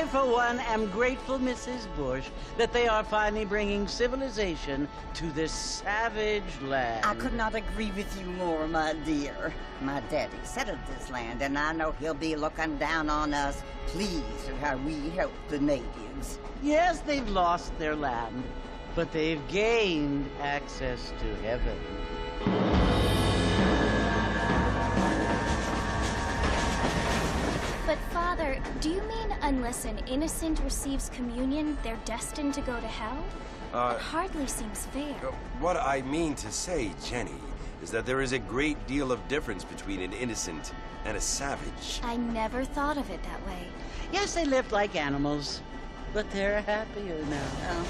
for one, am grateful, Mrs. Bush, that they are finally bringing civilization to this savage land. I could not agree with you more, my dear. My daddy settled this land, and I know he'll be looking down on us, pleased at how we help the natives. Yes, they've lost their land, but they've gained access to heaven. But, Father, do you mean unless an innocent receives communion, they're destined to go to hell? It hardly seems fair. What I mean to say, Jenny, is that there is a great deal of difference between an innocent and a savage. I never thought of it that way. Yes, they lived like animals, but they're happier now.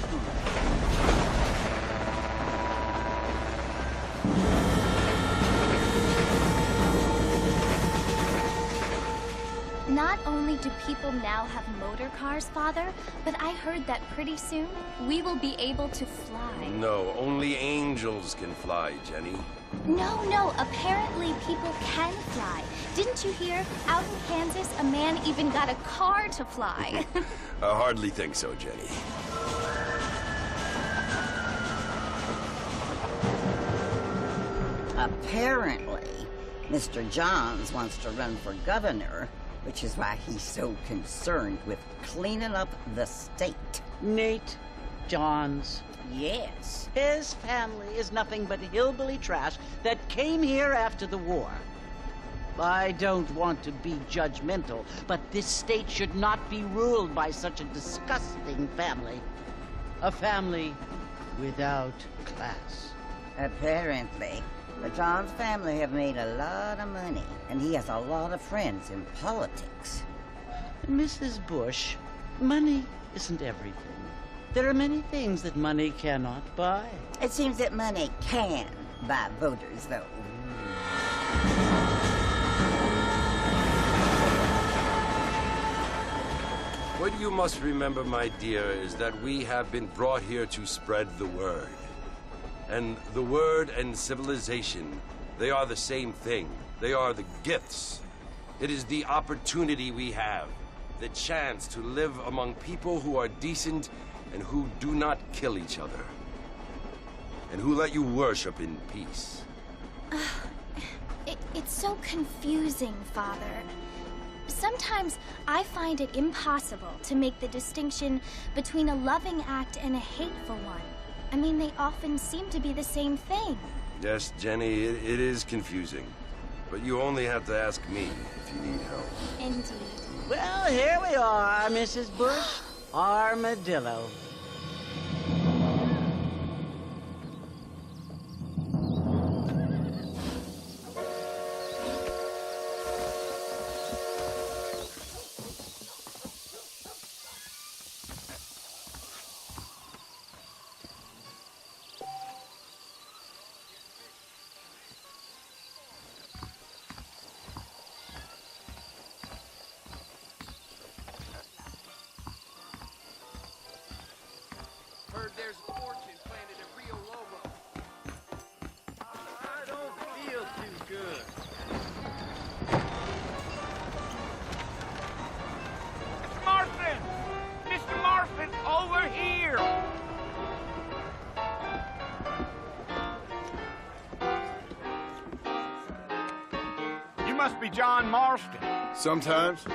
Not only do people now have motor cars, Father, but I heard that pretty soon we will be able to fly. No, only angels can fly, Jenny. No, apparently people can fly. Didn't you hear? Out in Kansas, a man even got a car to fly. I hardly think so, Jenny. Apparently, Mr. Johns wants to run for governor, which is why he's so concerned with cleaning up the state. Nate Johns. Yes. His family is nothing but hillbilly trash that came here after the war. I don't want to be judgmental, but this state should not be ruled by such a disgusting family. A family without class. Apparently. The Johns family have made a lot of money, and he has a lot of friends in politics. Mrs. Bush, money isn't everything. There are many things that money cannot buy. It seems that money can buy voters, though. What you must remember, my dear, is that we have been brought here to spread the word. And the word and civilization, they are the same thing. They are the gifts. It is the opportunity we have, the chance to live among people who are decent and who do not kill each other, and who let you worship in peace. It's so confusing, Father. Sometimes I find it impossible to make the distinction between a loving act and a hateful one. I mean, they often seem to be the same thing. Yes, Jenny, it is confusing. But you only have to ask me if you need help. Indeed. Well, here we are, Mrs. Bush. Armadillo. Heard there's a fortune planted at Rio Lobo. I don't feel too good. Mr. Marston! Mr. Marston, over here! You must be John Marston. Sometimes.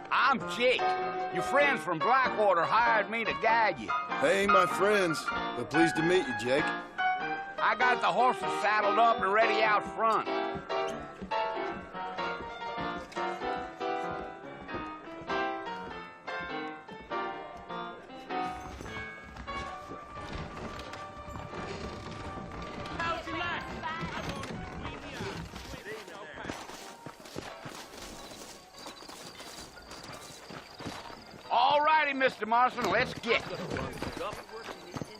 I'm Jake. Your friends from Blackwater hired me to guide you. They ain't my friends, but pleased to meet you, Jake. I got the horses saddled up and ready out front. All righty, Mr. Marston, let's get it.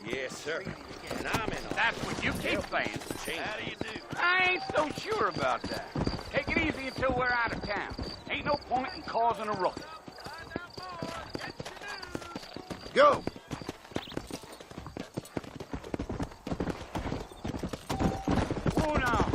Yes, sir. And I'm in on That's what you keep saying. How do you do? I ain't so sure about that. Take it easy until we're out of town. Ain't no point in causing a ruckus. Go! Whoa now.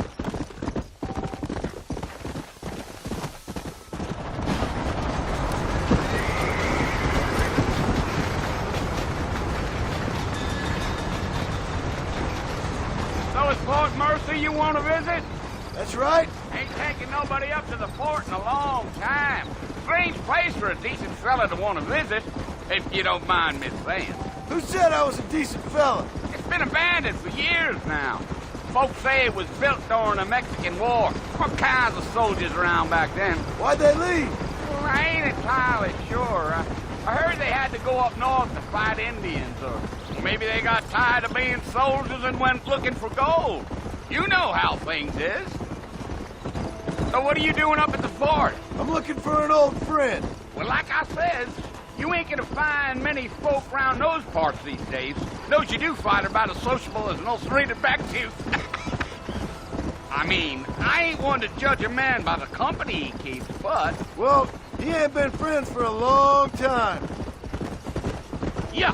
country you want to visit? That's right. Ain't taking nobody up to the fort in a long time. Strange place for a decent fella to want to visit, if you don't mind me saying. Who said I was a decent fella? It's been abandoned for years now. Folks say it was built during the Mexican War. What kinds of soldiers around back then? Why'd they leave? Well, I ain't entirely sure. I heard they had to go up north to fight Indians, or maybe they got tired of being soldiers and went looking for gold. You know how things is. So what are you doing up at the fort? I'm looking for an old friend. Well, like I said, you ain't gonna find many folk around those parts these days. Those you do find are about as sociable as an ulcerated back tooth. I mean, I ain't one to judge a man by the company he keeps, but... Well, he ain't been friends for a long time. Yeah.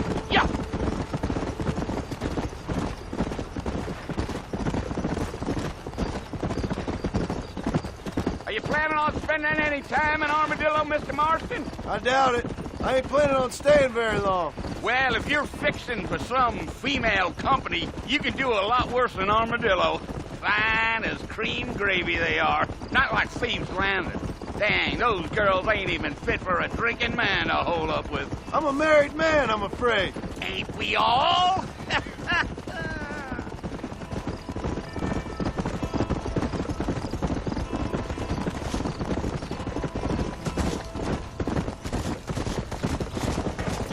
Are you planning on spending any time in Armadillo, Mr. Marston? I doubt it. I ain't planning on staying very long. Well, if you're fixing for some female company, you can do a lot worse than Armadillo. Fine as cream gravy they are. Not like Thieves' Landing. Dang, those girls ain't even fit for a drinking man to hold up with. I'm a married man, I'm afraid. Ain't we all?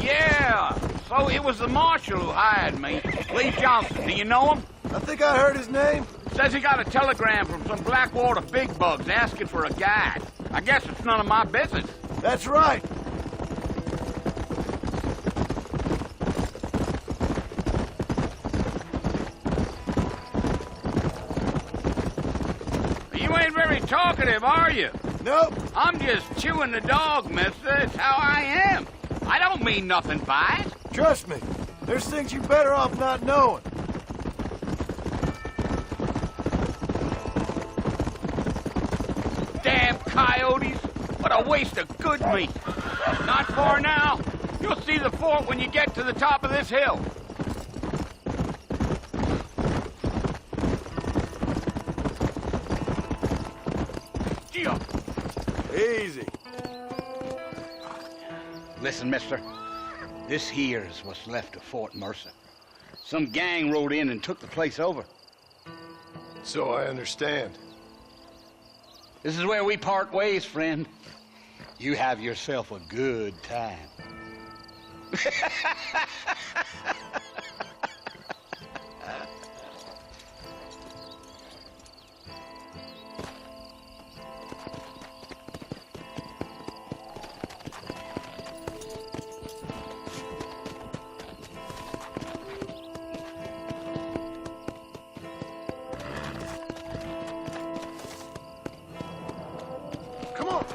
Yeah, so it was the marshal who hired me. Lee Johnson, do you know him? I think I heard his name. Says he got a telegram from some Blackwater big bugs asking for a guide. I guess it's none of my business. That's right. You ain't very talkative, are you? Nope. I'm just chewing the dog, mister. It's how I am. I don't mean nothing by it. Trust me. There's things you're better off not knowing. Damn coyotes. What a waste of good meat. Not far now. You'll see the fort when you get to the top of this hill. Gee-up. Easy. Listen, mister. This here's what's left of Fort Mercer. Some gang rode in and took the place over. So I understand. This is where we part ways, friend. You have yourself a good time. Come on.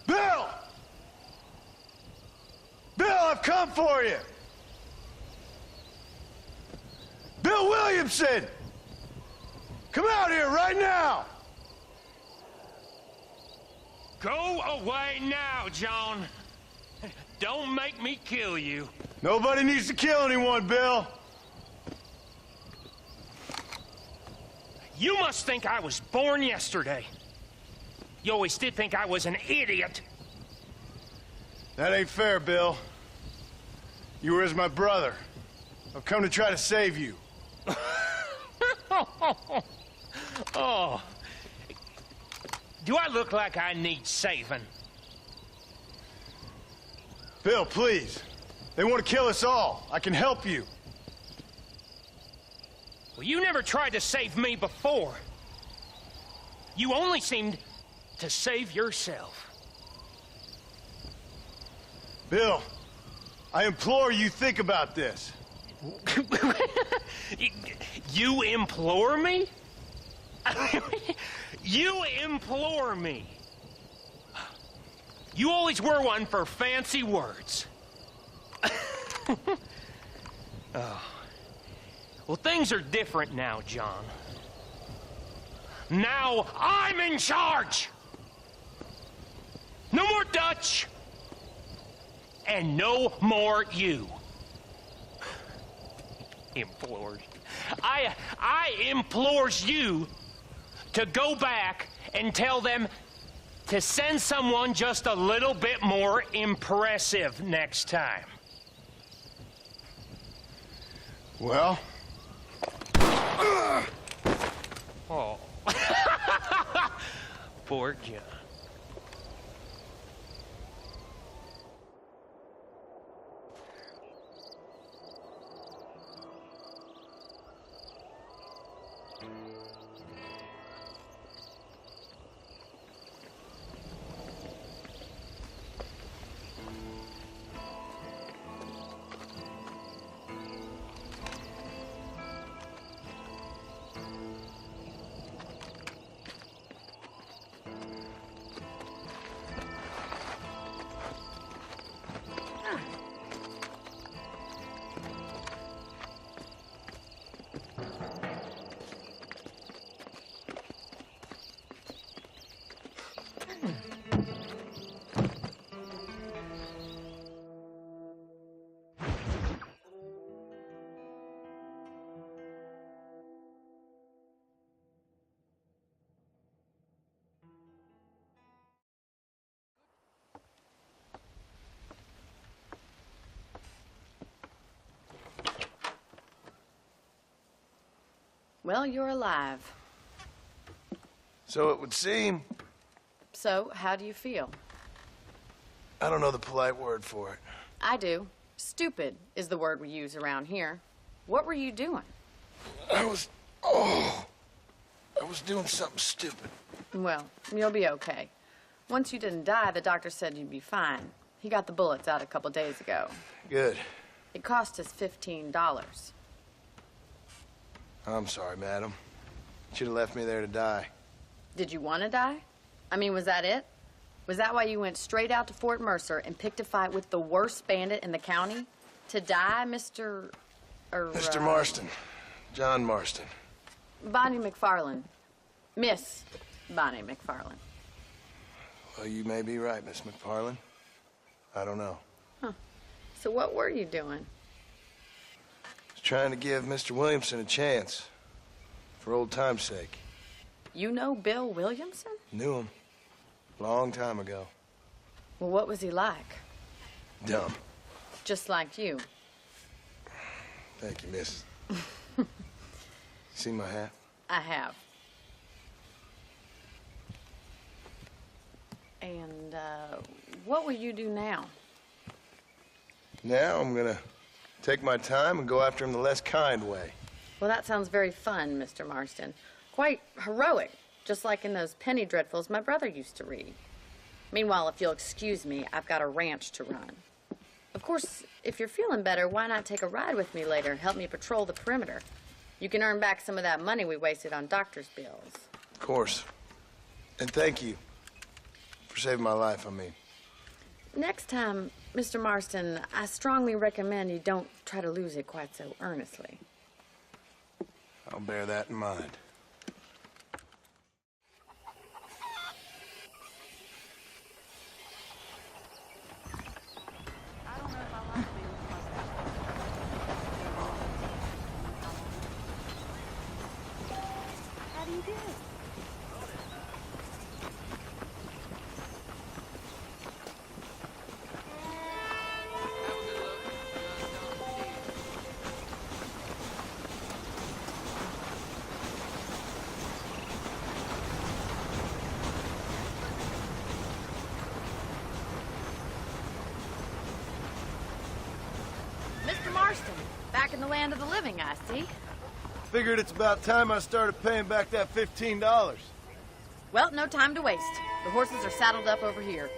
Bill! Bill, I've come for you! Bill Williamson! Come out here right now! Go away now, John. Don't make me kill you. Nobody needs to kill anyone, Bill. You must think I was born yesterday. You always did think I was an idiot. That ain't fair, Bill. You were as my brother. I've come to try to save you. Oh. Do I look like I need saving? Bill, please. They want to kill us all. I can help you. Well, you never tried to save me before. You only seemed to save yourself. Bill, I implore you think about this. You implore me? You implore me. You always were one for fancy words. Oh. Well, things are different now, John. Now I'm in charge! No more Dutch! And no more you. Implores. I implores you to go back and tell them to send someone just a little bit more impressive next time. Well? Oh. Poor John. Well, you're alive. So it would seem. So, how do you feel? I don't know the polite word for it. I do. Stupid is the word we use around here. What were you doing? I was doing something stupid. Well, you'll be okay. Once you didn't die, the doctor said you'd be fine. He got the bullets out a couple days ago. Good. It cost us $15. I'm sorry, madam. Should have left me there to die. Did you want to die? I mean, was that it? Was that why you went straight out to Fort Mercer and picked a fight with the worst bandit in the county? To die, Mr. Mr. Marston. John Marston. Bonnie McFarland. Miss Bonnie McFarland. Well, you may be right, Miss McFarland. I don't know. Huh. So what were you doing? Trying to give Mr. Williamson a chance. For old time's sake. You know Bill Williamson? Knew him. Long time ago. Well, what was he like? Dumb. Just like you. Thank you, miss. See my hat? I have. And, what will you do now? Now I'm gonna take my time and go after him the less kind way. Well, that sounds very fun, Mr. Marston. Quite heroic, just like in those penny dreadfuls my brother used to read. Meanwhile, if you'll excuse me, I've got a ranch to run. Of course, if you're feeling better, why not take a ride with me later and help me patrol the perimeter? You can earn back some of that money we wasted on doctor's bills. Of course. And thank you for saving my life, I mean. Next time, Mr. Marston, I strongly recommend you don't try to lose it quite so earnestly. I'll bear that in mind. How do you do? Mr. Marston, back in the land of the living, I see. Figured it's about time I started paying back that $15. Well, no time to waste. The horses are saddled up over here.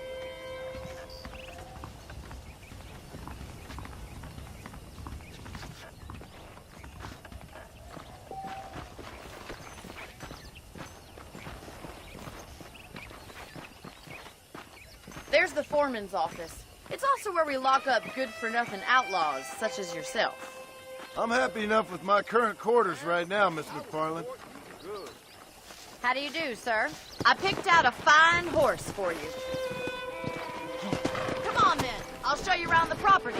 There's the foreman's office. It's also where we lock up good-for-nothing outlaws, such as yourself. I'm happy enough with my current quarters right now, Miss McFarland. How do you do, sir? I picked out a fine horse for you. Come on, then. I'll show you around the property.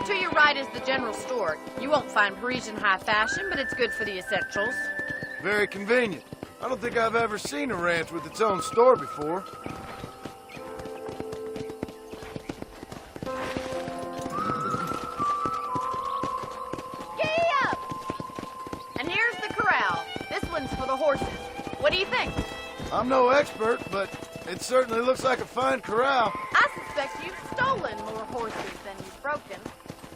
To your right is the general store. You won't find Parisian high fashion, but it's good for the essentials. Very convenient. I don't think I've ever seen a ranch with its own store before. Giddy up! And here's the corral. This one's for the horses. What do you think? I'm no expert, but it certainly looks like a fine corral. I suspect you've stolen more horses than you've broken.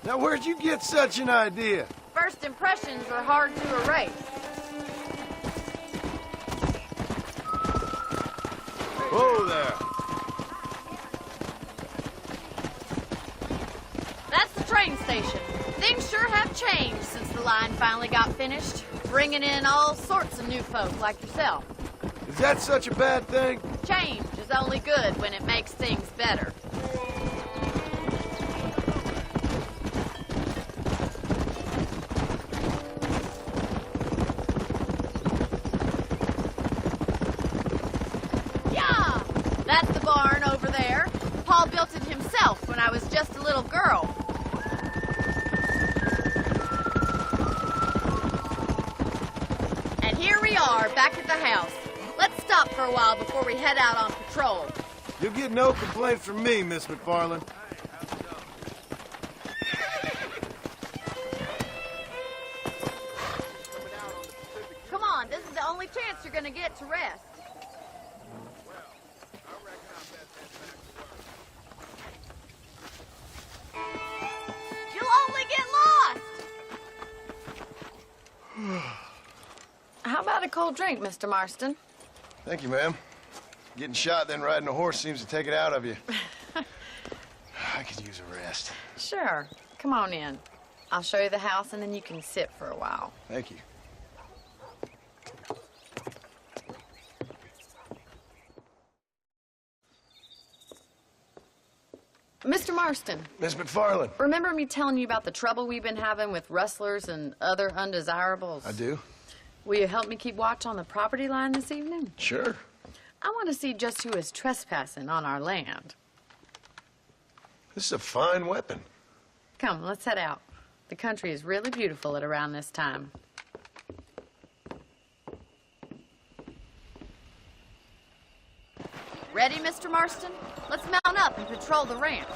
Now, where'd you get such an idea? First impressions are hard to erase. Whoa there. That's the train station. Things sure have changed since the line finally got finished, bringing in all sorts of new folk like yourself. Is that such a bad thing? Change is only good when it makes things better. That's the barn over there. Paul built it himself when I was just a little girl. And here we are, back at the house. Let's stop for a while before we head out on patrol. You'll get no complaints from me, Miss McFarland. Come on, this is the only chance you're gonna get to rest. How about a cold drink, Mr. Marston? Thank you, ma'am. Getting shot, then riding a horse seems to take it out of you. I could use a rest. Sure. Come on in. I'll show you the house, and then you can sit for a while. Thank you. Mr. Marston. Miss McFarland. Remember me telling you about the trouble we've been having with rustlers and other undesirables? I do. Will you help me keep watch on the property line this evening? Sure. I want to see just who is trespassing on our land. This is a fine weapon. Come, let's head out. The country is really beautiful at around this time. Ready, Mr. Marston? Let's mount up and patrol the ranch.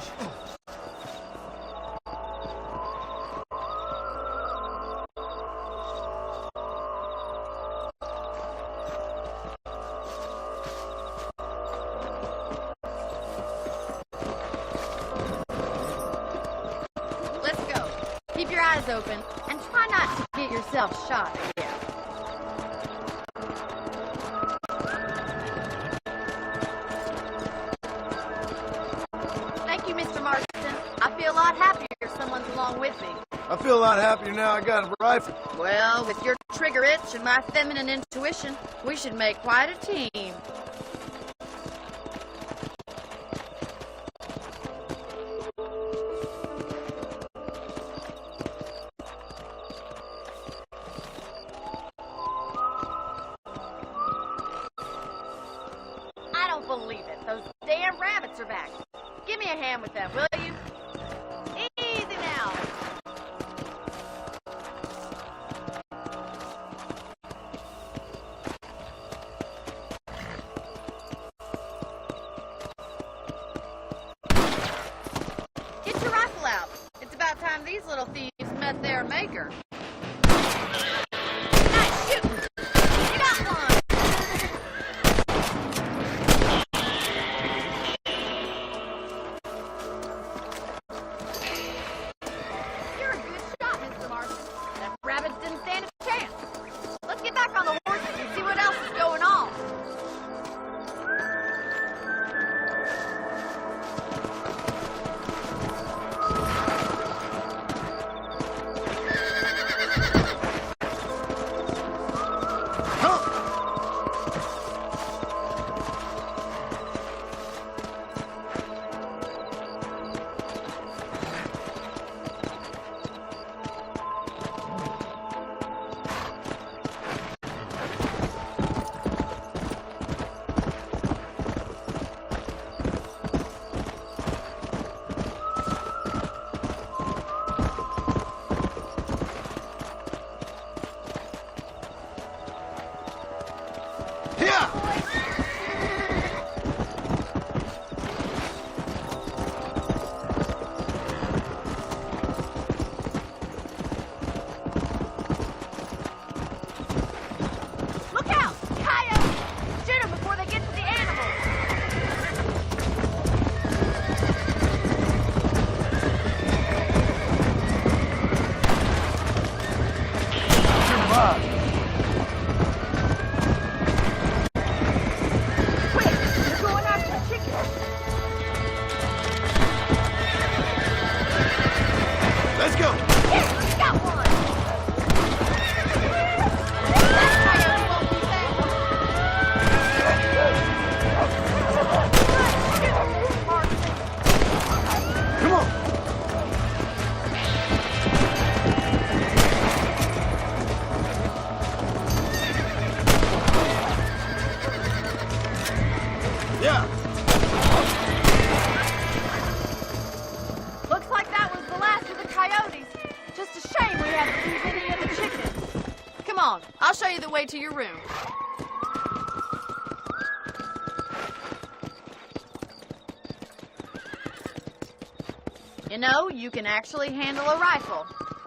Let's go. Keep your eyes open and try not to get yourself shot again. I feel a lot happier if someone's along with me. I feel a lot happier now I got a rifle. Well, with your trigger itch and my feminine intuition, we should make quite a team. I don't believe it. Those damn rabbits are back. Give me a hand with them, will you? Easy now. Get your rifle out. It's about time these little thieves met their maker. Nice shooting. You got one. go! Here, got one! That coyote won't be back. Come on! Yeah! Looks like that was the last of the coyotes. Just a shame we had to lose any of the chickens. Come on, I'll show you the way to your room. You know, you can actually handle a rifle.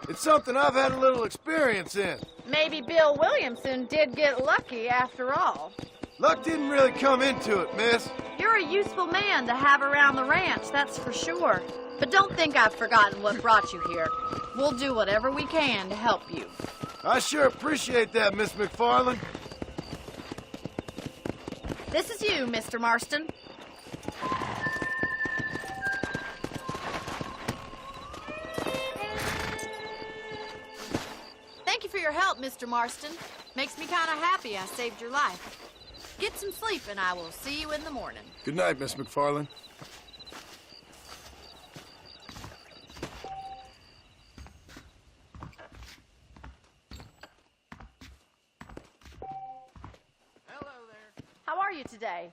It's something I've had a little experience in. Maybe Bill Williamson did get lucky after all. Luck didn't really come into it, miss. You're a useful man to have around the ranch, that's for sure. But don't think I've forgotten what brought you here. We'll do whatever we can to help you. I sure appreciate that, Miss McFarland. This is you, Mr. Marston. Thank you for your help, Mr. Marston. Makes me kind of happy I saved your life. Get some sleep, and I will see you in the morning. Good night, Miss McFarland. Hello there. How are you today?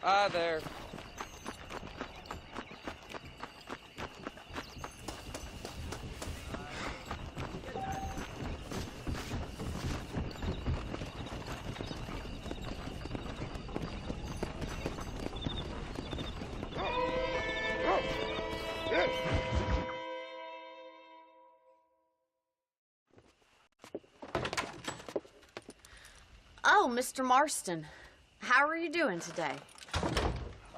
Hi there. Oh, Mr. Marston. How are you doing today?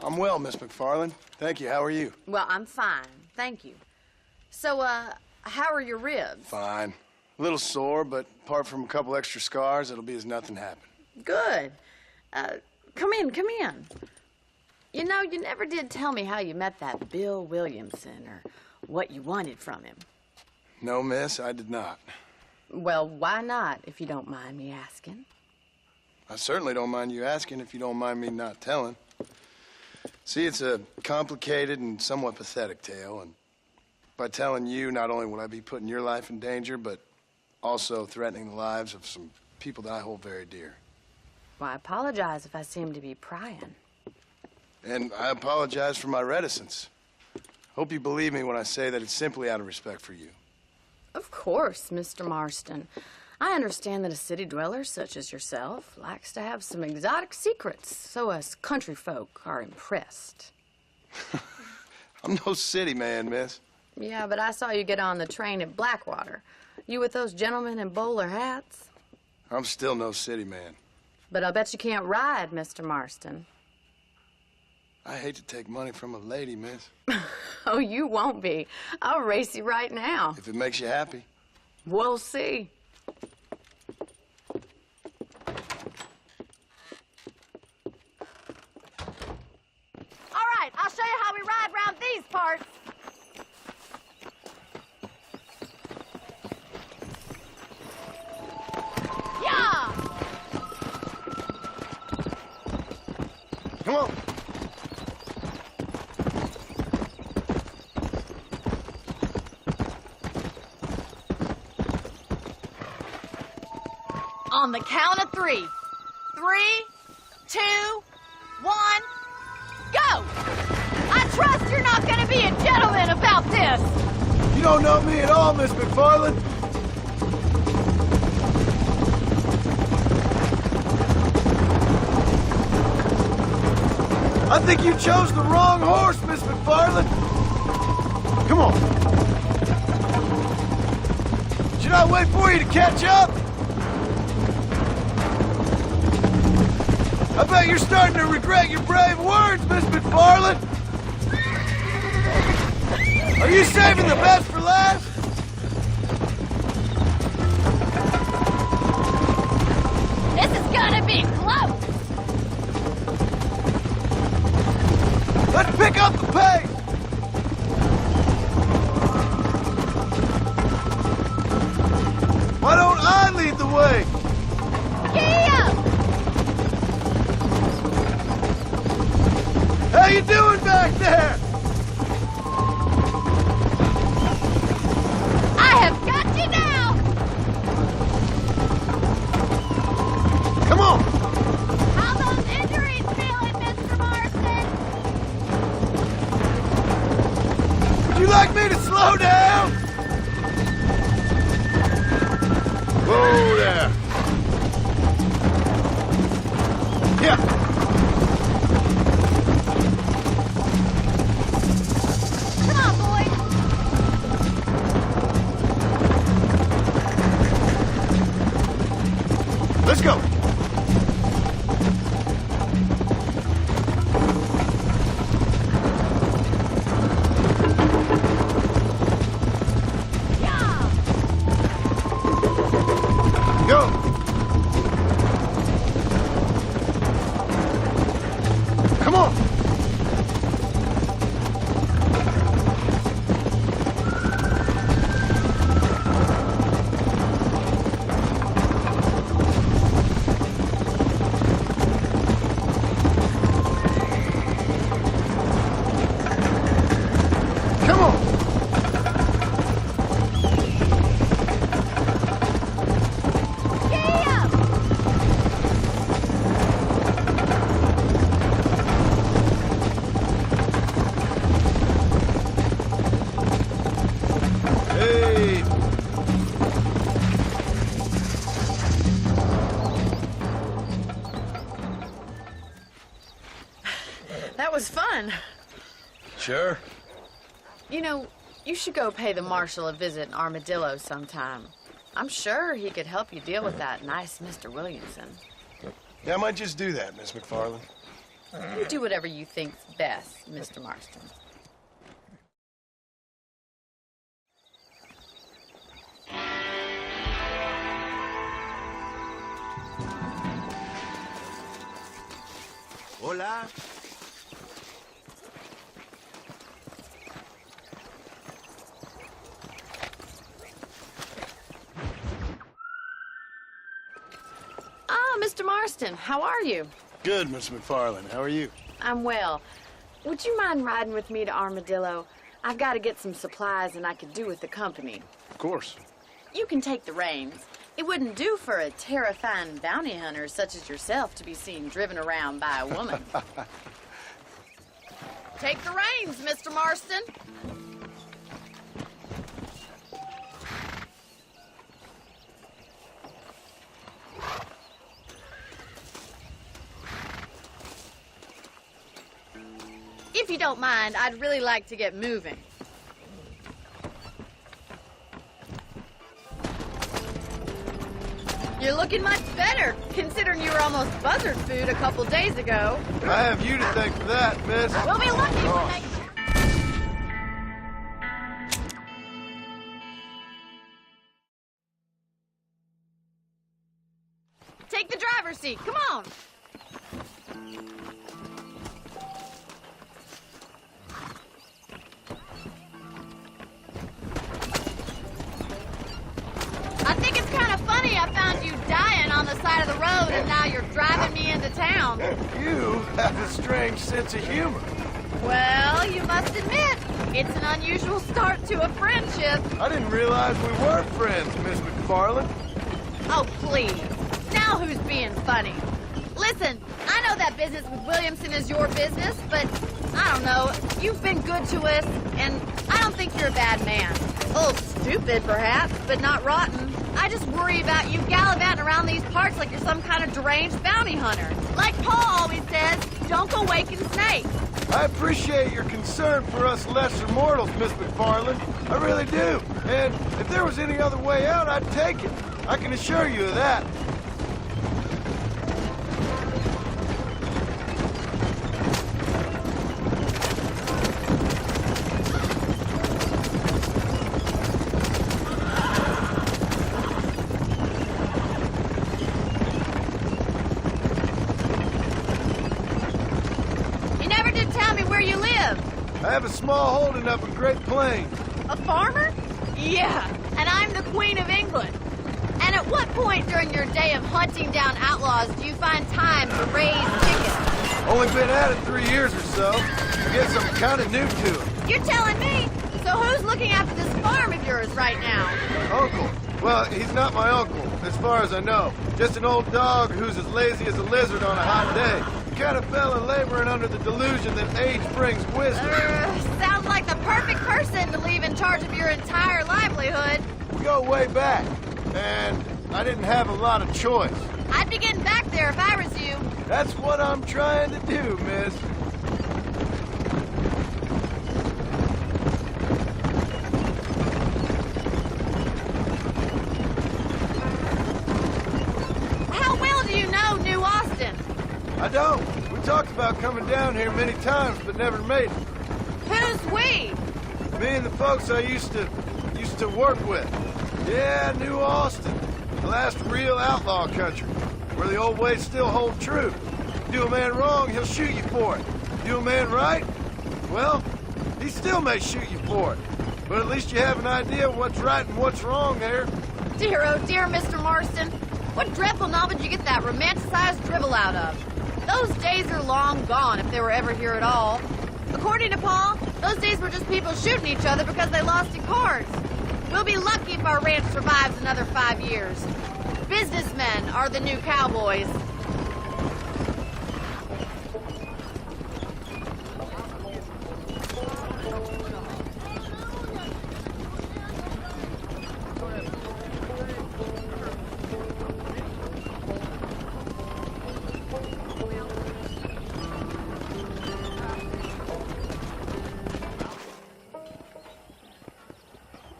I'm well, Miss McFarland. Thank you. How are you? Well, I'm fine. Thank you. So, how are your ribs? Fine. A little sore, but apart from a couple extra scars, it'll be as nothing happened. Good. Come in, come in. You know, you never did tell me how you met that Bill Williamson or what you wanted from him. No, miss, I did not. Well, why not, if you don't mind me asking? I certainly don't mind you asking if you don't mind me not telling. See, it's a complicated and somewhat pathetic tale, and by telling you, not only will I be putting your life in danger, but also threatening the lives of some people that I hold very dear. Well, I apologize if I seem to be prying. And I apologize for my reticence. Hope you believe me when I say that it's simply out of respect for you. Of course, Mr. Marston. I understand that a city dweller such as yourself likes to have some exotic secrets, so us country folk are impressed. I'm no city man, miss. Yeah, but I saw you get on the train at Blackwater. You with those gentlemen in bowler hats? I'm still no city man. But I'll bet you can't ride, Mr. Marston. I hate to take money from a lady, miss. Oh, you won't be. I'll race you right now. If it makes you happy. We'll see. All right, I'll show you how we ride around these parts. Yeah! Come on. On the count of 3. 3, 2, 1, go! I trust you're not gonna be a gentleman about this! You don't know me at all, Miss McFarland. I think you chose the wrong horse, Miss McFarland. Come on. Should I wait for you to catch up? I bet you're starting to regret your brave words, Miss McFarland. Are you saving the best for last? This is gonna be close. Let's pick up the pace. Why don't I lead the way? How you doing back there? I have got you now! Come on! How those injuries feeling, Mr. Marston? Would you like me to slow down? Whoa there! Yeah! Let's go! Go! Come on! That was fun. Sure. You know, you should go pay the marshal a visit in Armadillo sometime. I'm sure he could help you deal with that nice Mr. Williamson. Yeah, I might just do that, Miss McFarland. You do whatever you think's best, Mr. Marston. Hola. Ah, Mr. Marston, how are you? Good, Miss McFarland. How are you? I'm well. Would you mind riding with me to Armadillo? I've got to get some supplies and I could do with the company. Of course. You can take the reins. It wouldn't do for a terrifying bounty hunter such as yourself to be seen driven around by a woman. Take the reins, Mr. Marston. If you don't mind, I'd really like to get moving. You're looking much better, considering you were almost buzzard food a couple days ago. I have you to thank for that, miss. We'll be lucky when they... Take the driver's seat, come on. I think it's kind of funny I found you dying on the side of the road and now you're driving me into town. You have a strange sense of humor. Well, you must admit, it's an unusual start to a friendship. I didn't realize we were friends, Miss McFarland. Oh, please. Now who's being funny? Listen, I know that business with Williamson is your business, but I don't know. You've been good to us, and I don't think you're a bad man. A little stupid, perhaps, but not rotten. I just worry about you gallivanting around these parts like you're some kind of deranged bounty hunter. Like Paul always says, Don't go waking snakes. I appreciate your concern for us lesser mortals, Miss McFarland. I really do. And if there was any other way out, I'd take it. I can assure you of that. I have a small holding up in Great Plains. A farmer? Yeah, and I'm the Queen of England. And at what point during your day of hunting down outlaws do you find time to raise chickens? Only been at it 3 years or so. I guess I'm kind of new to it. You're telling me? So who's looking after this farm of yours right now? Uncle. Well, he's not my uncle, as far as I know. Just an old dog who's as lazy as a lizard on a hot day. Kind of fella laboring under the delusion that age brings wisdom. Sounds like the perfect person to leave in charge of your entire livelihood. We go way back, and I didn't have a lot of choice. I'd be getting back there if I was you. That's what I'm trying to do, miss. How well do you know New Austin? I don't. We talked about coming down here many times, but never made it. Who's we? Me and the folks I used to work with. Yeah, New Austin. The last real outlaw country, where the old ways still hold true. Do a man wrong, he'll shoot you for it. Do a man right? Well, he still may shoot you for it. But at least you have an idea of what's right and what's wrong there. Dear, oh dear, Mr. Marston. What dreadful novel did you get that romanticized dribble out of? Those days are long gone, if they were ever here at all. According to Paul, those days were just people shooting each other because they lost at cards. We'll be lucky if our ranch survives another 5 years. Businessmen are the new cowboys.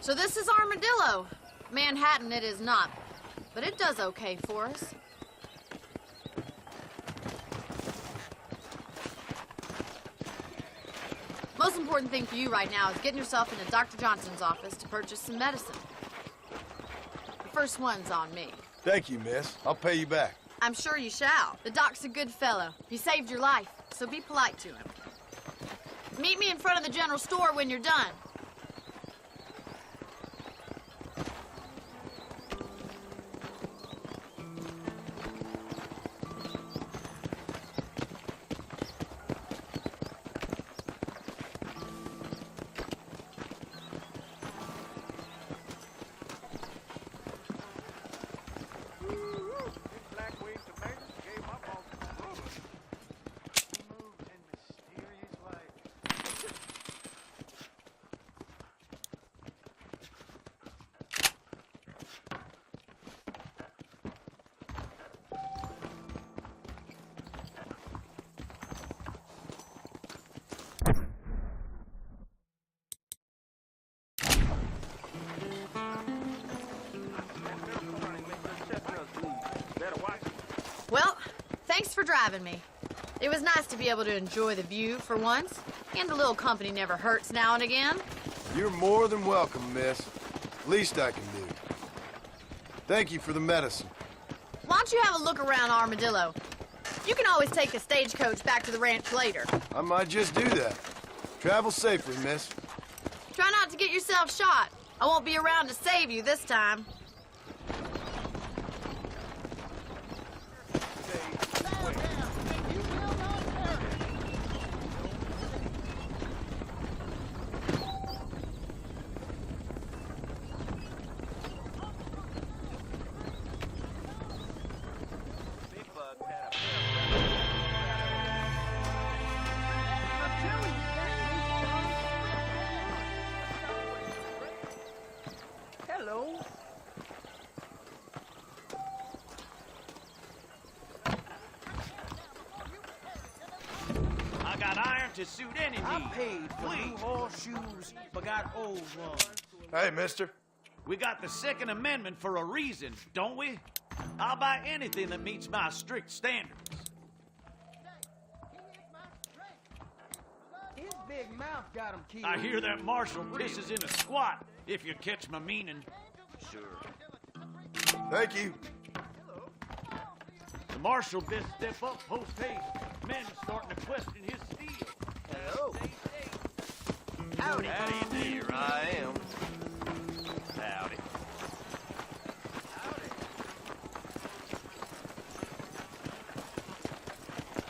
So this is Armadillo. Manhattan it is not, but it does okay for us. Most important thing for you right now is getting yourself into Dr. Johnson's office to purchase some medicine. The first one's on me. Thank you, miss. I'll pay you back. I'm sure you shall. The doc's a good fellow. He saved your life, so be polite to him. Meet me in front of the general store when you're done. Well, thanks for driving me. It was nice to be able to enjoy the view for once, and a little company never hurts now and again. You're more than welcome, miss. Least I can do. Thank you for the medicine. Why don't you have a look around Armadillo? You can always take a stagecoach back to the ranch later. I might just do that. Travel safely, miss. Try not to get yourself shot. I won't be around to save you this time. to suit any need. I paid for new horseshoes, but got old ones. Hey, mister. We got the Second Amendment for a reason, don't we? I'll buy anything that meets my strict standards. His big mouth got him killed. I hear that Marshal pisses in a squat, if you catch my meaning. Sure. Thank you. The Marshal best step up post haste. Men are starting to question his steel. Hello. Howdy. Howdy, Here I am. Howdy.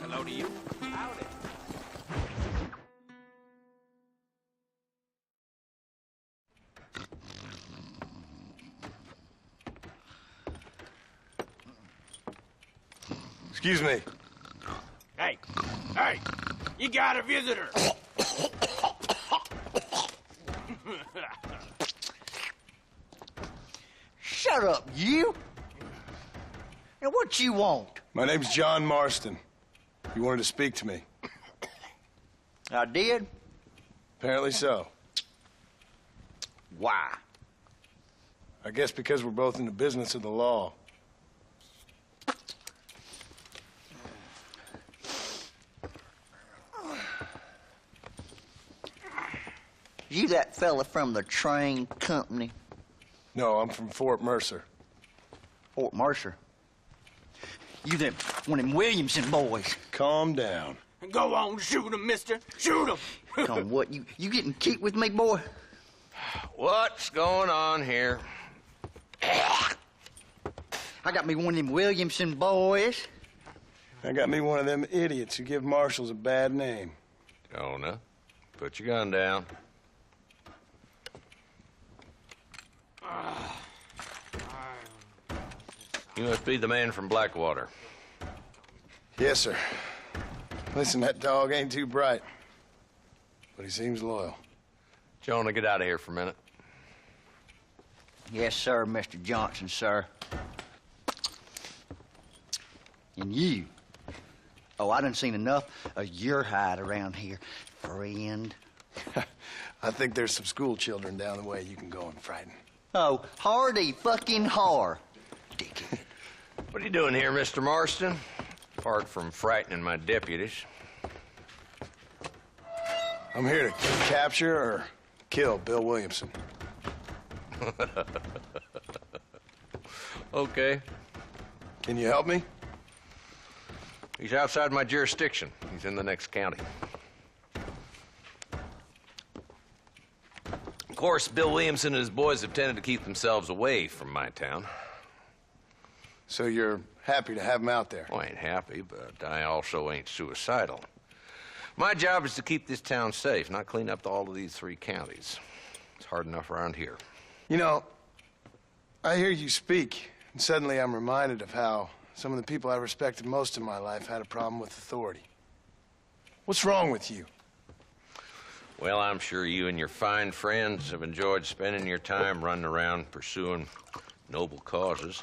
Hello to you. Howdy. Excuse me. Hey, hey, you got a visitor. Shut up, you! Now, what you want? My name's John Marston. You wanted to speak to me. I did? Apparently so. Why? I guess because we're both in the business of the law. You that fella from the train company? No, I'm from Fort Mercer. Fort Mercer? You them one of them Williamson boys? Calm down. Go on, shoot him, mister. Shoot him. Come on, what, you getting kicked with me, boy? What's going on here? I got me one of them Williamson boys. I got me one of them idiots who give marshals a bad name. Jonah, put your gun down. You must be the man from Blackwater. Yes, sir. Listen, that dog ain't too bright, but he seems loyal. Jonah, get out of here for a minute. Yes, sir, Mr. Johnson, sir. And you? Oh, I done seen enough of your hide around here, friend. I think there's some school children down the way you can go and frighten. Oh, hardy fucking har. Dickhead. What are you doing here, Mr. Marston? Apart from frightening my deputies. I'm here to capture or kill Bill Williamson. Okay. Can you help me? He's outside my jurisdiction. He's in the next county. Of course, Bill Williamson and his boys have tended to keep themselves away from my town. So you're happy to have him out there? Well, I ain't happy, but I also ain't suicidal. My job is to keep this town safe, not clean up all of these 3 counties. It's hard enough around here. You know, I hear you speak, and suddenly I'm reminded of how some of the people I respected most in my life had a problem with authority. What's wrong with you? Well, I'm sure you and your fine friends have enjoyed spending your time running around pursuing noble causes.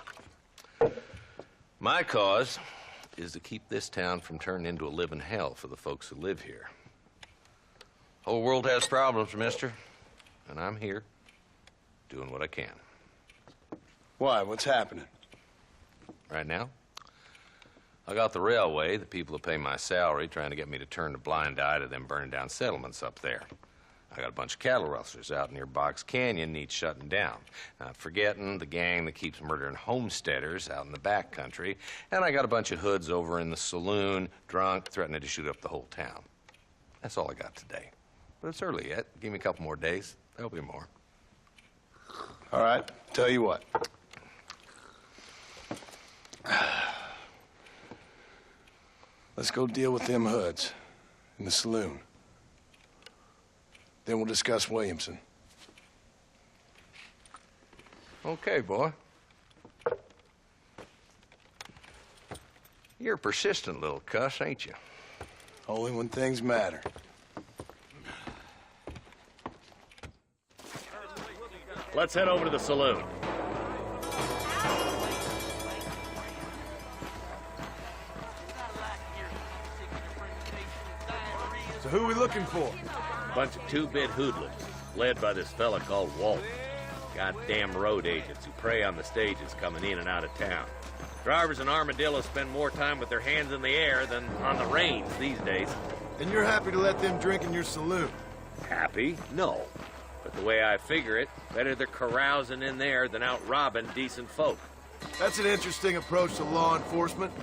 My cause is to keep this town from turning into a living hell for the folks who live here. Whole world has problems, mister, and I'm here doing what I can. Why? What's happening? Right now, I got the railway, the people who pay my salary, trying to get me to turn a blind eye to them burning down settlements up there. I got a bunch of cattle rustlers out near Box Canyon needs shutting down. Not forgetting the gang that keeps murdering homesteaders out in the back country. And I got a bunch of hoods over in the saloon, drunk, threatening to shoot up the whole town. That's all I got today. But it's early yet. Give me a couple more days. There'll be more. All right, tell you what. Let's go deal with them hoods in the saloon. Then we'll discuss Williamson. Okay, boy. You're a persistent little cuss, ain't you? Only when things matter. Let's head over to the saloon. So who are we looking for? Bunch of two-bit hoodlums, led by this fella called Walt. Goddamn road agents who prey on the stages coming in and out of town. Drivers in Armadillo spend more time with their hands in the air than on the reins these days. And you're happy to let them drink in your saloon? Happy? No. But the way I figure it, better they're carousing in there than out robbing decent folk. That's an interesting approach to law enforcement.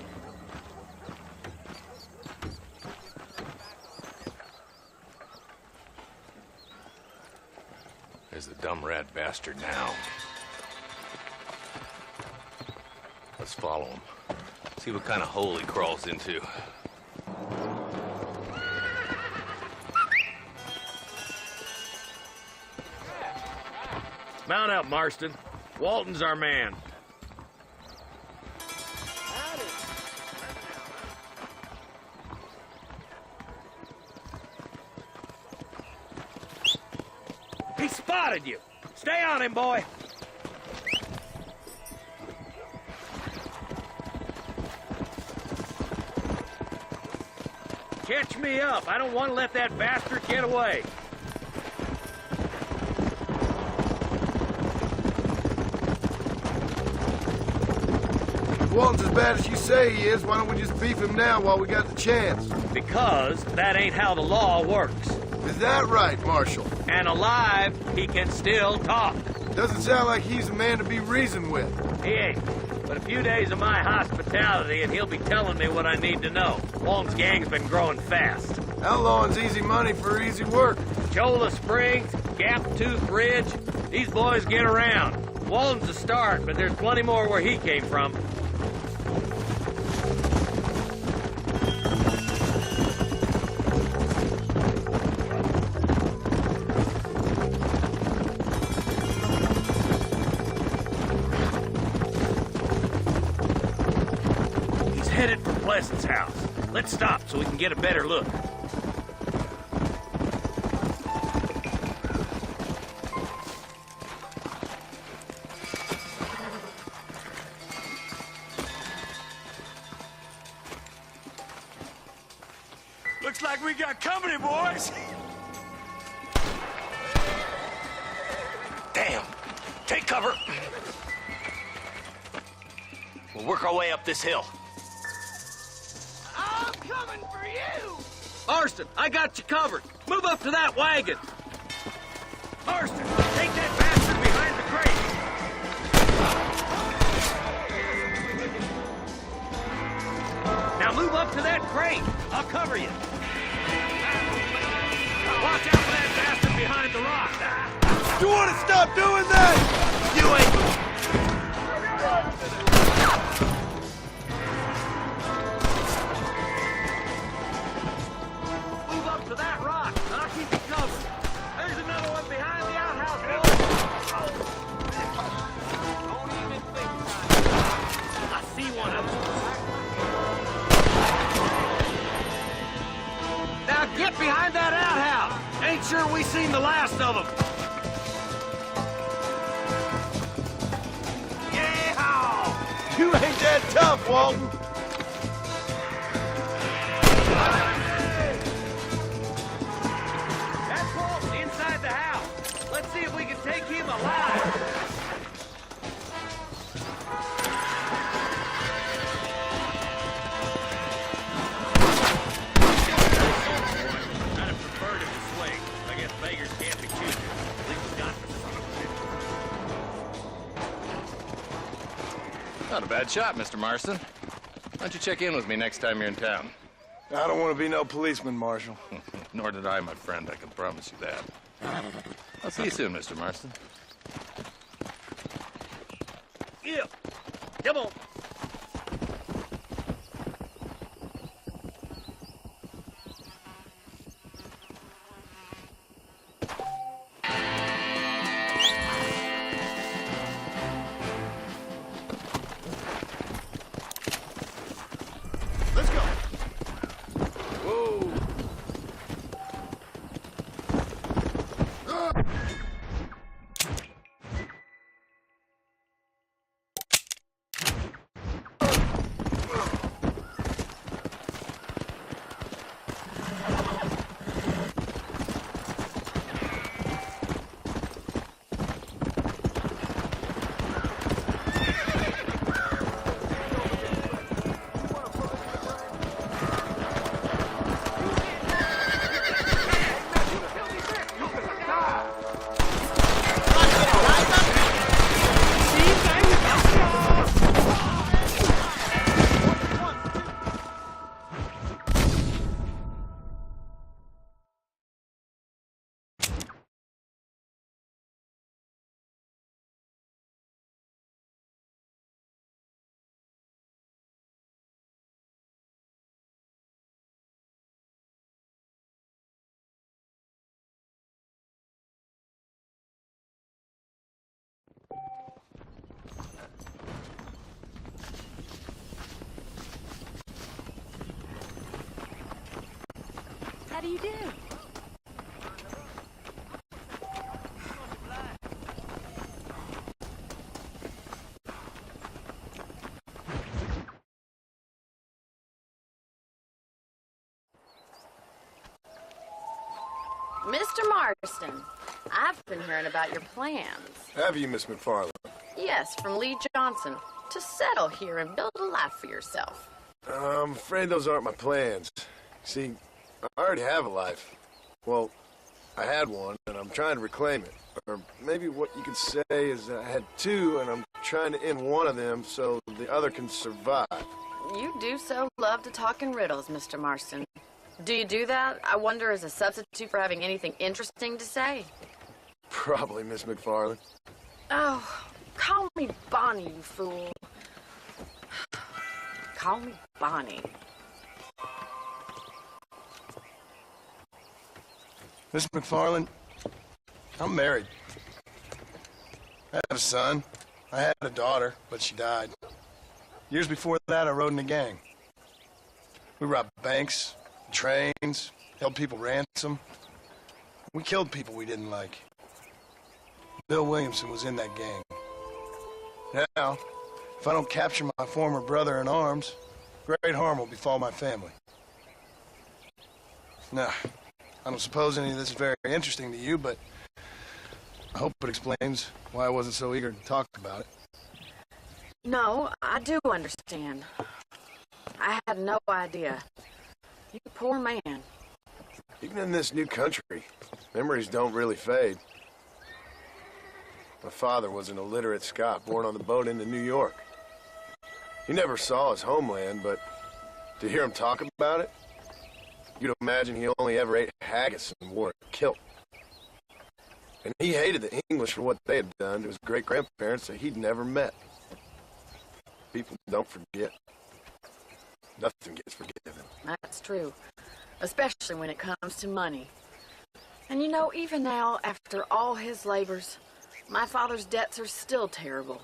There's the dumb rat bastard now. Let's follow him. See what kind of hole he crawls into. Mount up, Marston. Walton's our man. He spotted you. Stay on him, boy. Catch me up. I don't want to let that bastard get away. If Walton's as bad as you say he is, why don't we just beef him now while we got the chance? Because that ain't how the law works. Is that right, Marshal? And alive, he can still talk. Doesn't sound like he's a man to be reasoned with. He ain't. But a few days of my hospitality and he'll be telling me what I need to know. Walton's gang's been growing fast. Outlawing's easy money for easy work. Cholla Springs, Gap Tooth Ridge, these boys get around. Walton's a start, but there's plenty more where he came from. Headed for Pleasant's house. Let's stop so we can get a better look. Looks like we got company, boys. Damn. Take cover. We'll work our way up this hill. I'm coming for you! Marston, I got you covered. Move up to that wagon. Marston, take that bastard behind the crate. Now move up to that crate. I'll cover you. Watch out for that bastard behind the rock. You want to stop doing that? You ain't... To that rock. I'll keep you covered. There's another one behind the outhouse, boys. Don't even think about it. I see one of them. Now get behind that outhouse. Ain't sure we seen the last of them. Yeah! You ain't that tough, Walton. Inside the house. Let's see if we can take him alive. I'd have preferred him to swing. I guess beggars can't be choosers. At least we got the son of a bitch. Not a bad shot, Mr. Marston. Why don't you check in with me next time you're in town? I don't want to be no policeman, Marshal. Nor did I, my friend. I can promise you that. I'll see you soon, Mr. Marston. Yeah. Come on. Let's go. Whoa. How do you do? Mr. Marston, I've been hearing about your plans. Have you, Miss McFarland? Yes, from Lee Johnson, to settle here and build a life for yourself. I'm afraid those aren't my plans. See, I already have a life. Well, I had one, and I'm trying to reclaim it. Or maybe what you could say is that I had two, and I'm trying to end one of them so the other can survive. You do so love to talk in riddles, Mr. Marston. Do you do that, I wonder, as a substitute for having anything interesting to say? Probably, Miss McFarland. Oh, call me Bonnie, you fool. Call me Bonnie. Miss McFarland, I'm married. I have a son. I had a daughter, but she died. Years before that, I rode in a gang. We robbed banks, trains, held people ransom. We killed people we didn't like. Bill Williamson was in that gang. Now, if I don't capture my former brother in arms, great harm will befall my family. Now, I don't suppose any of this is very interesting to you, but I hope it explains why I wasn't so eager to talk about it. No, I do understand. I had no idea. You poor man. Even in this new country, memories don't really fade. My father was an illiterate Scot born on the boat into New York. He never saw his homeland, but to hear him talk about it, you'd imagine he only ever ate haggis and wore a kilt. And he hated the English for what they had done to his great-grandparents that he'd never met. People don't forget. Nothing gets forgiven. That's true, especially when it comes to money. And you know, even now, after all his labors, my father's debts are still terrible.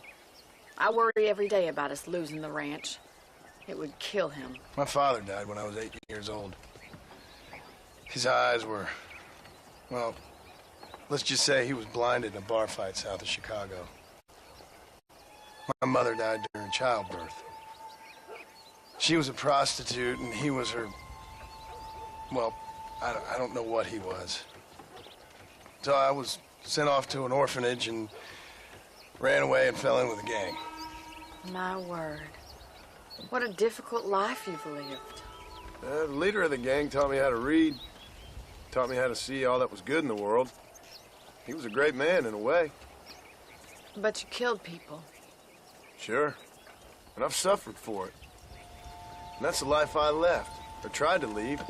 I worry every day about us losing the ranch. It would kill him. My father died when I was 8 years old. His eyes were, well, let's just say he was blinded in a bar fight south of Chicago. My mother died during childbirth. She was a prostitute, and he was her, well, I don't know what he was. So I was sent off to an orphanage and ran away and fell in with a gang. My word. What a difficult life you've lived. The leader of the gang taught me how to read, taught me how to see all that was good in the world. He was a great man in a way. But you killed people. Sure. And I've suffered for it. And that's the life I left, or tried to leave.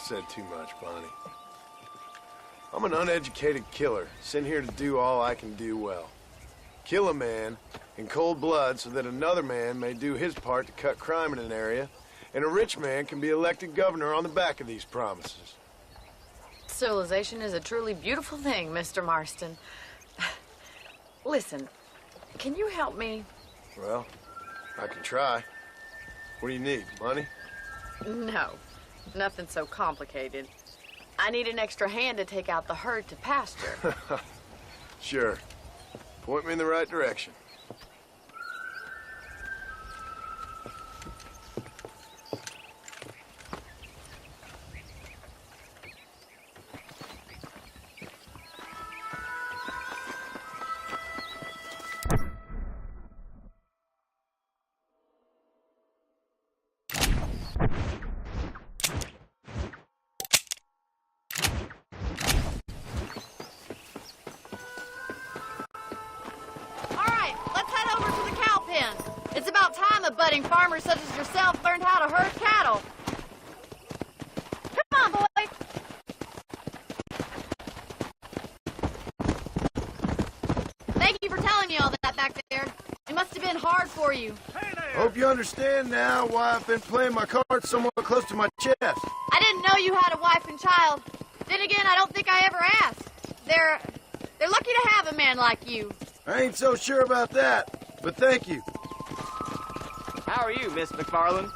Said too much, Bonnie. I'm an uneducated killer, sent here to do all I can do well. Kill a man in cold blood so that another man may do his part to cut crime in an area, and a rich man can be elected governor on the back of these promises. Civilization is a truly beautiful thing, Mr. Marston. Listen, can you help me? Well, I can try. What do you need, money? No, nothing so complicated. I need an extra hand to take out the herd to pasture. Sure. Point me in the right direction. It's about time a budding farmer such as yourself learned how to herd cattle. Come on, boy. Thank you for telling me all that back there. It must have been hard for you. Hope you understand now why I've been playing my cards somewhat close to my chest. I didn't know you had a wife and child. Then again, I don't think I ever asked. They're lucky to have a man like you. I ain't so sure about that, but thank you. How are you, Miss McFarland?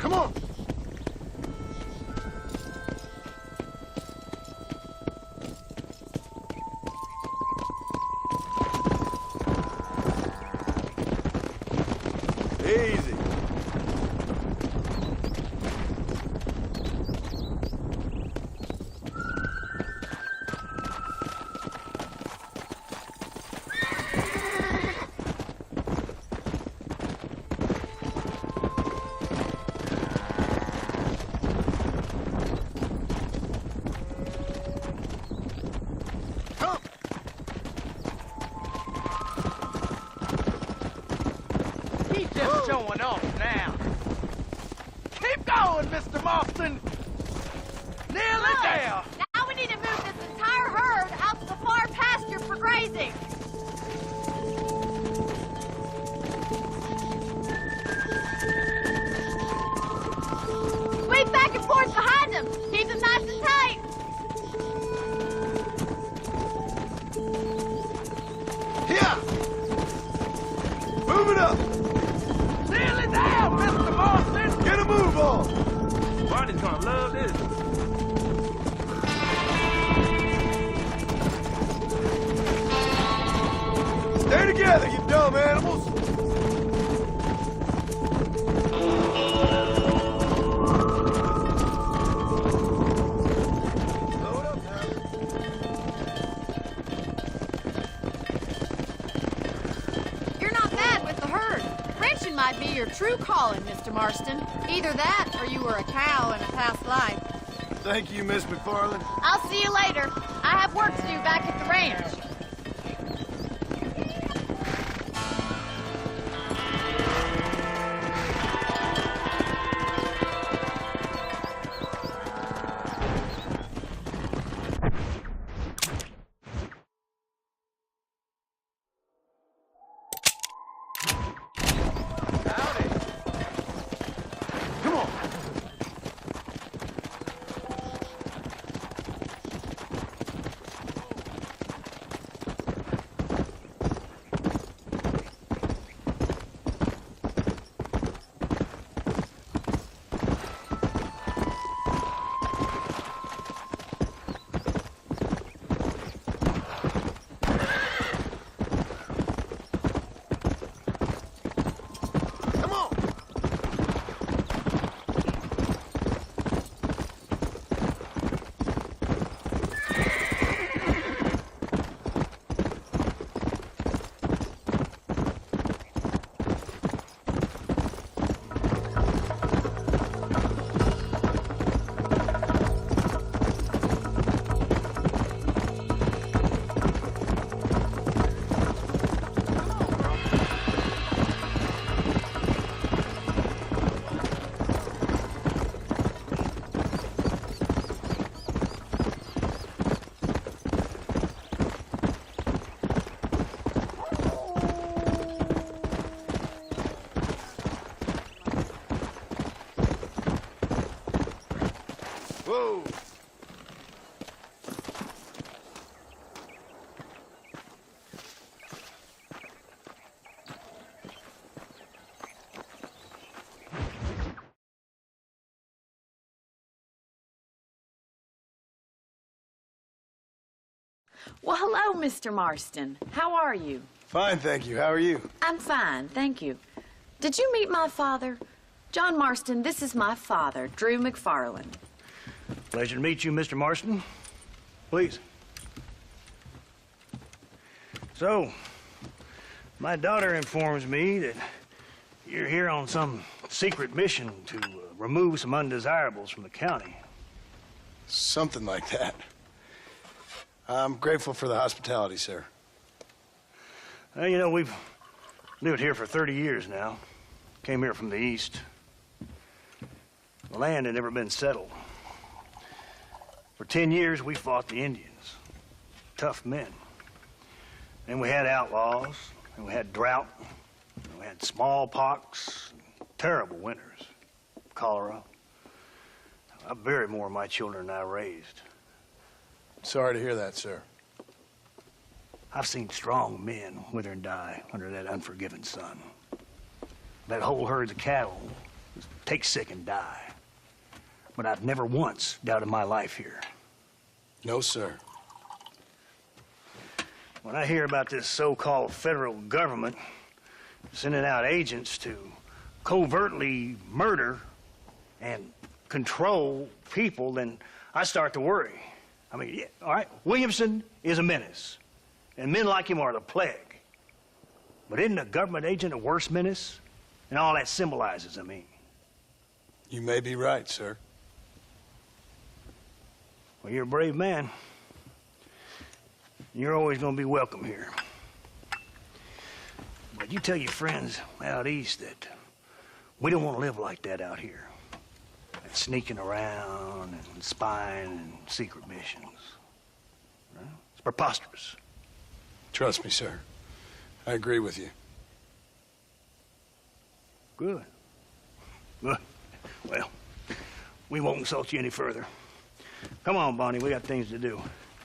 Come on. Easy. He's just showing off now. Keep going, Mr. Marston. Nearly there. Now we need to move this entire herd out to the far pasture for grazing. Sweep back and forth behind them. Keep them nice and tight. Here! Move it up! Nearly there, Mr. Marston. Get a move on! Barney's gonna love this. Stay together, you dumb animals! Load up now. You're not bad with the herd. Ranching might be your true calling, Mr. Marston. Either that or you were a cow in a past life. Thank you, Miss McFarland. I'll see you later. I have work to do back at the ranch. Come on! Come on! Whoa! Well, hello, Mr. Marston. How are you? Fine, thank you. How are you? I'm fine, thank you. Did you meet my father? John Marston, this is my father, Drew McFarland. Pleasure to meet you, Mr. Marston. Please. So, my daughter informs me that you're here on some secret mission to remove some undesirables from the county. Something like that. I'm grateful for the hospitality, sir. Well, you know, we've lived here for 30 years now. Came here from the east. The land had never been settled. For 10 years, we fought the Indians. Tough men. Then we had outlaws, and we had drought, and we had smallpox, and terrible winters, cholera. I buried more of my children than I raised. Sorry to hear that, sir. I've seen strong men wither and die under that unforgiving sun. That whole herd of cattle take sick and die. But I've never once doubted my life here. No, sir. When I hear about this so-called federal government sending out agents to covertly murder and control people, then I start to worry. I mean, yeah, all right, Williamson is a menace, and men like him are the plague. But isn't a government agent a worse menace? And all that symbolizes, I mean. You may be right, sir. Well, you're a brave man. You're always going to be welcome here. But you tell your friends out east that we don't want to live like that out here. Like sneaking around and spying and secret missions. Right? It's preposterous. Trust me, sir. I agree with you. Good. Good. Well, we won't insult you any further. Come on, Bonnie, we got things to do.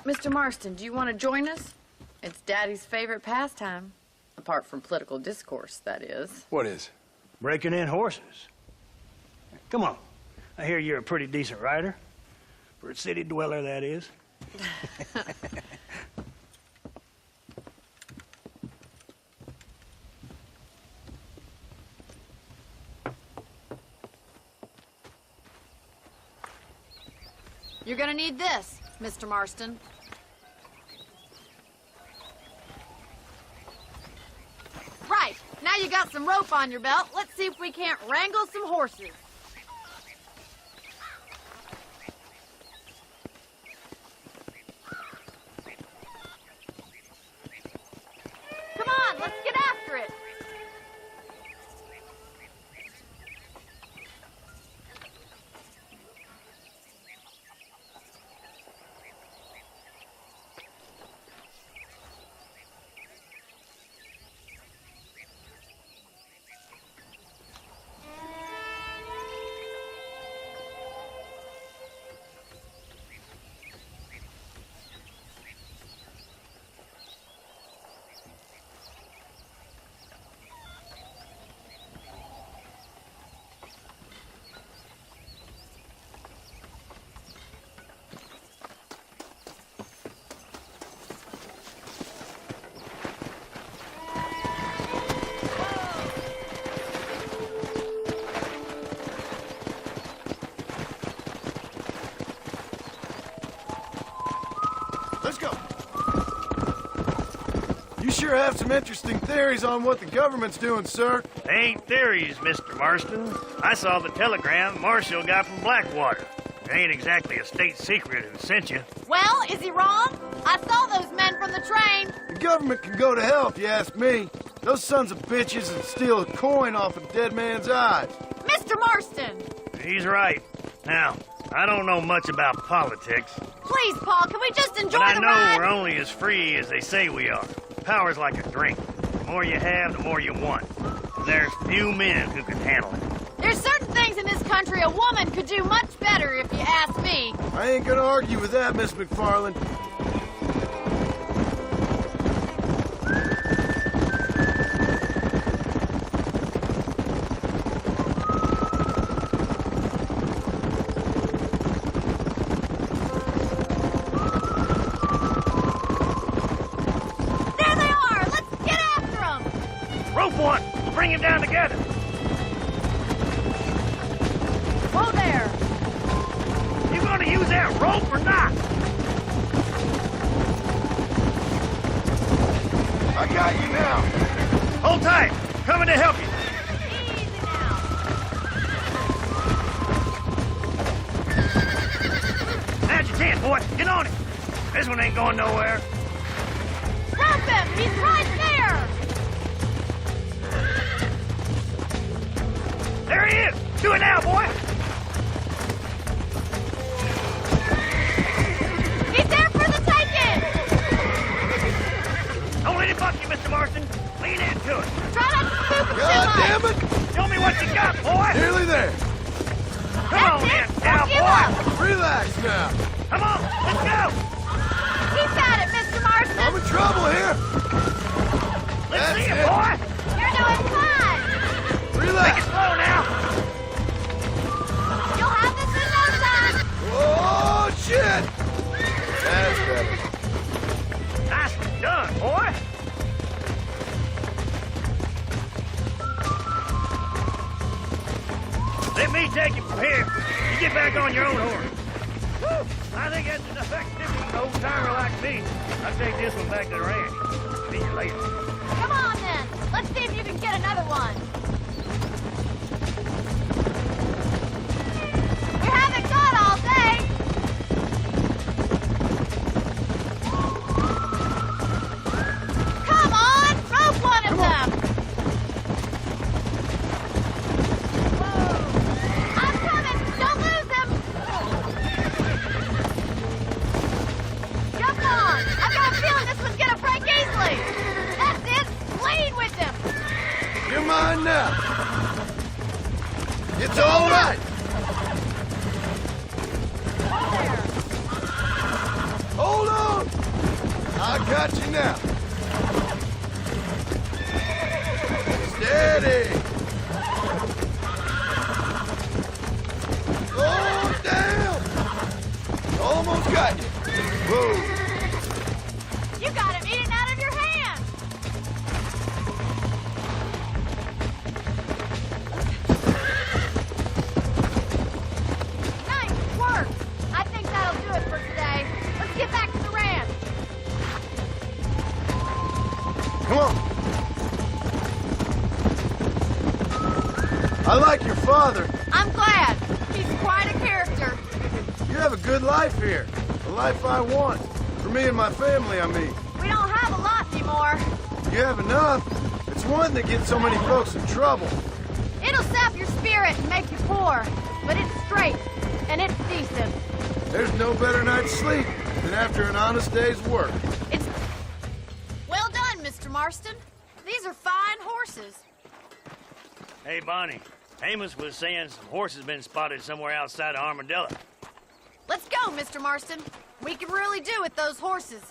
Mr. Marston, do you want to join us? It's Daddy's favorite pastime. Apart from political discourse, that is. What is? Breaking in horses. Come on. I hear you're a pretty decent rider. For a city dweller, that is. You're gonna need this, Mr. Marston. Right, now you got some rope on your belt. Let's see if we can't wrangle some horses. Come on, let's get after it. Let's go. You sure have some interesting theories on what the government's doing, sir. They ain't theories, Mr. Marston. I saw the telegram Marshall got from Blackwater. It ain't exactly a state secret who sent you. Well, is he wrong? I saw those men from the train. The government can go to hell if you ask me. Those sons of bitches would steal a coin off a dead man's eyes. Mr. Marston! He's right. Now, I don't know much about politics. Please, Paul, can we just enjoy But I the know ride? we're only as free as they say we are. Power's like a drink. The more you have, the more you want. And there's few men who can handle it. There's certain things in this country a woman could do much better, if you ask me. I ain't gonna argue with that, Miss McFarland. There they are! Let's get after them! Rope one! We'll bring him down together! Whoa there! You gonna use that rope or not? I got you now. Hold tight. Coming to help you. Now's your chance, boy. Get on it. This one ain't going nowhere. Rope him! He's right there! There he is. Do it now, boy. He's there for the taking! Don't let it buck you, Mr. Marston. Lean into it. Try not to spook him God too damn much! it! Show me what you got, boy. Nearly there. Come on, That's it. now, Don't give boy. up. Relax now. Come on, let's go. Keep at it, Mr. Marston! I'm in trouble here. Let's That's see it, it. boy. You're doing fine! Take it Relax. slow now. me take you from here. You get back on your own horse. Woo! I think that's enough activity for an old-timer like me. I'll take this one back to the ranch. See you later. Come on, then. Let's see if you can get another one. We haven't got all day. Come on, rope one of them. I'm coming. Don't lose him. Jump on. I've got a feeling this one's gonna break easily. That's it. Lead with him. You're mine now. It's all right. Hold on. I got you now. Steady. Oh, down. Almost got you. Whoa. You got him eating out of your hand. Nice work. I think that'll do it for today. Let's get back to the ranch. Come on. I like your father. I'm glad. He's quite a character. You have a good life here. A life I want. For me and my family, I mean. We don't have a lot anymore. You have enough. It's one that gets so many folks in trouble. It'll sap your spirit and make you poor. But it's straight, and it's decent. There's no better night's sleep than after an honest day's work. It's... Well done, Mr. Marston. These are fine horses. Hey, Bonnie. Amos was saying some horses been spotted somewhere outside of Armadillo. Let's go, Mr. Marston. We can really do with those horses.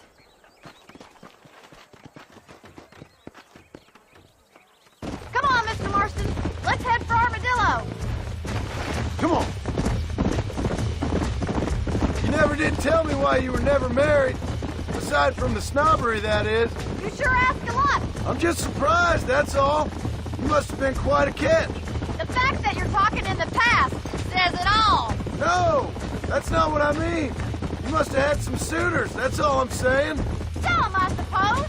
Come on, Mr. Marston. Let's head for Armadillo. Come on. You never did tell me why you were never married. Aside from the snobbery, that is. You sure ask a lot. I'm just surprised, that's all. You must have been quite a catch. The fact that you're talking in the past says it all. No, that's not what I mean. You must have had some suitors, that's all I'm saying. Some, I suppose.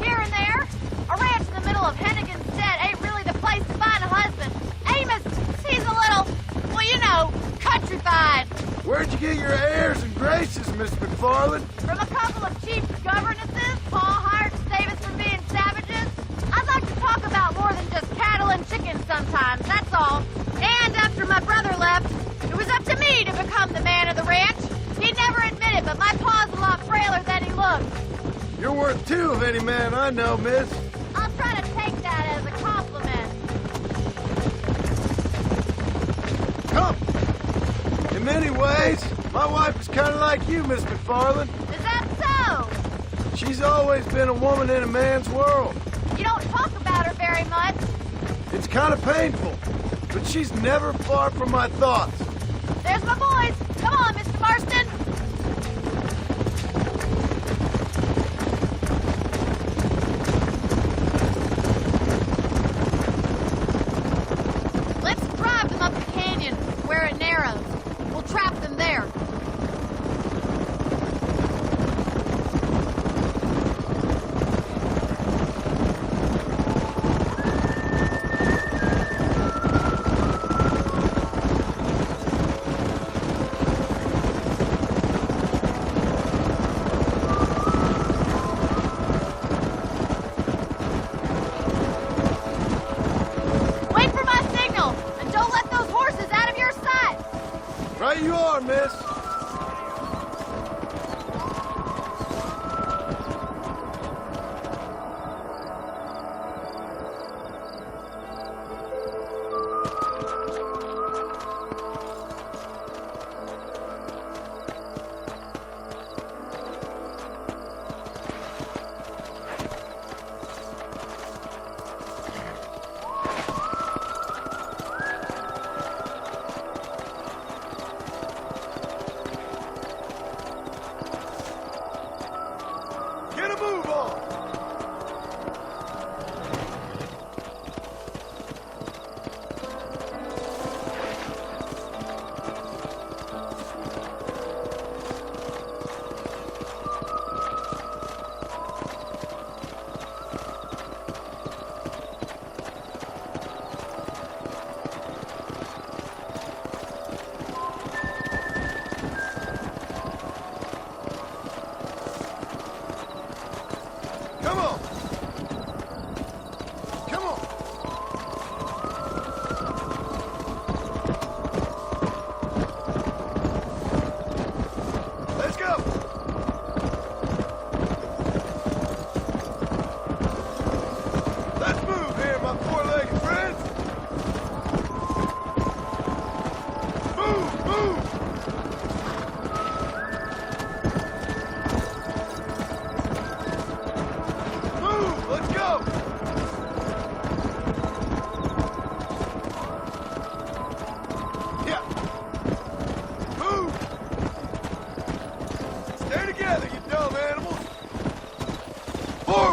Here and there. A ranch in the middle of Hennigan's Stead ain't really the place to find a husband. Amos, he's a little, well, you know, countrified. Where'd you get your airs and graces, Miss McFarland? From a couple of cheap governesses Paul hired to save us from being savages. I'd like to talk about more than just cattle and chickens sometimes, that's all. And after my brother left, it was up to me to become the man of the ranch. He'd never admit it, but my pa's a lot frailer than he looks. You're worth two of any man I know, miss. I'll try to take that as a compliment. Come. In many ways, my wife is kind of like you, Miss McFarland. Is that so? She's always been a woman in a man's world. You don't talk about her very much. It's kind of painful, but she's never far from my thoughts. There's my boys. Come on, Mr. Marston. Let's drive them up the canyon where it narrows. We'll trap them there.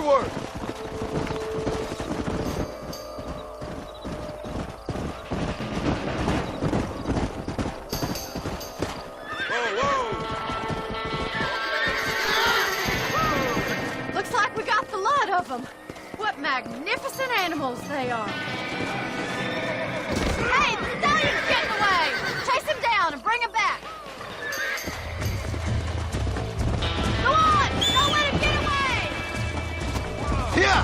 forward! Looks like we got the lot of them. What magnificent animals they are. Hey, the stallion's getting away! Chase him down and bring him back. Go on! Don't let him get away! Yeah!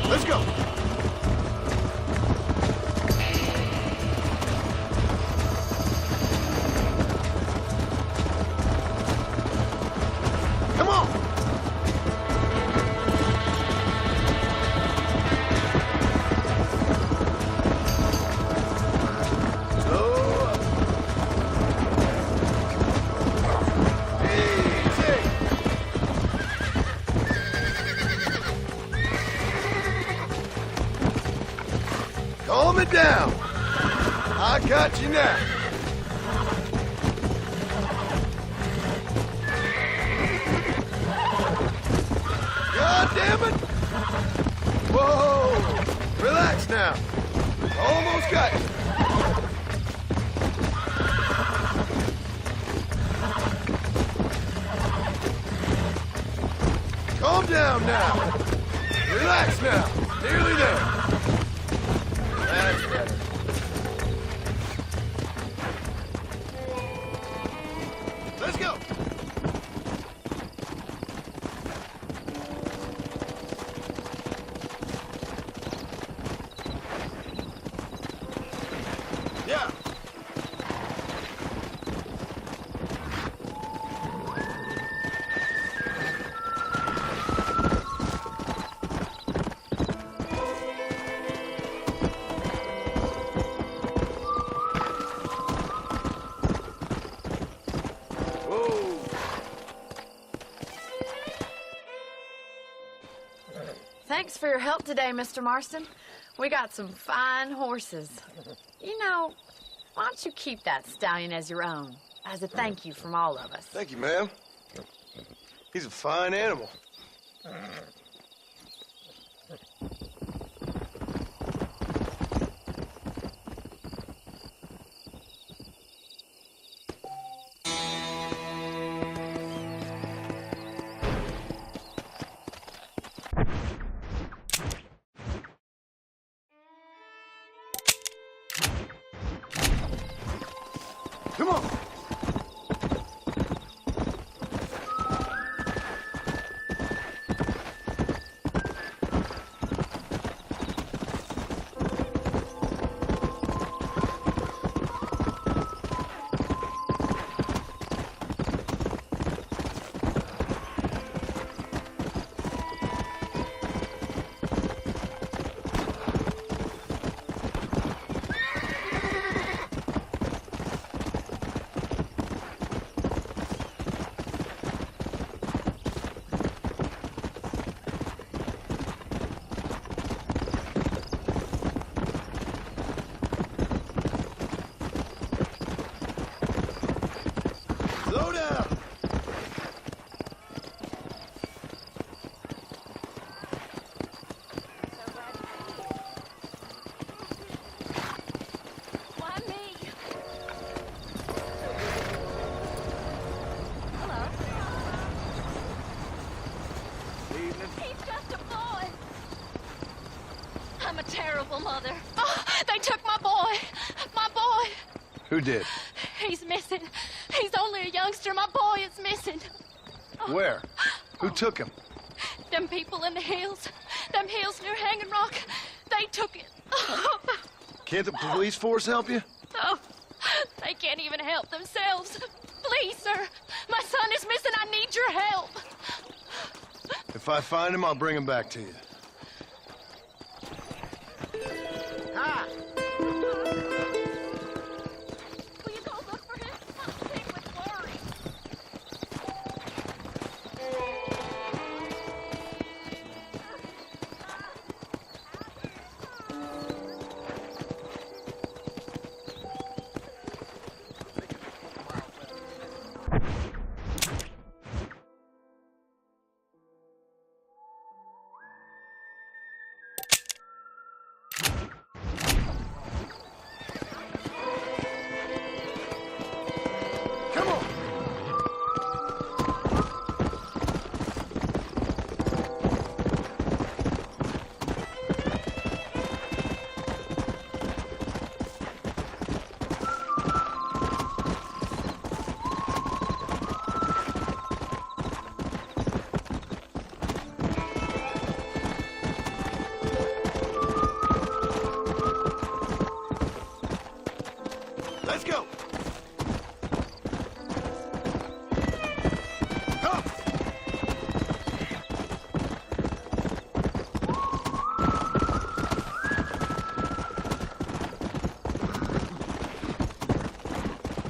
Let's go! Come on! Slow up. Easy. Calm it down. I got you now. God damn it! Whoa! Relax now. Almost got you. Calm down now. Relax now. Nearly there. That's better. Let's go. Yeah. Thanks for your help today, Mr. Marston. We got some fine horses. You know, why don't you keep that stallion as your own, as a thank you from all of us? Thank you, ma'am. He's a fine animal. Come on. Slow down. Why me? Hello? Evening. He's just a boy. I'm a terrible mother. Oh, they took my boy. My boy. Who did? He's missing. He's only a youngster. My boy is missing. Where? Who took him? Them people in the hills. Them hills near Hanging Rock. They took it. Oh, Can't the police force help you? oh, they can't even help themselves. Please, sir. My son is missing. I need your help. If I find him, I'll bring him back to you. Hi. Will you go look for him? I'm sick with worry. Let's go!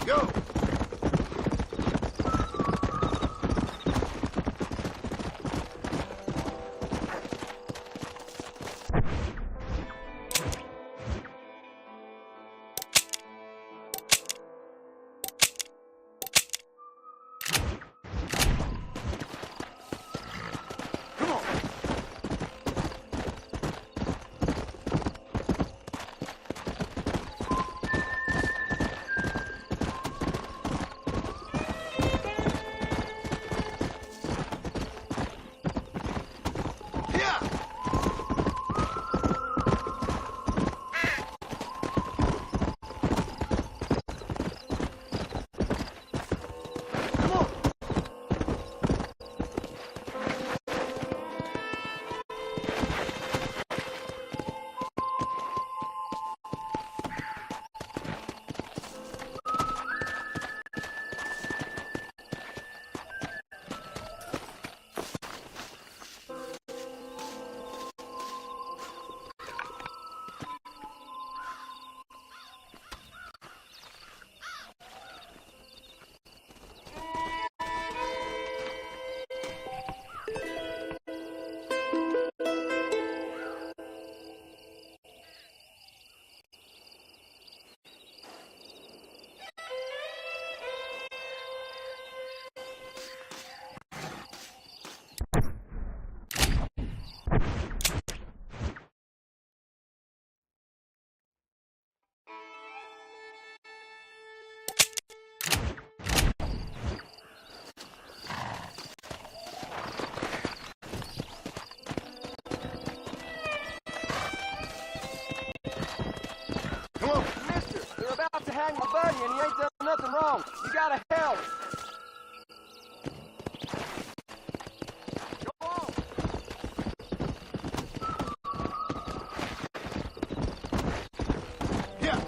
Go! Hang my buddy and he ain't done nothing wrong. You gotta help. Go on. Yeah.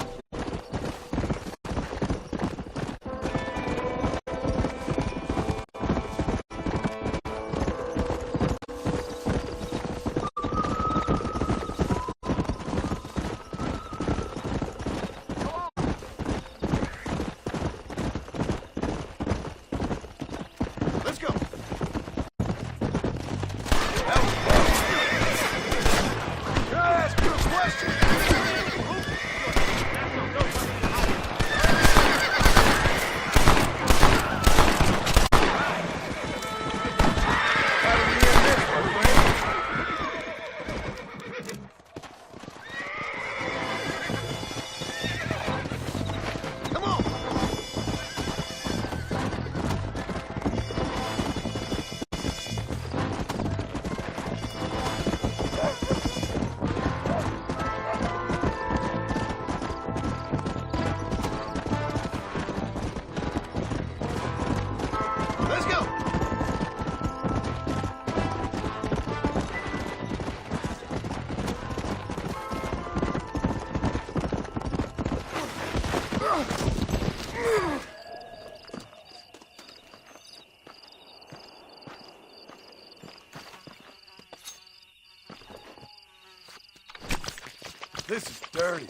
This is dirty.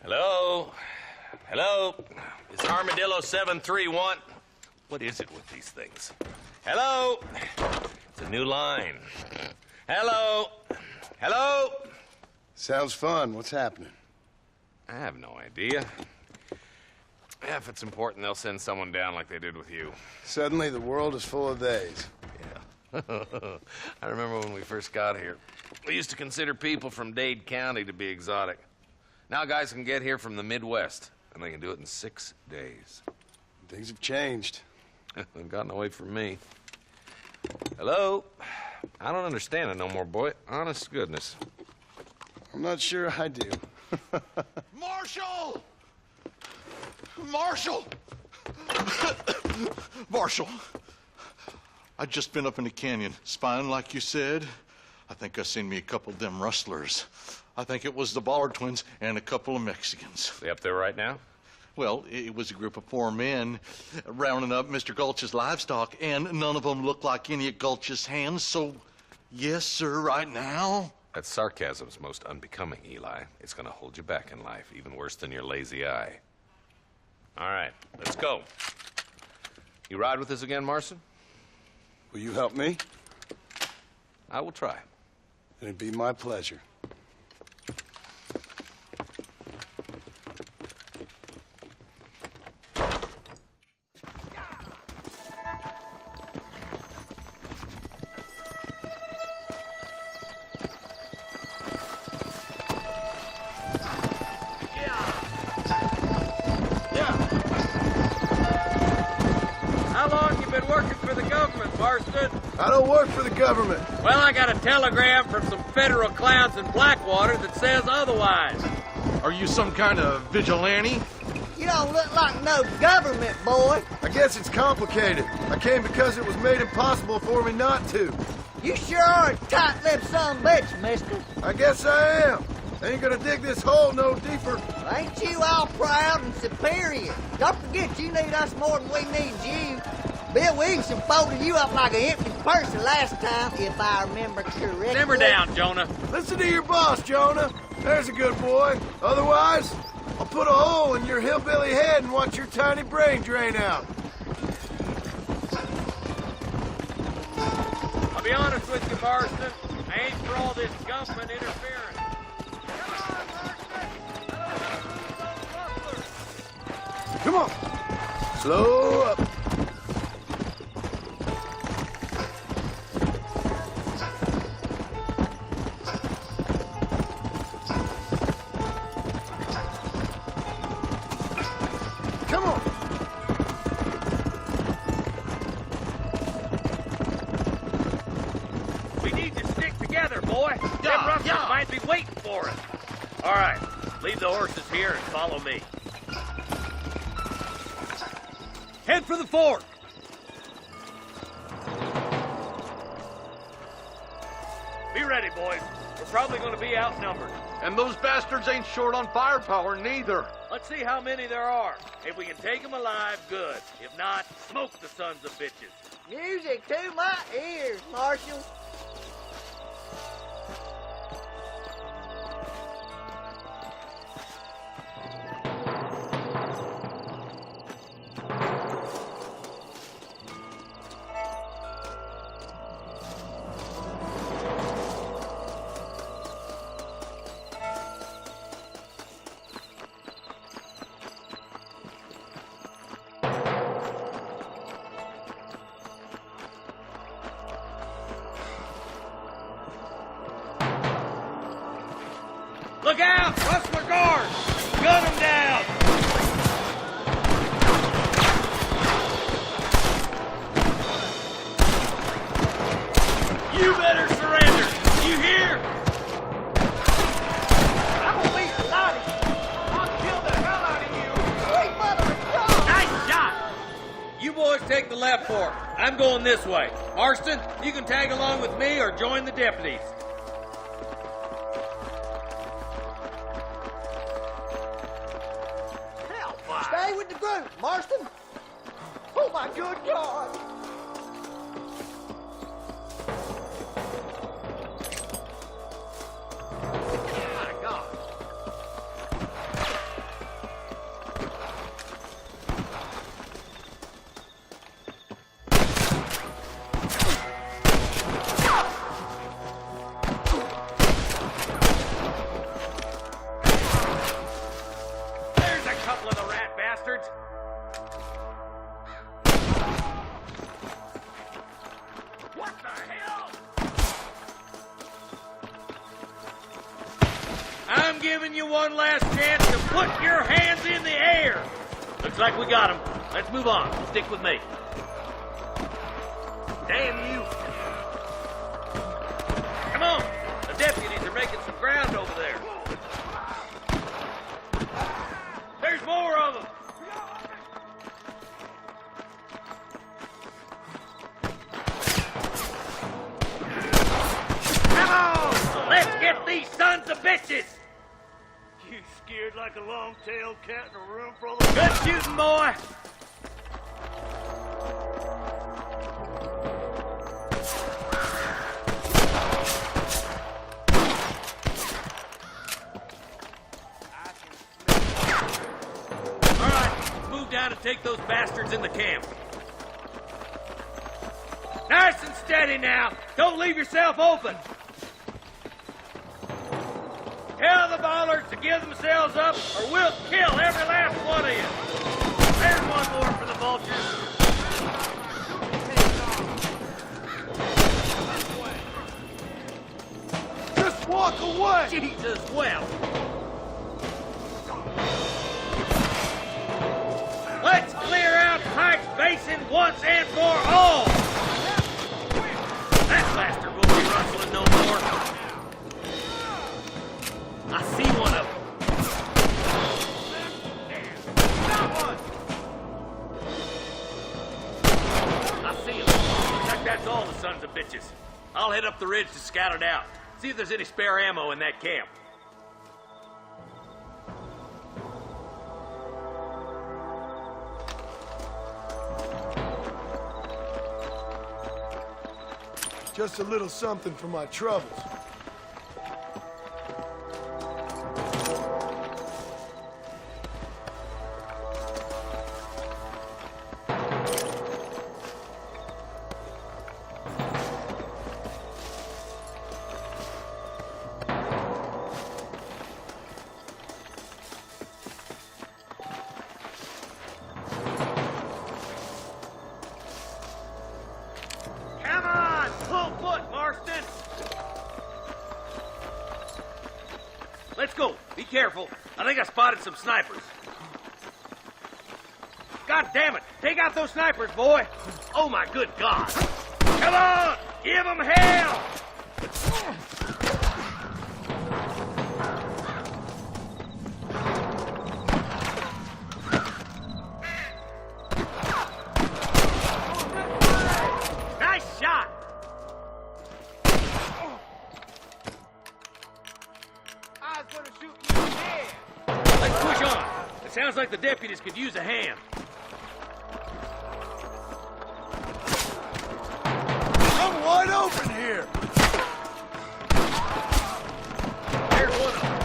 Hello? Hello? Is Armadillo 731? What is it with these things? Hello? It's a new line. Hello? Hello? Sounds fun. What's happening? I have no idea. If it's important, they'll send someone down like they did with you. Suddenly, the world is full of theys. Yeah. I remember when we first got here. We used to consider people from Dade County to be exotic. Now guys can get here from the Midwest, and they can do it in 6 days. Things have changed. They've gotten away from me. Hello? I don't understand it no more, boy. Honest to goodness. I'm not sure I do. Marshal! Marshal! Marshal! I just been up in the canyon, spying like you said. I think I seen me a couple of them rustlers. I think it was the Ballard twins and a couple of Mexicans. They up there right now? Well, it was a group of 4 men rounding up Mr. Gulch's livestock, and none of them looked like any of Gulch's hands, so yes, sir, right now. That sarcasm's most unbecoming, Eli. It's gonna hold you back in life, even worse than your lazy eye. All right, let's go. You ride with us again, Marston? Will you help me? I will try. It'd be my pleasure. I don't work for the government. Well, I got a telegram from some federal clowns in Blackwater that says otherwise. Are you some kind of vigilante? You don't look like no government, boy. I guess it's complicated. I came because it was made impossible for me not to. You sure are a tight-lipped son of a bitch, mister. I guess I am. Ain't gonna dig this hole no deeper. Ain't you all proud and superior? Don't forget you need us more than we need you. Bill Williamson folded you up like an empty person last time, if I remember correctly. Simmer down, Jonah. Listen to your boss, Jonah. There's a good boy. Otherwise, I'll put a hole in your hillbilly head and watch your tiny brain drain out. I'll be honest with you, Marston. I ain't for all this government interference. Come on. Slow up. All right, leave the horses here and follow me. Head for the fort. Be ready, boys. We're probably going to be outnumbered. And those bastards ain't short on firepower, neither. Let's see how many there are. If we can take them alive, good. If not, smoke the sons of bitches. Music to my ears, Marshal. Look out! Rustler guard! Gun them down! You better surrender! You hear? I'm gonna be slotty. I'll kill the hell out of you. Sweet mother of God! Nice shot! You boys take the left fork. I'm going this way. Marston, you can tag along with me or join the deputies. Stay with the group, Marston. Oh, my good God. My God. There's a couple of the rat bastards. giving you one last chance to put your hands in the air. Looks like we got him. Let's move on. Stick with me. Damn you. Come on. The deputies are making some ground over there. There's more of them. Come on! Let's get these sons of bitches! You scared like a long-tailed cat in a room full of... Good shooting, boy! All right, let's move down and take those bastards in the camp. Nice and steady now. Don't leave yourself open. Tell the ballers to give themselves up, or we'll kill every last one of you. There's one more for the vultures. Just walk away! Jesus, well. Let's clear out Pike's Basin once and for all. That bastard won't be rustling no more. I see one of them. I see him. Looks like that's all the sons of bitches. I'll head up the ridge to scout it out. See if there's any spare ammo in that camp. Just a little something for my troubles. Let's go. Be careful. I think I spotted some snipers. God damn it. Take out those snipers, boy. Oh, my good God. Come on. Give them hell. Nice shot. Let's push on. It sounds like the deputies could use a hand. I'm wide open here. There's one of them.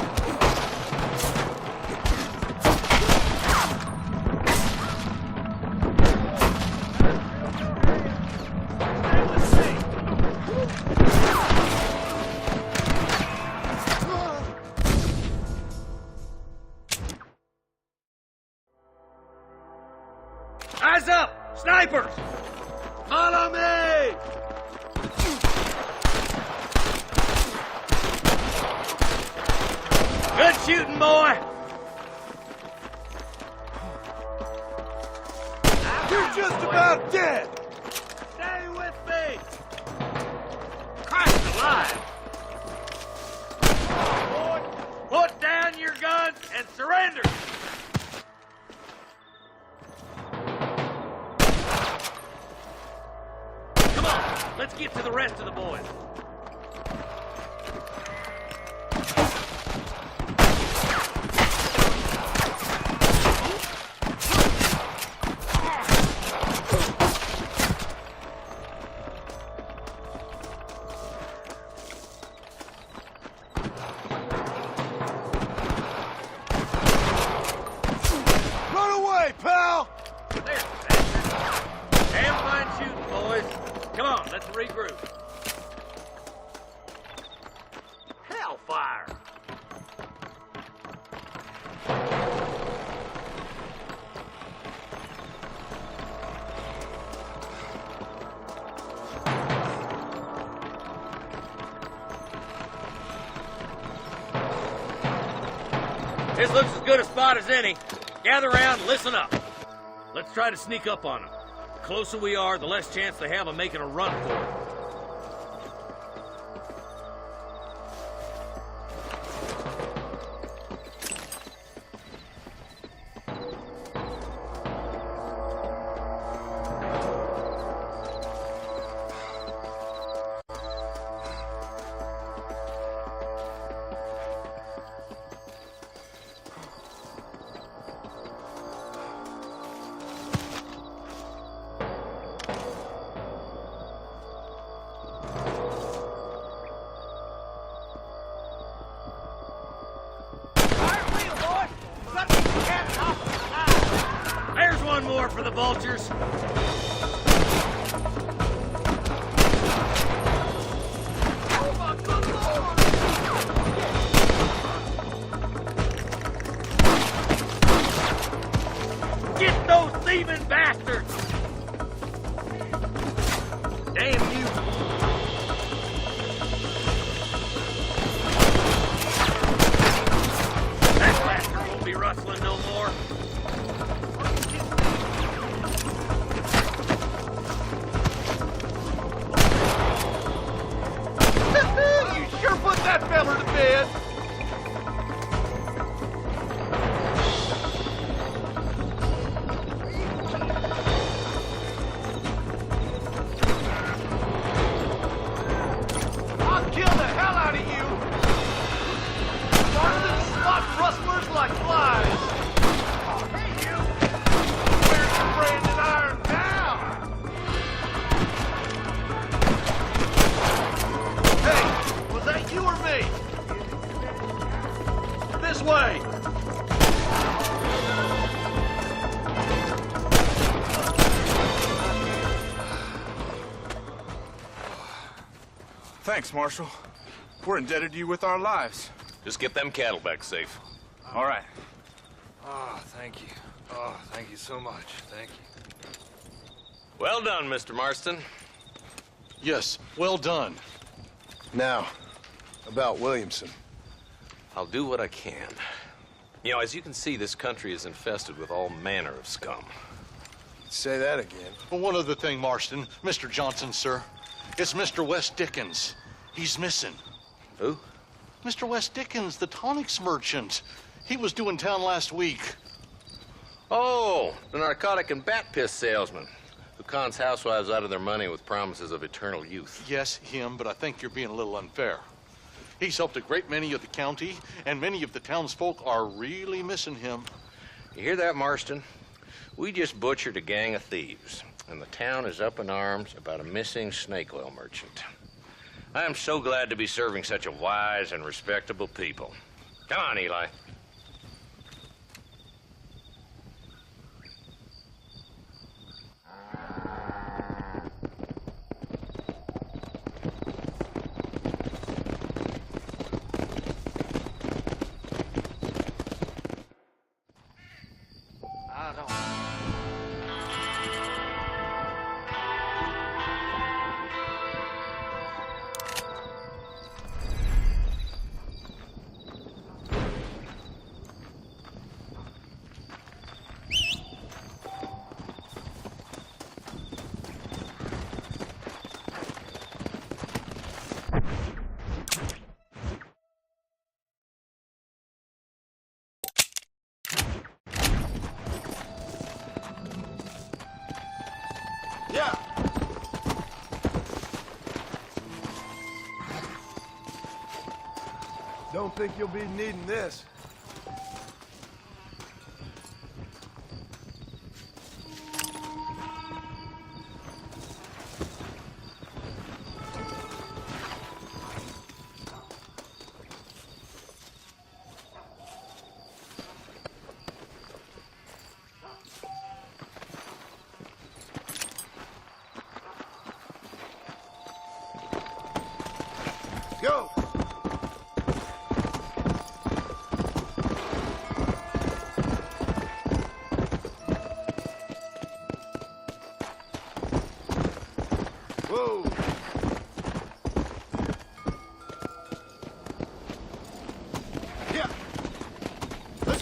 Eyes up! Snipers! Follow me! Good shooting, boy! You're just about dead! Stay with me! Christ alive! Put down your guns and surrender! Come on, let's get to the rest of the boys. Run away, pal! There, bastard. Damn fine shooting, boys. Come on, let's regroup. Hellfire! This looks as good a spot as any. Gather around and listen up. Let's try to sneak up on them. The closer we are, the less chance they have of making a run for it. There's one more for the vultures. Get those thieving bastards! Damn you! That bastard won't be rustling no more. You sure put that feller to bed. I'll kill the hell out of you. Marston swats rustlers like flies. Hey, you. Where's the branded iron now? Hey, was that you or me? This way. Thanks, Marshal. We're indebted to you with our lives. Just get them cattle back safe. All right. Oh, thank you. Oh, thank you so much. Thank you. Well done, Mr. Marston. Yes, well done. Now, about Williamson. I'll do what I can. You know, as you can see, this country is infested with all manner of scum. Say that again. Well, one other thing, Marston. Mr. Johnson, sir. It's Mr. West Dickens. He's missing. Who? Mr. West Dickens, the tonics merchant. He was due in town last week. Oh, the narcotic and bat piss salesman who cons housewives out of their money with promises of eternal youth. Yes, him, but I think you're being a little unfair. He's helped a great many of the county, and many of the townsfolk are really missing him. You hear that, Marston? We just butchered a gang of thieves, and the town is up in arms about a missing snake oil merchant. I am so glad to be serving such a wise and respectable people. Come on, Eli. Yeah. Don't think you'll be needing this. Go! Whoa! Yeah! Let's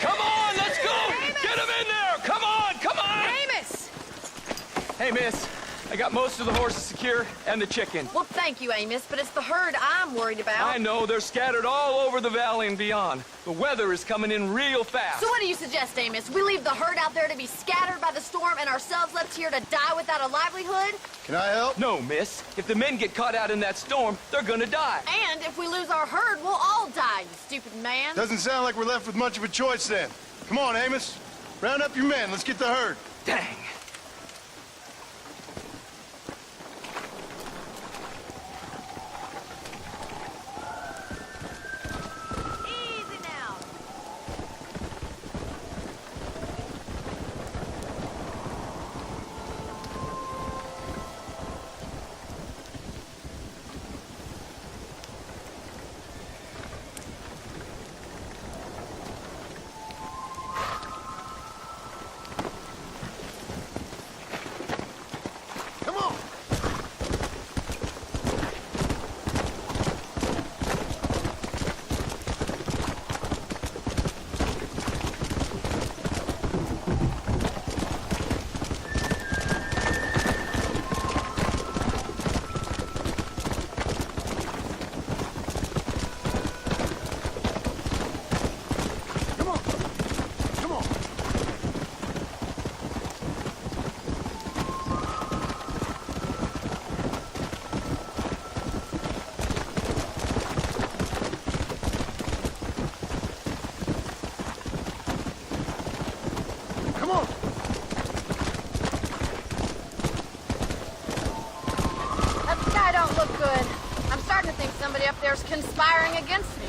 Come on, let's go! Get him in there! Come on! Amos! Hey, miss, I got most of the horses secure and the chicken. Well, thank you, Amos, but it's the herd I'm worried about. I know, they're scattered all over the valley and beyond. The weather is coming in real fast. So what do you suggest, Amos? We leave the herd out there to be scattered by the storm and ourselves left here to die without a livelihood? Can I help? No, miss. If the men get caught out in that storm, they're gonna die. And if we lose our herd, we'll all die, you stupid man. Doesn't sound like we're left with much of a choice then. Come on, Amos. Round up your men. Let's get the herd. Dang. Easy now. Come on. Come on. Come on. That sky don't look good. I'm starting to think somebody up there's conspiring against me.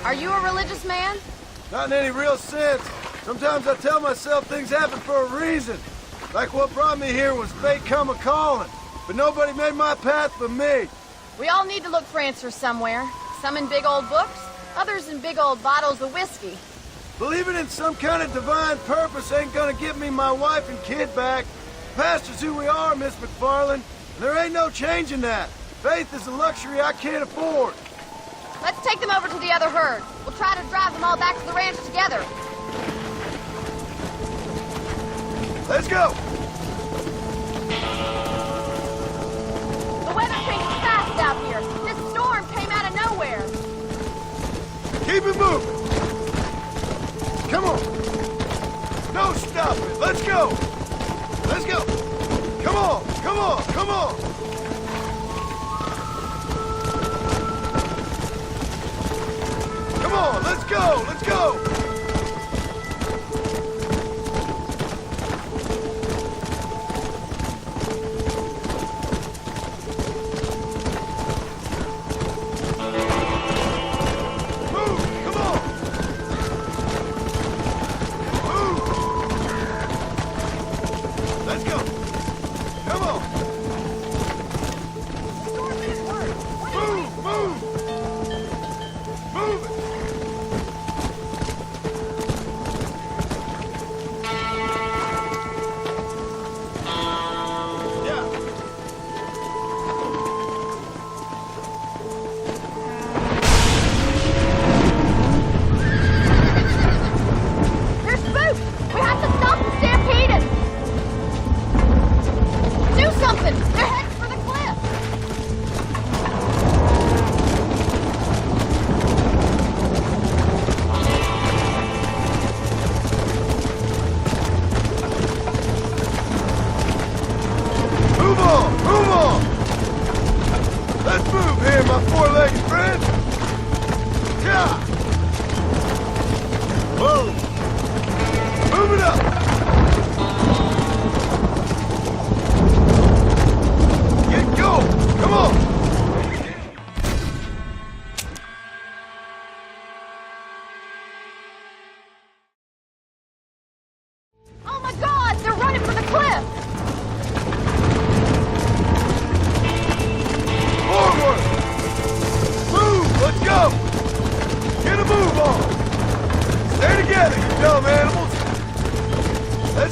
Are you a religious man? Not in any real sense. Sometimes I tell myself things happen for a reason. Like what brought me here was fate come a-calling. But nobody made my path but me. We all need to look for answers somewhere. Some in big old books, others in big old bottles of whiskey. Believing in some kind of divine purpose ain't gonna get me my wife and kid back. Past is who we are, Miss McFarland, and there ain't no changing that. Faith is a luxury I can't afford. Let's take them over to the other herd. We'll try to drive them all back to the ranch together. Let's go! The weather changes fast out here. This storm came out of nowhere. Keep it moving! Come on! No stopping! Let's go! Let's go! Come on! Come on! Come on! Come on! Let's go! Let's go!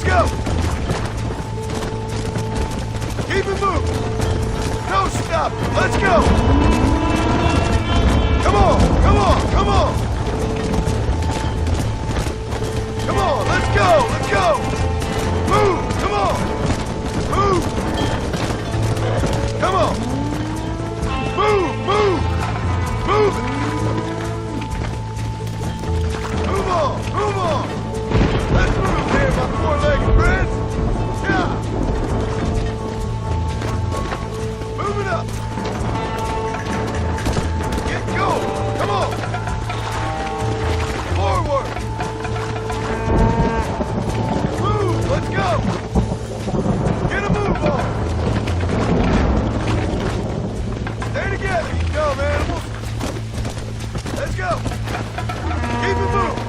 Let's go! Keep it moving! Don't stop! Let's go! Come on! Come on! Come on! Come on! Let's go! Let's go! Move! Come on! Move! Come on! Move! Move! Move it! Move on! Move on! Let's move here, my four-legged friends! Yeah! Move it up! Get going! Come on! Forward! Move! Let's go! Get a move on! Stay together, you dumb animals! Let's go! Keep it moving!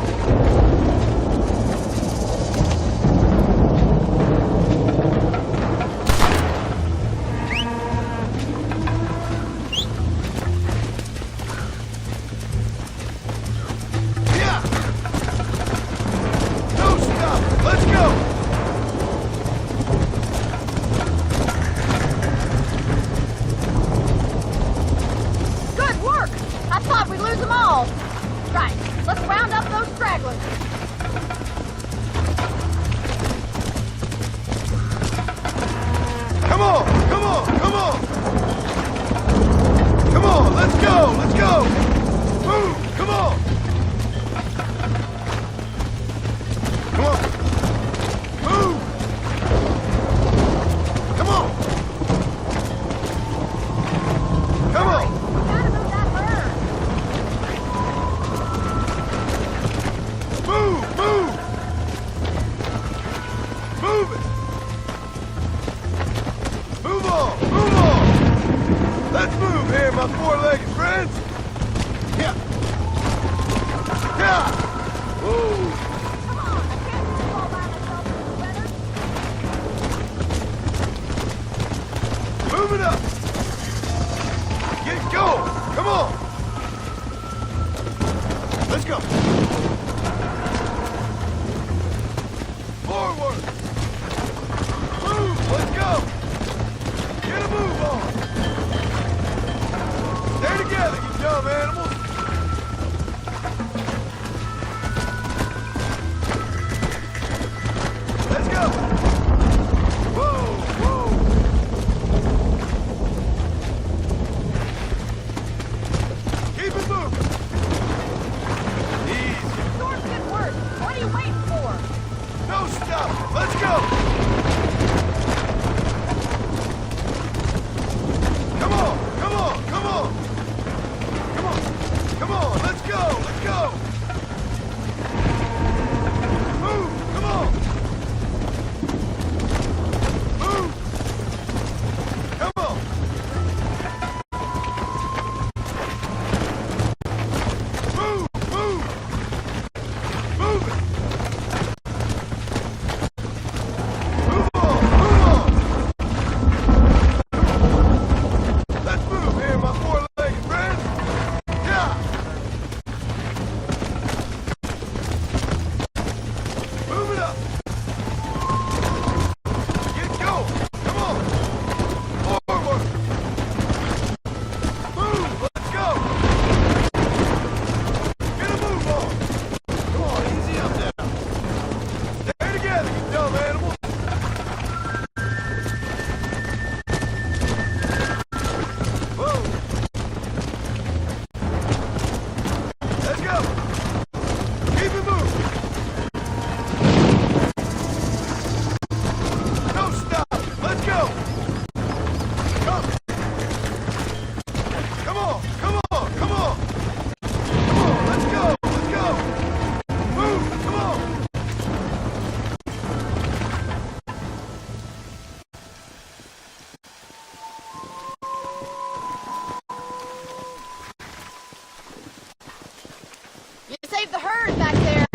Save the herd back there.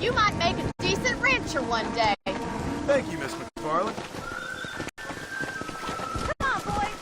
You might make a decent rancher one day. Thank you, Miss McFarland. Come on, boys.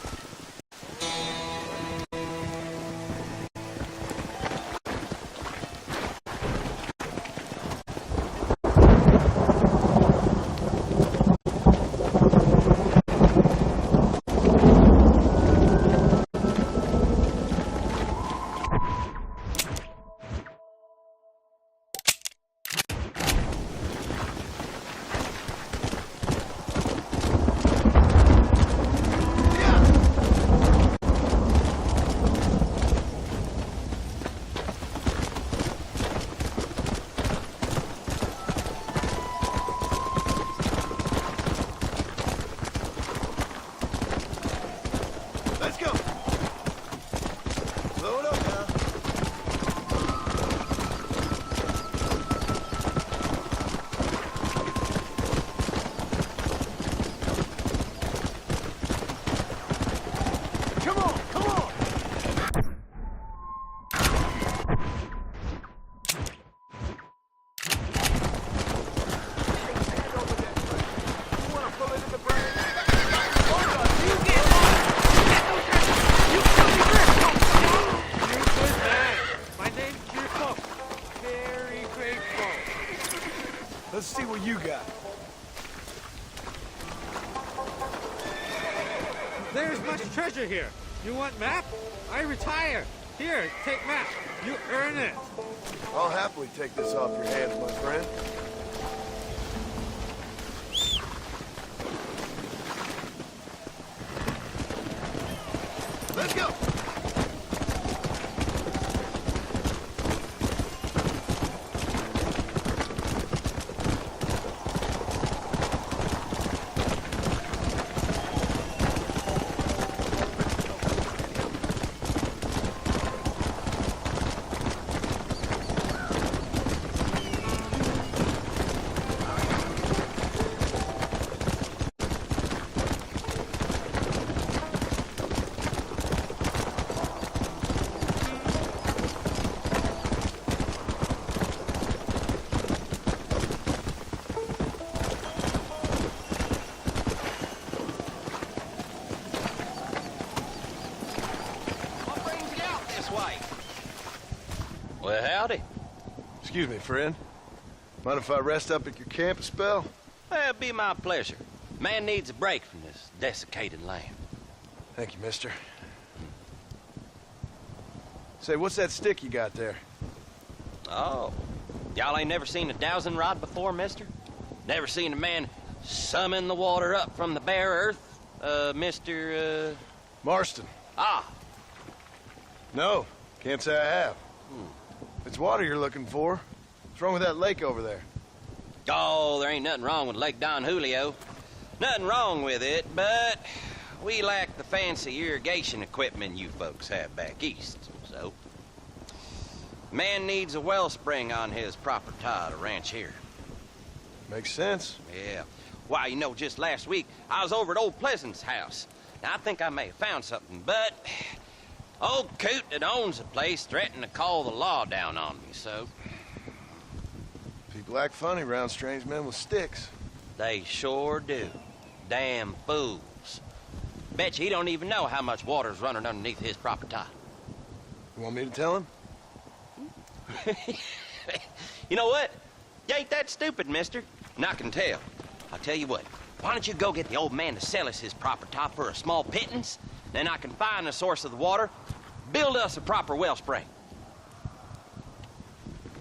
much treasure here. You want map? I retire. Here, take map. You earn it. I'll happily take this off your hands, my friend. Let's go! Well, howdy. Excuse me, friend. Mind if I rest up at your camp a spell? Well, it'd be my pleasure. Man needs a break from this desiccated land. Thank you, mister. Say, what's that stick you got there? Oh. Y'all ain't never seen a dowsing rod before, mister? Never seen a man summon the water up from the bare earth? Mr. Marston. Ah. No, can't say I have. It's water you're looking for. What's wrong with that lake over there? Oh, there ain't nothing wrong with Lake Don Julio. Nothing wrong with it, but we lack the fancy irrigation equipment you folks have back east, so... Man needs a wellspring on his property to ranch here. Makes sense. Yeah. Why, you know, just last week, I was over at Old Pleasant's house. Now, I think I may have found something, but... Old coot that owns the place threatened to call the law down on me, so... People act funny around strange men with sticks. They sure do. Damn fools. Bet you he don't even know how much water's running underneath his property. You want me to tell him? You know what? You ain't that stupid, mister. And I can tell. I'll tell you what. Why don't you go get the old man to sell us his property for a small pittance? Then I can find the source of the water, build us a proper wellspring.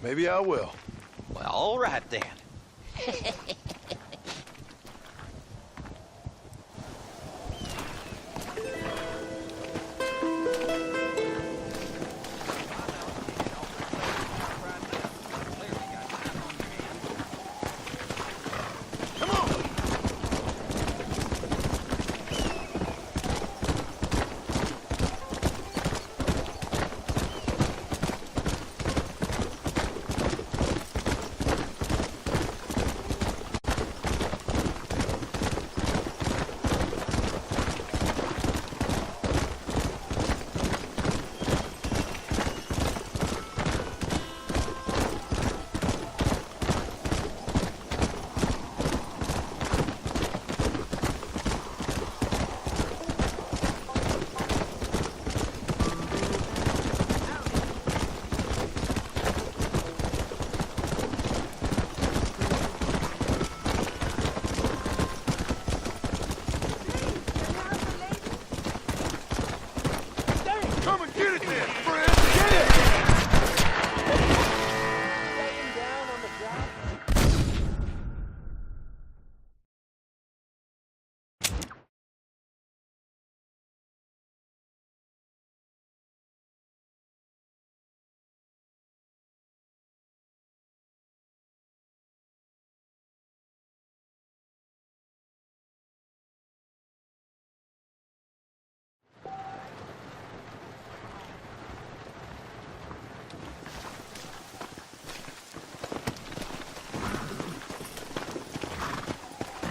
Maybe I will. Well, all right then.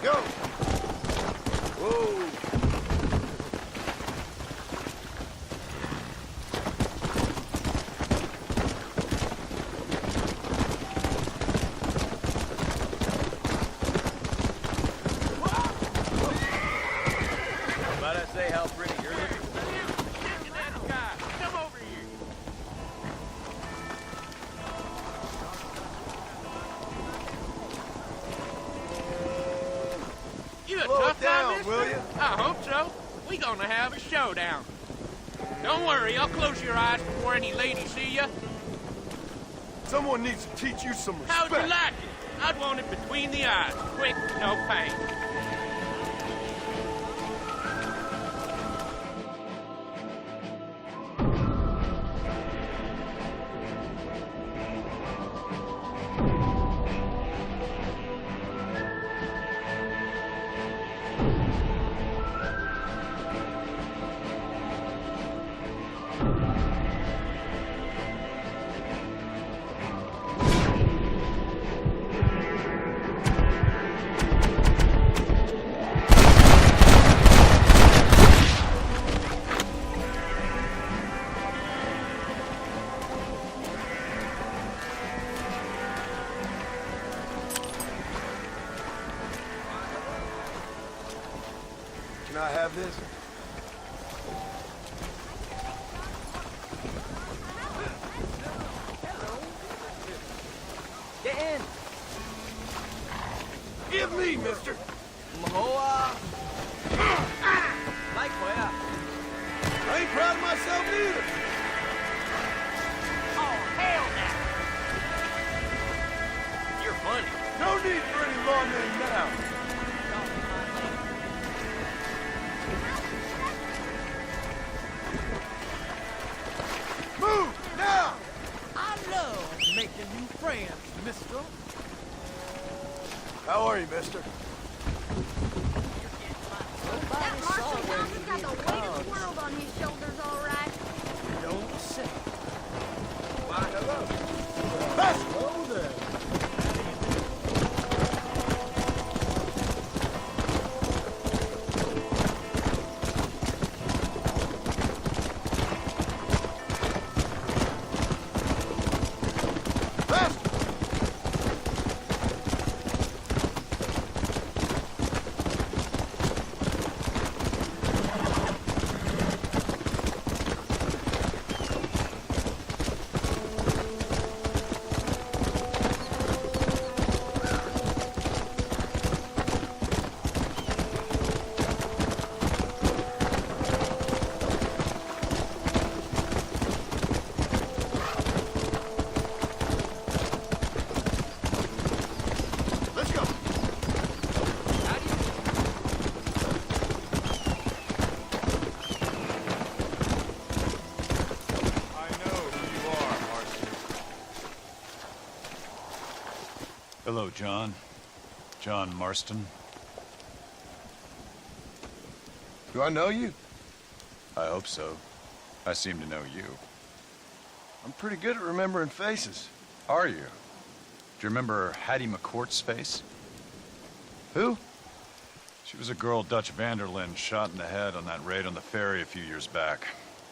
Go! Whoa! Might I say how pretty you're looking? Come over here. You a Slow tough it down, guy, mister? will you? I hope so. we gonna have a showdown. Don't worry, I'll close your eyes before any ladies see you. Someone needs to teach you some respect. How'd you like it? I'd want it between the eyes. Quick, no pain. Can I have this? Get in. Give me, mister. Like where? I ain't proud of myself either. Oh, hell no! You're funny. No need for any lawmen now. Move now! I love making new friends, mister. How are you, mister? That Marshall Johnson's got the weight of the world on his shoulders, all right. Don't say. Why, hello. Hello there. Hello, John. John Marston. Do I know you? I hope so. I seem to know you. I'm pretty good at remembering faces. Are you? Do you remember Hattie McCourt's face? Who? She was a girl Dutch Vanderlyn shot in the head on that raid on the ferry a few years back.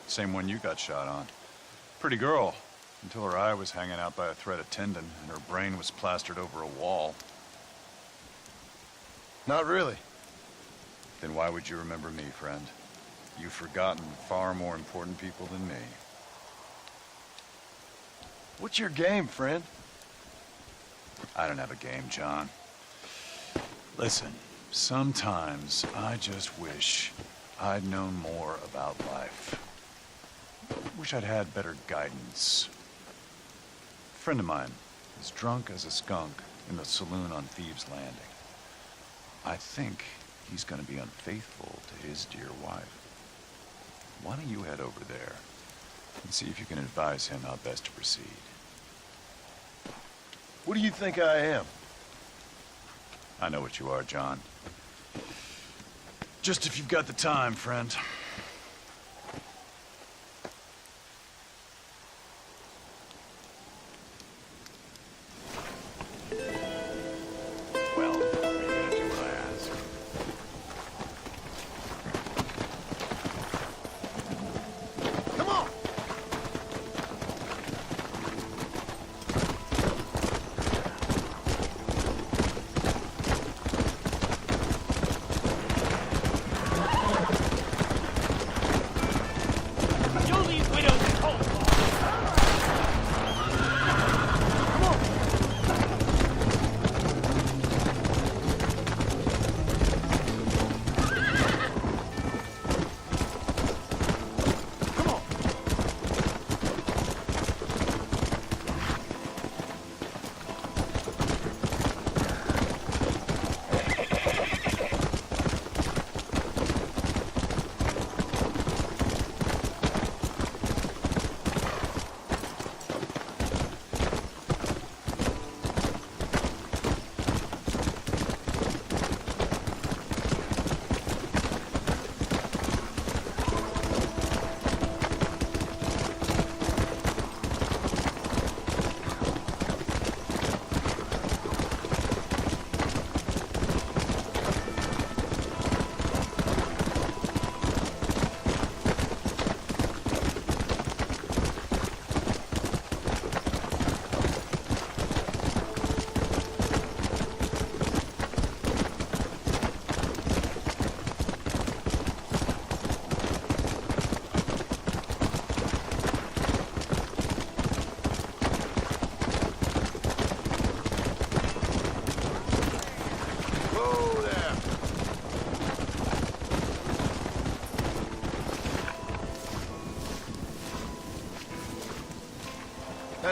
Same one you got shot on. Pretty girl. Until her eye was hanging out by a thread of tendon, and her brain was plastered over a wall. Not really. Then why would you remember me, friend? You've forgotten far more important people than me. What's your game, friend? I don't have a game, John. Listen, sometimes I just wish I'd known more about life. Wish I'd had better guidance. A friend of mine is drunk as a skunk in the saloon on Thieves' Landing. I think he's gonna be unfaithful to his dear wife. Why don't you head over there and see if you can advise him how best to proceed? What do you think I am? I know what you are, John. Just if you've got the time, friend.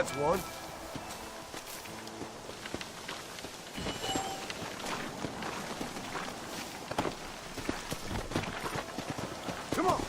That's one. Come on.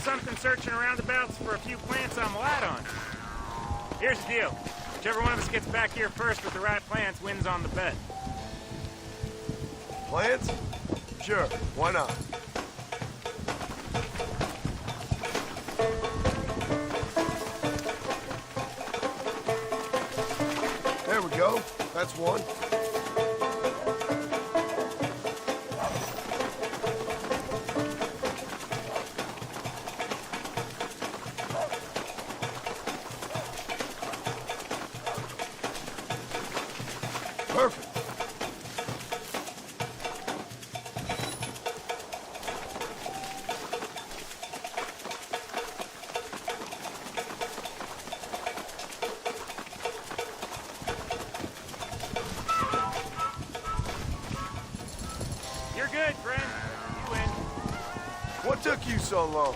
Something searching around abouts for a few plants I'm light on. Here's the deal. Whichever one of us gets back here first with the right plants wins on the bet. Plants? Sure, why not? There we go. That's one. Perfect. You're good, friend. You win. What took you so long?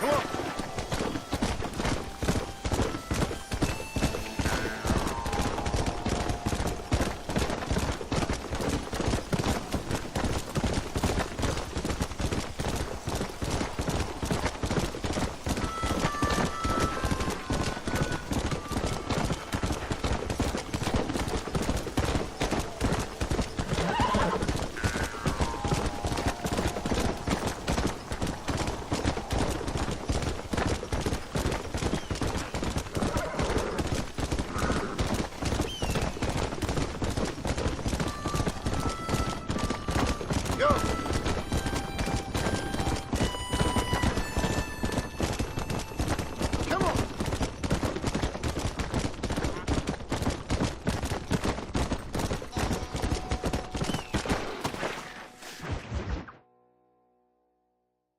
Come on.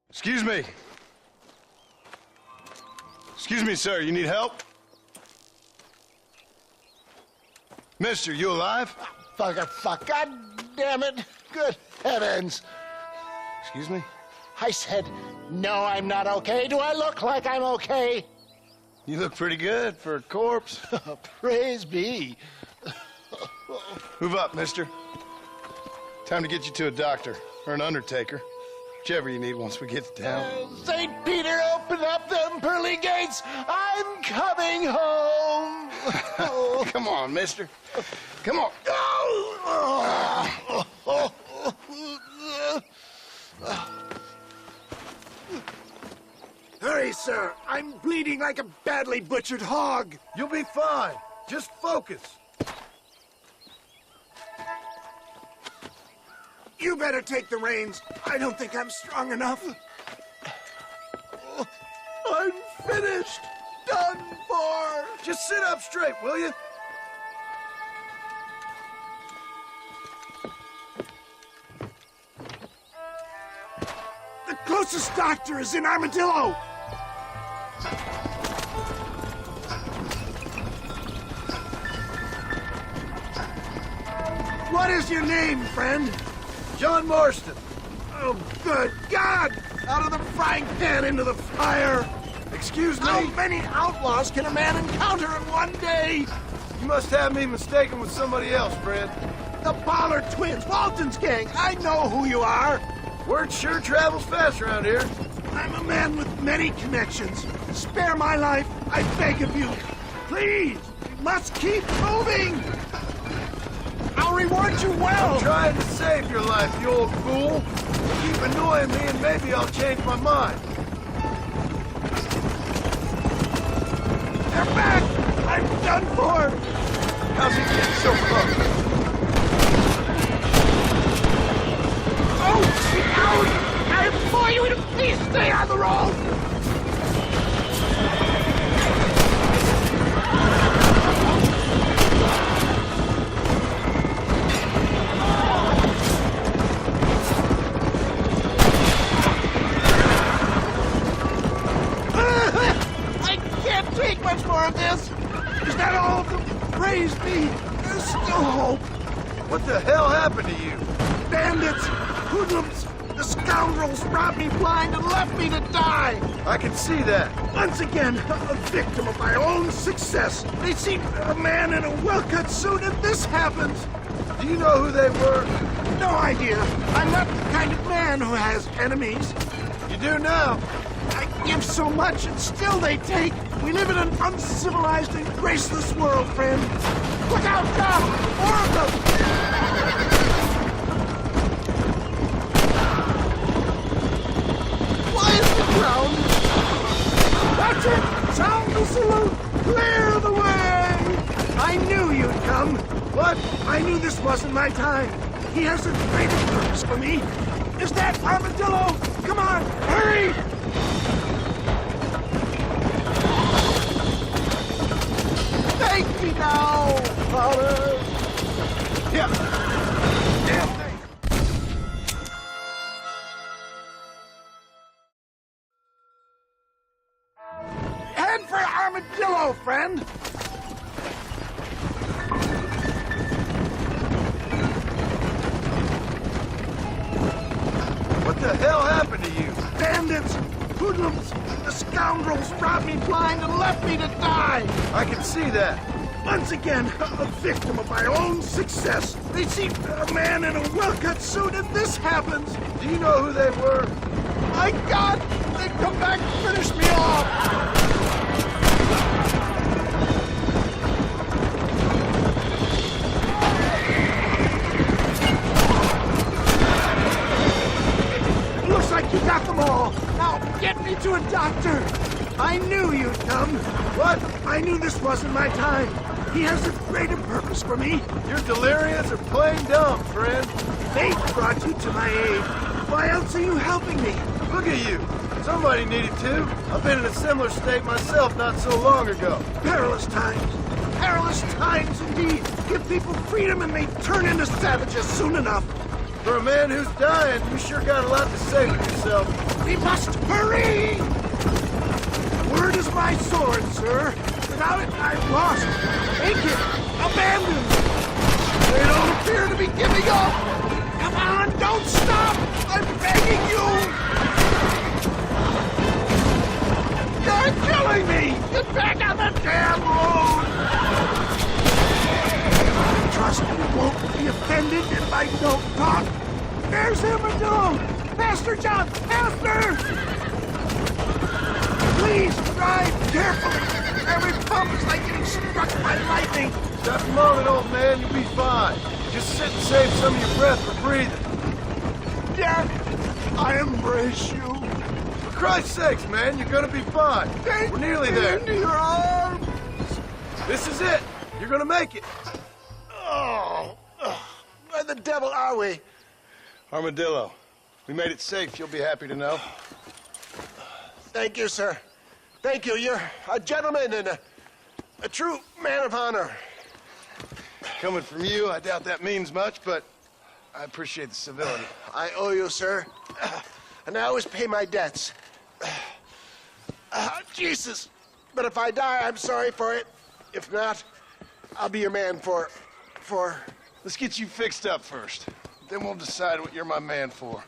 Excuse me. Excuse me, sir. You need help? Mister, you alive? Fuck. God damn it. Good heavens. Excuse me? I said, no, I'm not okay. Do I look like I'm okay? You look pretty good for a corpse. Praise be. Move up, mister. Time to get you to a doctor or an undertaker. Whichever you need once we get to town. St. Peter, open up them pearly gates. I'm coming home. Come on, mister. Come on. Hurry, sir. I'm bleeding like a badly butchered hog. You'll be fine. Just focus. You better take the reins. I don't think I'm strong enough. I'm finished. Done for. Just sit up straight, will you? The closest doctor is in Armadillo. What is your name, friend? John Marston. Oh, good God! Out of the frying pan into the fire! Excuse me? How many outlaws can a man encounter in one day? You must have me mistaken with somebody else, Fred. The Pollard twins, Walton's gang. I know who you are. Word sure travels fast around here. I'm a man with many connections. Spare my life, I beg of you. Please, must keep moving! I'll reward you well! I'm trying to save your life, you old fool! You keep annoying me and maybe I'll change my mind. They're back! I'm done for! How's he getting so close? Oh, get out! I implore you to please stay on the road! I can't take much more of this! Is that all of them? Praise be! There's still hope! What the hell happened to you? Bandits! Hoodlums! The scoundrels robbed me blind and left me to die! I can see that. Once again, a victim of my own success. They see a man in a well-cut suit and this happens! Do you know who they were? No idea. I'm not the kind of man who has enemies. You do now. I give so much and still they take. We live in an uncivilized and graceless world, friend. Look out, Doc! More of them! Ground. That's it! Sound the salute! Clear the way! I knew you'd come. What? I knew this wasn't my time. He has a greater purpose for me. Is that Armadillo? Come on, hurry! Take me now, Father! Yeah. Damn thing! Head for Armadillo, friend! What the hell happened to you? Bandits! Hoodlums! The scoundrels robbed me blind and left me to die! I can see that. Once again, a victim of my own success. They see a man in a well-cut suit and this happens. Do you know who they were? My God! They've come back to finish me off! Looks like you got them all. Now, get me to a doctor. I knew you'd come. What? I knew this wasn't my time. He has a greater purpose for me. You're delirious or plain dumb, friend. Fate brought you to my aid. Why else are you helping me? Look at you. Somebody needed to. I've been in a similar state myself not so long ago. Perilous times. Perilous times indeed. Give people freedom and they turn into savages soon enough. For a man who's dying, you sure got a lot to say for yourself. We must hurry! Word is my sword, sir. Without it, I'm lost. Naked. Abandoned. They don't appear to be giving up. Come on, don't stop! I'm begging you! You're killing me! Get back on the damn road! Trust me, won't be offended if I don't talk. There's Armadillo! Faster, John! Faster! Please drive carefully! Every pump is like getting struck by lightning! Stop moaning, old man, you'll be fine. Just sit and save some of your breath for breathing. Dad, I embrace you. For Christ's sakes, man, you're gonna be fine. We're nearly there. Into your arms! This is it. You're gonna make it. Oh, where the devil are we? Armadillo. We made it safe, you'll be happy to know. Thank you, sir. Thank you. You're a gentleman and a true man of honor. Coming from you, I doubt that means much, but I appreciate the civility. I owe you, sir. And I always pay my debts. Jesus. But if I die, I'm sorry for it. If not, I'll be your man for... Let's get you fixed up first. Then we'll decide what you're my man for.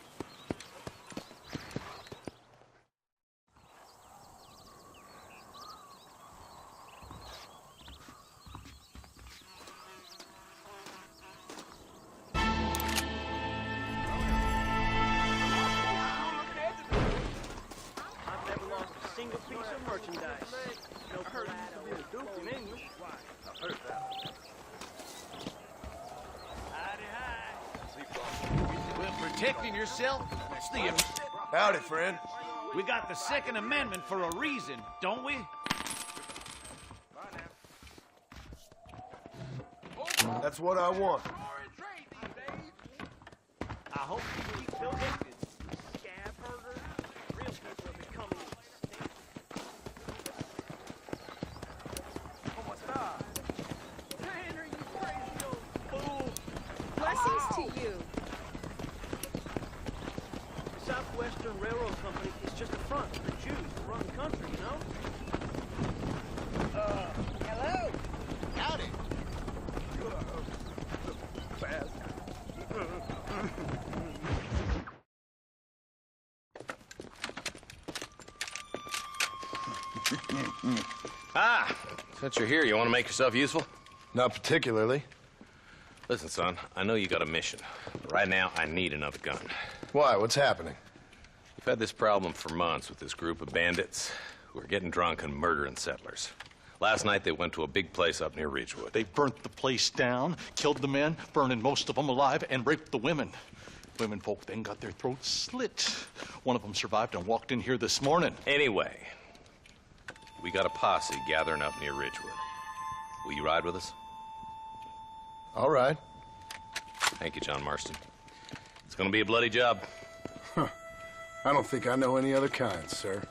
Single piece of merchandise. No collateral. In English. I've heard protecting yourself? What's the... Howdy, friend. We got the Second Amendment for a reason, don't we? That's what I want. I hope you keep building scab burger. Real people are becoming Tanner, you crazy old fool. Blessings to you. The Southwestern Railroad Company is just a front for Jews to run the country, you know? Hello? Howdy. Ah, since you're here, you want to make yourself useful? Not particularly. Listen, son, I know you got a mission. But right now, I need another gun. Why? What's happening? We've had this problem for months with this group of bandits who are getting drunk and murdering settlers. Last night, they went to a big place up near Ridgewood. They burnt the place down, killed the men, burning most of them alive, and raped the women. Women folk then got their throats slit. One of them survived and walked in here this morning. Anyway, we got a posse gathering up near Ridgewood. Will you ride with us? All right. Thank you, John Marston. It's gonna be a bloody job. Huh. I don't think I know any other kind, sir.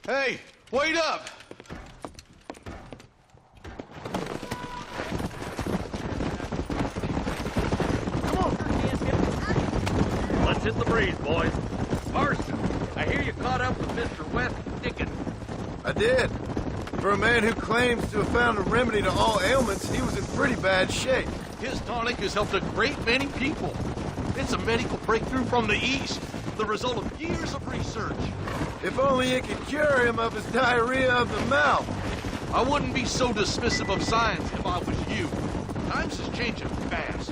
Hey, wait up! Let's hit the breeze, boys. Marston, I hear you caught up with Mr. West Dickens. I did. For a man who claims to have found a remedy to all ailments, he was in pretty bad shape. His tonic has helped a great many people. It's a medical breakthrough from the East, the result of years of research. If only it could cure him of his diarrhea of the mouth. I wouldn't be so dismissive of science if I was you. Times is changing fast.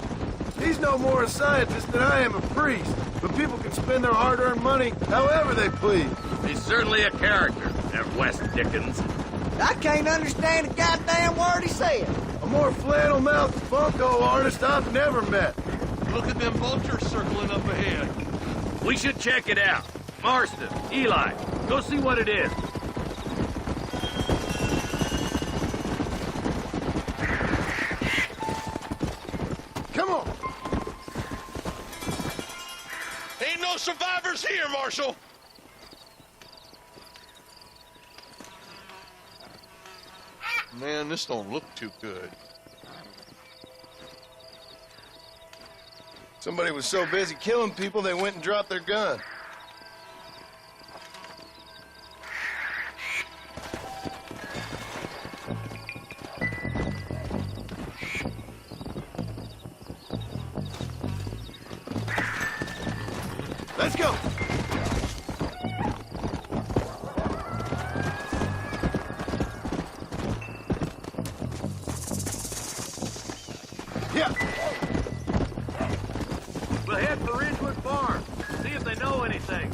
He's no more a scientist than I am a priest, but people can spend their hard-earned money however they please. He's certainly a character, that West Dickens. I can't understand a goddamn word he said. A more flannel-mouthed Funko artist I've never met. Look at them vultures circling up ahead. We should check it out. Marston, Eli, go see what it is. Come on. Ain't no survivors here, Marshal. Man, this don't look too good. Somebody was so busy killing people, they went and dropped their gun. Let's go. Yeah. We'll head for Ridgewood Farm. See if they know anything.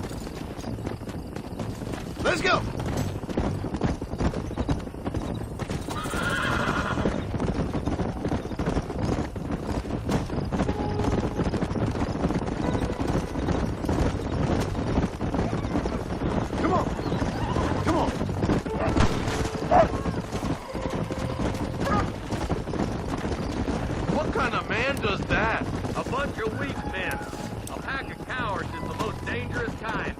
Let's go. Come on. Come on. What kind of man does that? A bunch of weak men. A pack of cowards is the most dangerous kind.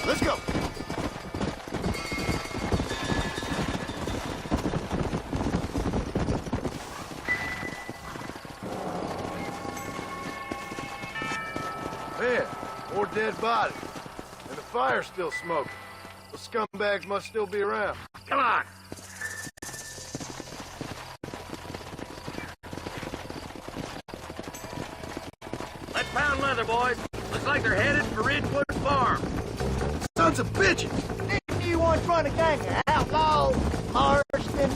Let's go. Man, more dead bodies. And the fire's still smoking. The scumbags must still be around. Come on. Let's pound leather, boys. Looks like they're headed for Ridgewood Farm. Sons of bitches! Didn't you once run a gang of outlaws, Marston?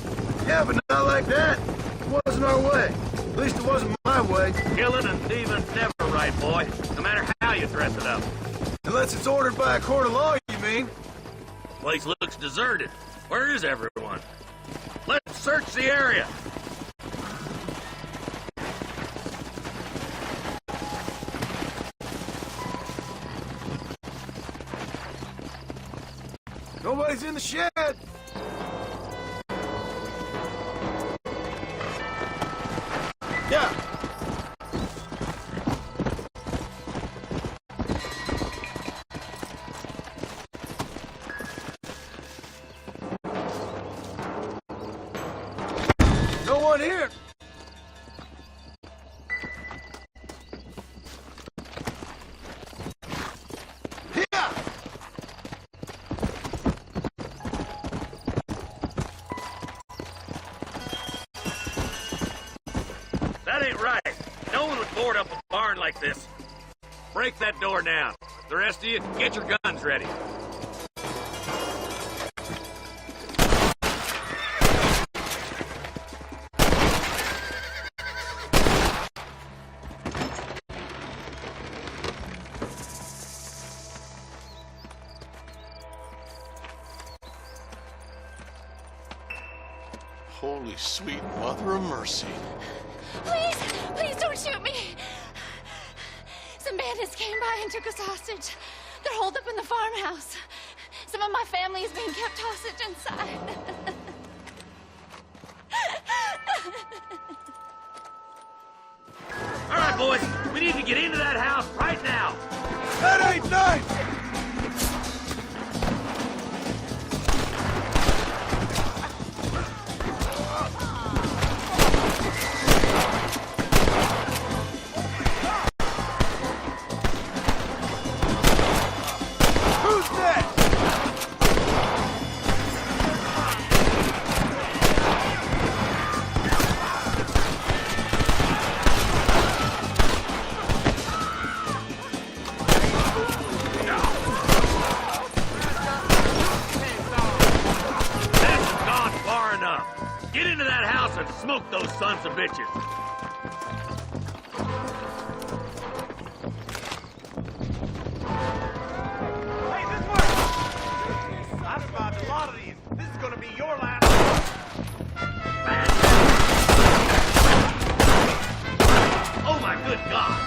Yeah, but not like that. It wasn't our way. At least it wasn't my way. killing and thieving's never right, boy. No matter how you dress it up. Unless it's ordered by a court of law, you mean? Place looks deserted. Where is everyone? Let's search the area. Nobody's in the shed. Yeah. No one here. That ain't right. No one would board up a barn like this. Break that door down. The rest of you, get your guns ready. Holy sweet mother of mercy. Please, please don't shoot me. Some bandits came by and took us hostage. They're holed up in the farmhouse. Some of my family is being kept hostage inside. All right, boys, we need to get into that house right now. That ain't nice. Get into that house and smoke those sons of bitches. Hey, this works! I've survived a lot of these. This is gonna be your last. Oh my good God!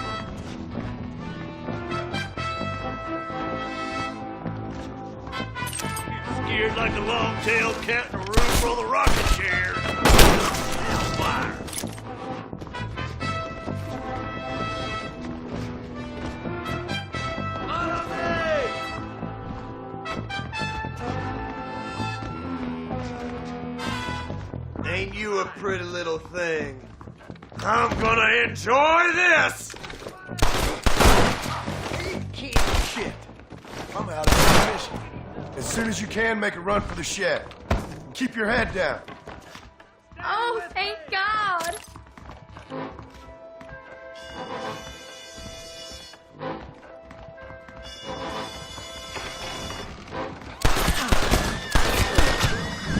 Scared like a long-tailed cat in a room full of rocking chairs. Hellfire! Ain't you a pretty little thing? I'm gonna enjoy this! Shit. I'm out of ammunition. As soon as you can, make a run for the shed. Keep your head down. Oh, thank God.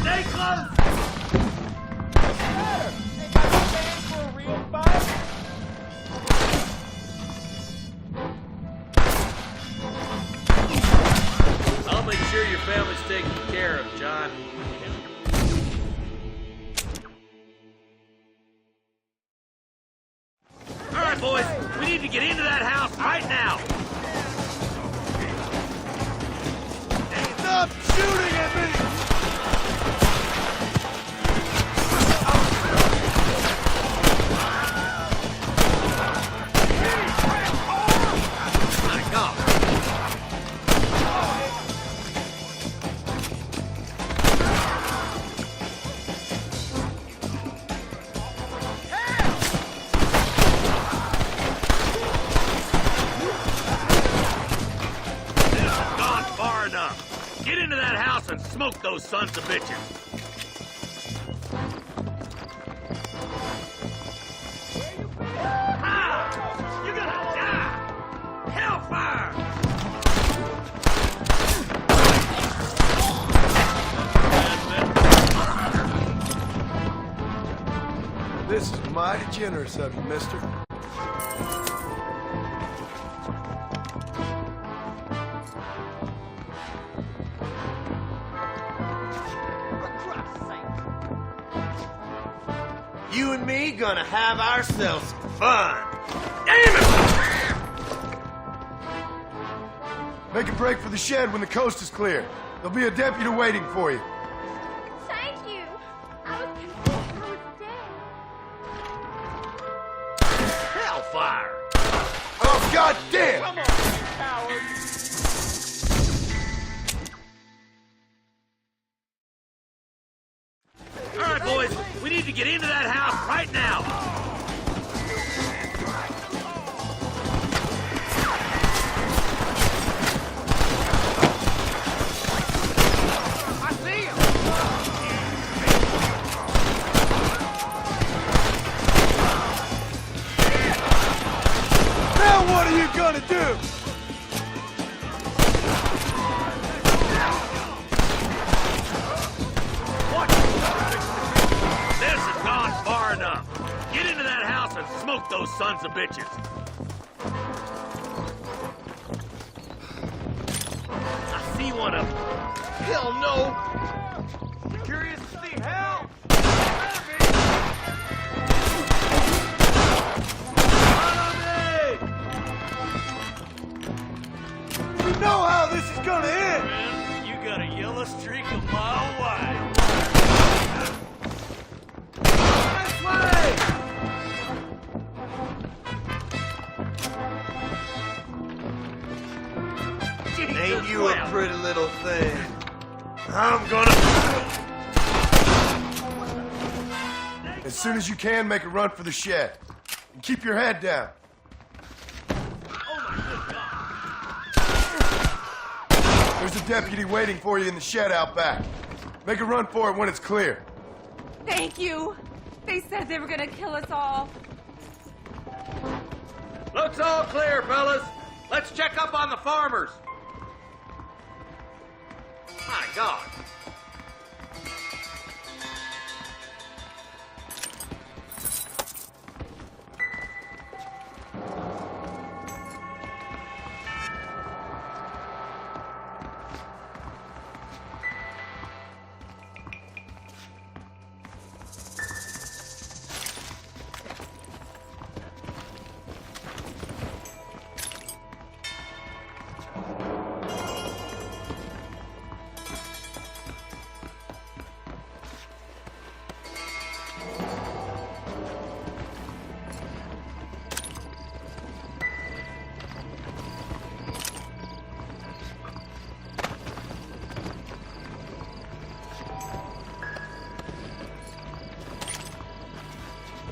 Stay close! I'll make sure your family's taken care of, John. All right, boys, we need to get into that house right now. Stop shooting at me! My God. Get into that house and smoke those sons of bitches. Ah! You're gonna die! Hellfire! This is mighty generous of you, mister. and me gonna have ourselves some fun. Damn it! Make a break for the shed when the coast is clear. There'll be a deputy waiting for you. Thank you. I was convinced I was dead. Hellfire! Oh, goddamn! Come on, you coward! All right, boys, we need to get into that house right now. I see him. Now what are you gonna do? This has gone far enough. Get into that house and smoke those sons of bitches. I see one of them. Hell no! Curious to see hell? You know how this is gonna end! Man, you got a yellow streak a mile wide. This way! Ain't you a pretty little thing? I'm gonna... As soon as you can, make a run for the shed. And keep your head down. There's a deputy waiting for you in the shed out back. Make a run for it when it's clear. Thank you. They said they were gonna kill us all. Looks all clear, fellas. Let's check up on the farmers. My God.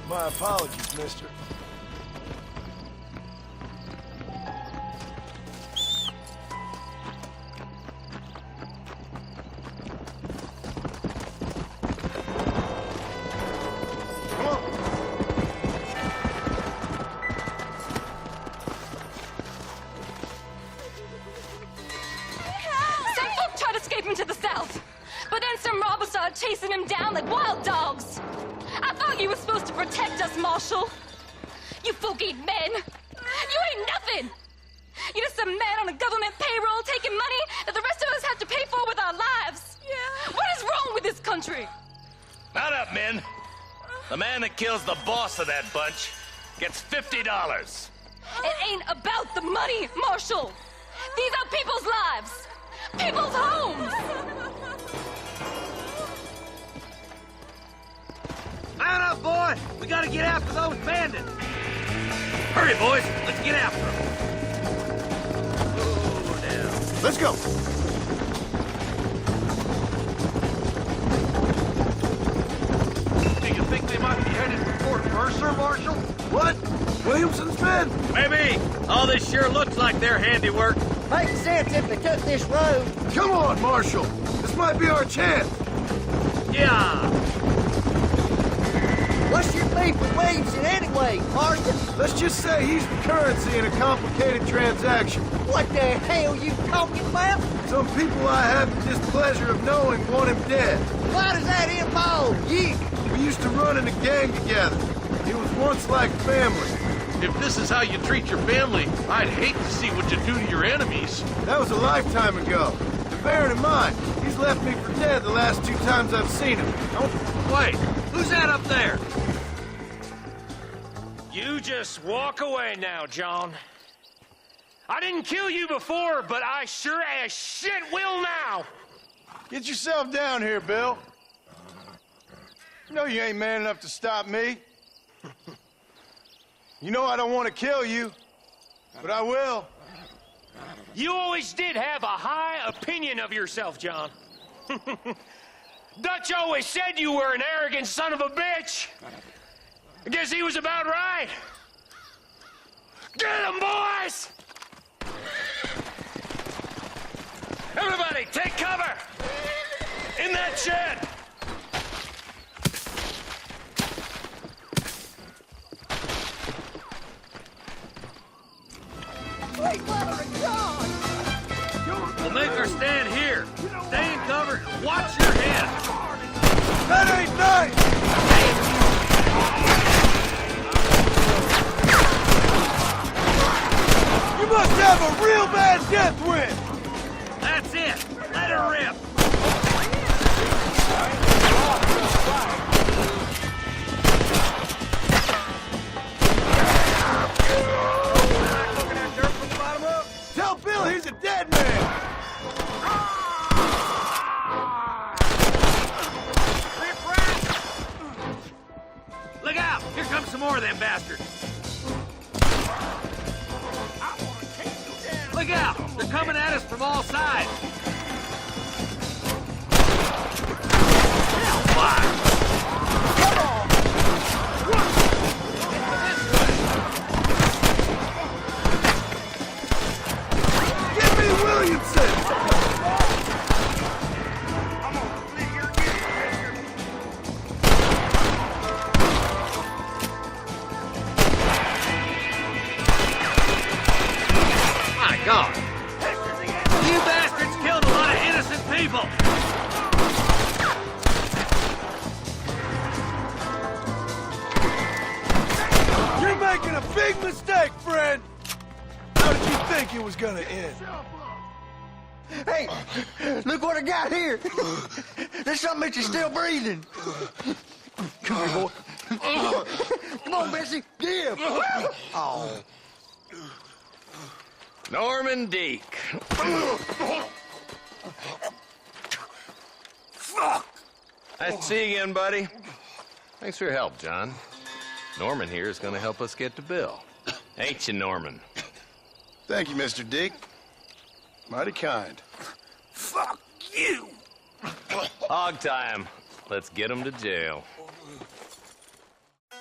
My apologies, mister. Some folk tried to escape him to the south, but then some robbers started chasing him down like wild dogs. I thought you were supposed to protect us, Marshal. You folk ain't men. You ain't nothing. You're just some man on a government payroll taking money that the rest of us have to pay for with our lives. Yeah. What is wrong with this country? Mount up, men. The man that kills the boss of that bunch gets $50. It ain't about the money, Marshal. These are people's lives. People's homes. Mount up, boy! We gotta get after those bandits! Hurry, boys! Let's get after them! Oh, down. Let's go! Do you think they might be headed for Fort Mercer, Marshal? What? Williamson's men? Maybe. All this sure looks like their handiwork. Makes sense if they took this road. Come on, Marshal! This might be our chance! Yeah! What's your beef with Williamson anyway, Marston? Let's just say he's the currency in a complicated transaction. What the hell you talking about? Some people I have the displeasure of knowing want him dead. Why does that involve you? We used to run in a gang together. It was once like family. If this is how you treat your family, I'd hate to see what you do to your enemies. That was a lifetime ago. And bearing in mind, he's left me for dead the last 2 times I've seen him. Wait, who's that up there? You just walk away now, John. I didn't kill you before, but I sure as shit will now! Get yourself down here, Bill. You know you ain't man enough to stop me. You know I don't want to kill you, but I will. You always did have a high opinion of yourself, John. Dutch always said you were an arrogant son of a bitch. I guess he was about right. Get him, boys! Everybody, take cover! In that shed! We'll make our stand here. Stay in cover and watch your head. That ain't nice! You must have a real bad death wind! That's it. Let her rip. Tell Bill he's a dead man! Look out! Here come some more of them bastards. Look out! They're coming at us from all sides. Hellfire! Come on! Give me Williamson! My God! You bastards killed a lot of innocent people! You're making a big mistake, friend! How did you think it was gonna end? Hey, look what I got here. There's something that you're still breathing. Come here, boy. Come on, Bessie. Give. Oh. Norman Deek. Fuck! Nice to see you again, buddy. Thanks for your help, John. Norman here is going to help us get to Bill. Ain't you, Norman? Thank you, Mr. Deek. Mighty kind. Fuck you! Hog time. Let's get him to jail. I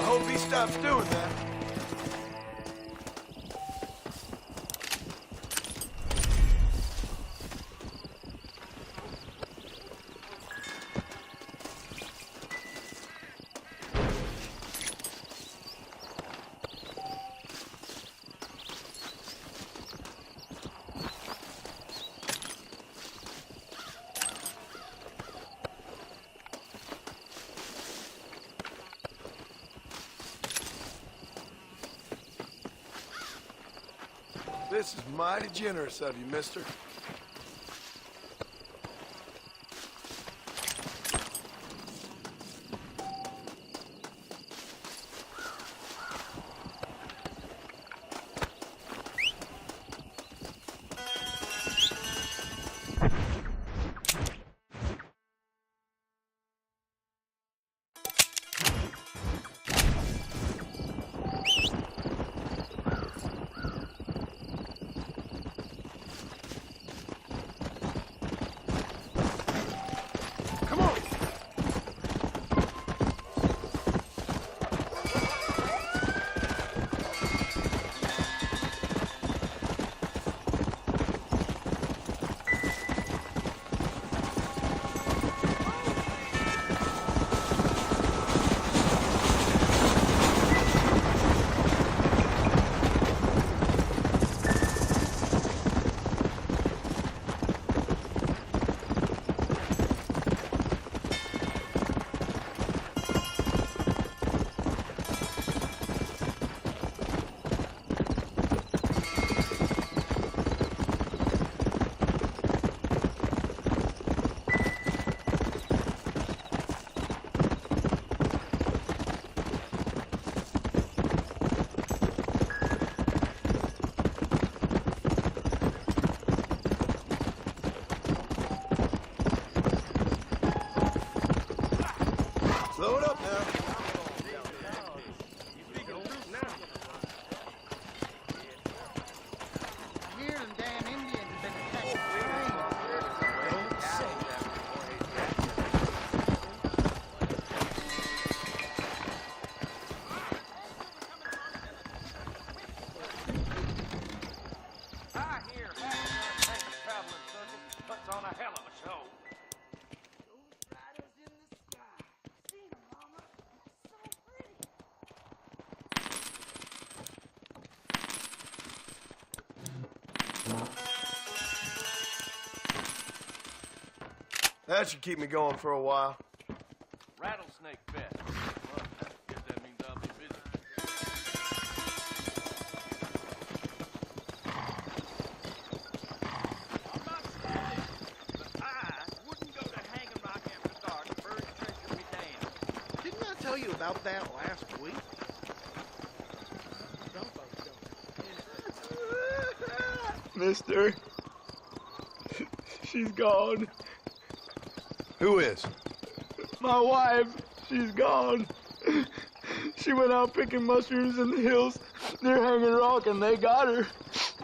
hope he stops doing that. This is mighty generous of you, mister. puts on a hell of a show. That should keep me going for a while. Rattlesnake Fest. Well, guess that means I'll be busy. I'm not stupid, but I wouldn't go to hanging rock after dark. Bird treasure be damned. Didn't I tell you about that last week? Mister, she's gone. Who is? My wife, she's gone. She went out picking mushrooms in the hills near Hanging Rock and they got her.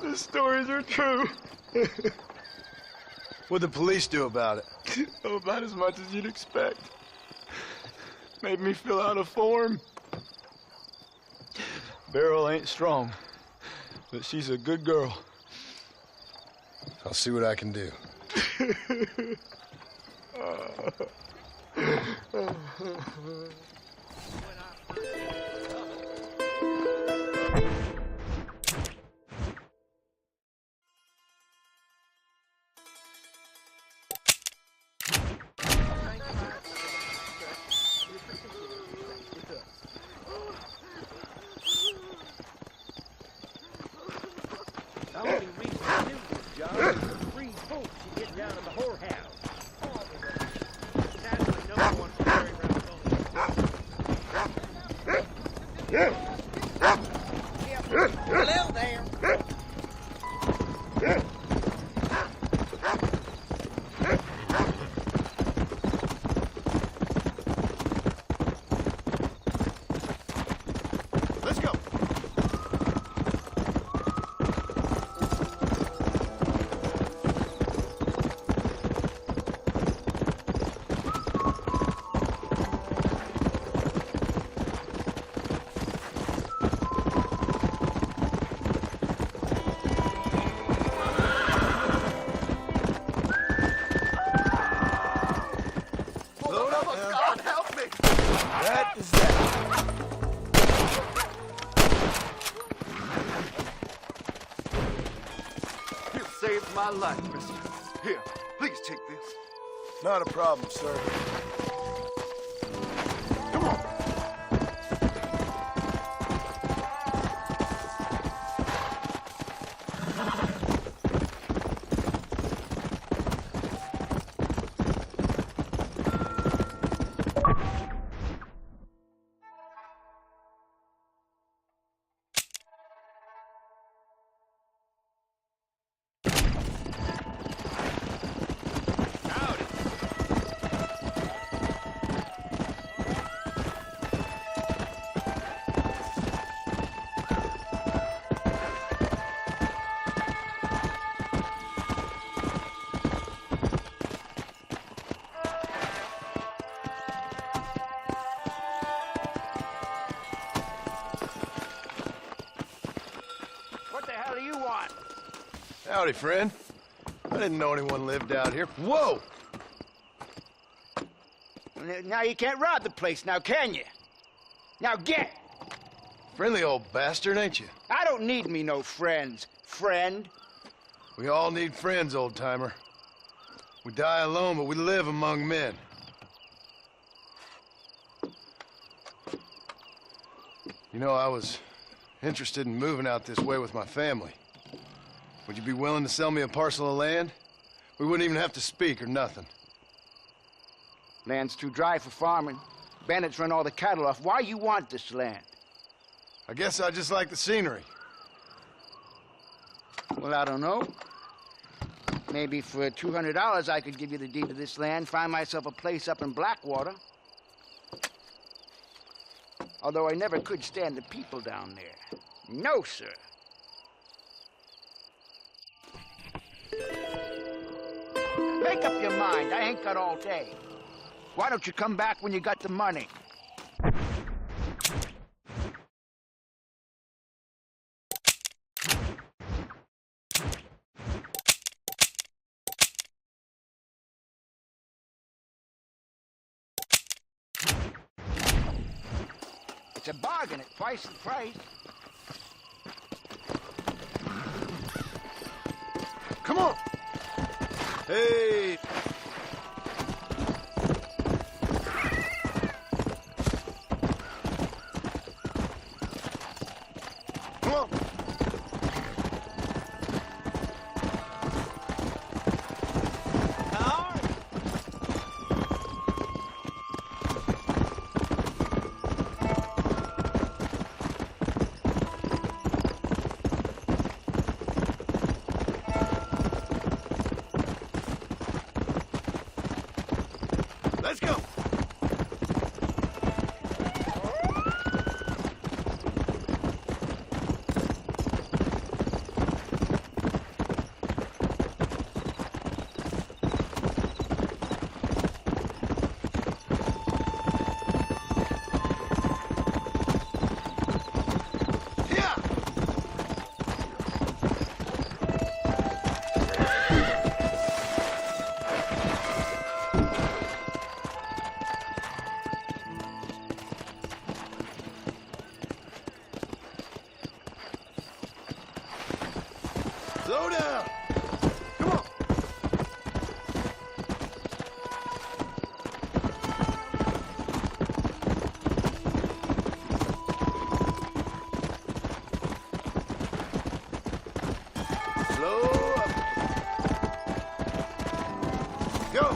The stories are true. What'd the police do about it? Oh, about as much as you'd expect. Made me fill out a form. Beryl ain't strong, but she's a good girl. I'll see what I can do. The only reason I knew this job was the free folks you get down to the whorehouse. Naturally, no one wants to carry around Hello there. Let's go. Load up. Oh, God, help me! That is that. You saved my life, mister. Here, please take this. Not a problem, sir. Come on. What the hell do you want? Howdy, friend. I didn't know anyone lived out here. Whoa! Now you can't rob the place now, can you? Now get! Friendly old bastard, ain't you? I don't need me no friends, friend. We all need friends, old-timer. We die alone, but we live among men. You know, I was interested in moving out this way with my family. Would you be willing to sell me a parcel of land? We wouldn't even have to speak or nothing. Land's too dry for farming. Bandits run all the cattle off. Why you want this land? I guess I just like the scenery. Well, I don't know. Maybe for $200 I could give you the deed to this land, find myself a place up in Blackwater. Although I never could stand the people down there. No, sir. Make up your mind. I ain't got all day. Why don't you come back when you got the money? It's a bargain at twice the price. Come on. Hey. Come on. Let's go. Slow down. Come on. Slow up. Go.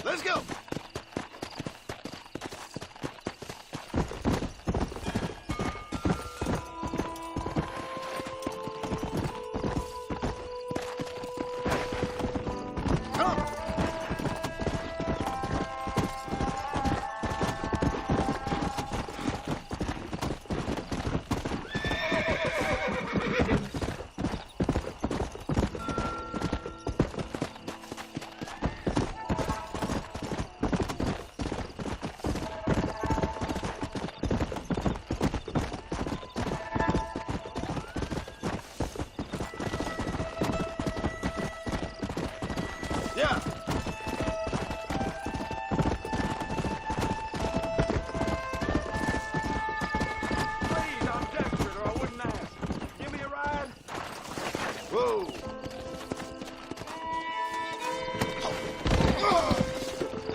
Let's go.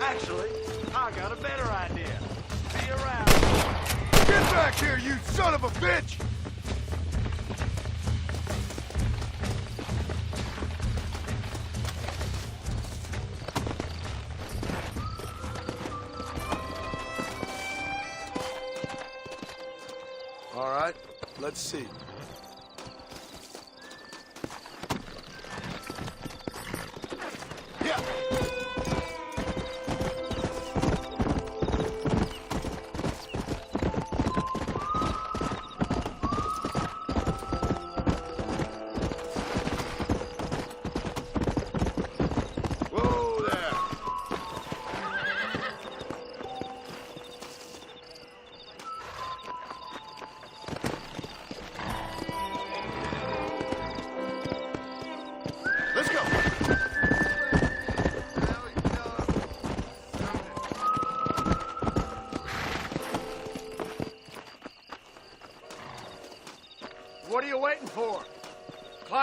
Actually, I got a better idea. See you around. Get back here, you son of a bitch! All right, let's see. Yeah.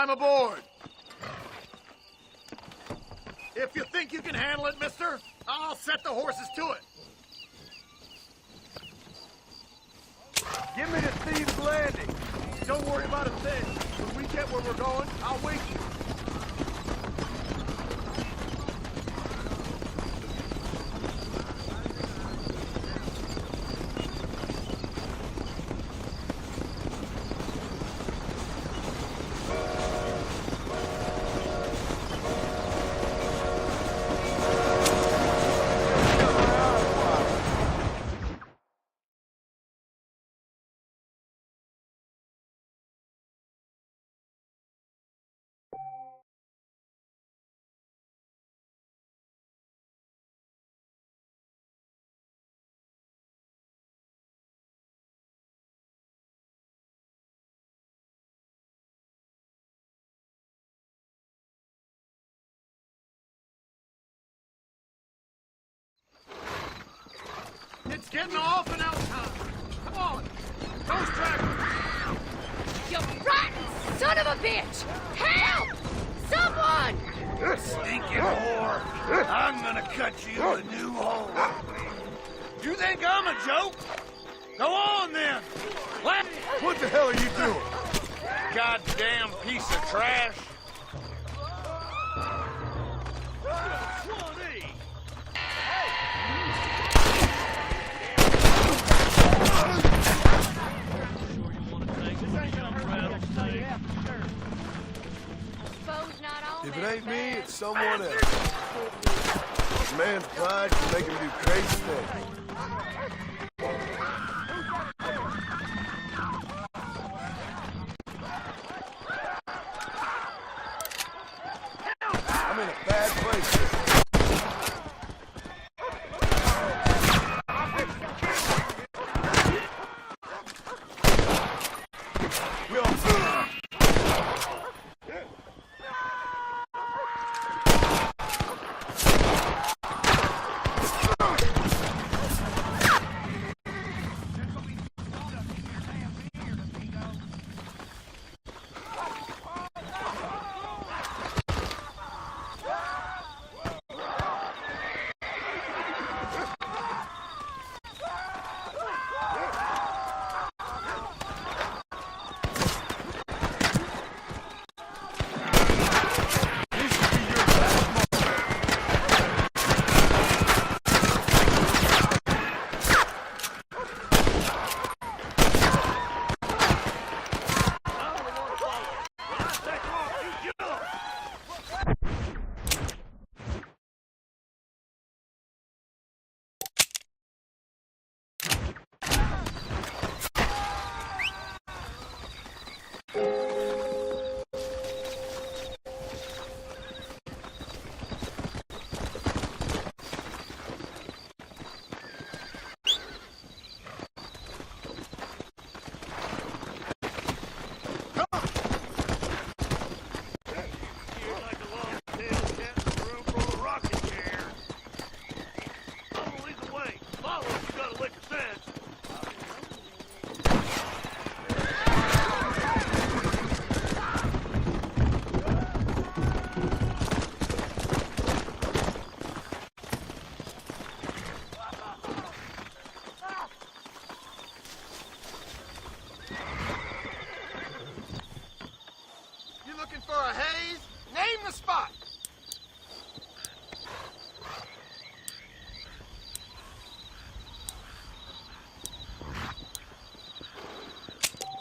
Climb aboard. If you think you can handle it, mister, I'll set the horses to it. Give me the Thieves' Landing. Don't worry about a thing. When we get where we're going, I'll wake you. It's getting off and out time. Come on. Ghost Tracker. You rotten son of a bitch! Help! Someone! Stinking whore. I'm gonna cut you a new hole. You think I'm a joke? Go on then. What the hell are you doing? Goddamn piece of trash. If it ain't me, it's someone else. This man's pride can make him do crazy things. I'm in a bad place.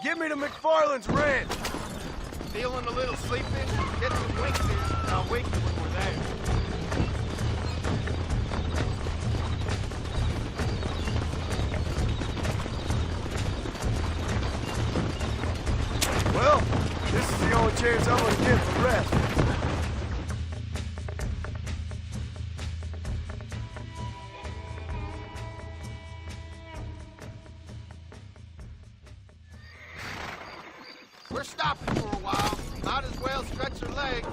Give me to McFarland's ranch. Feeling a little sleepy? Get some winks in, and I'll wake you when we're there. Well, this is the only chance I'm gonna get for rest. We're stopping for a while. Might as well stretch your legs.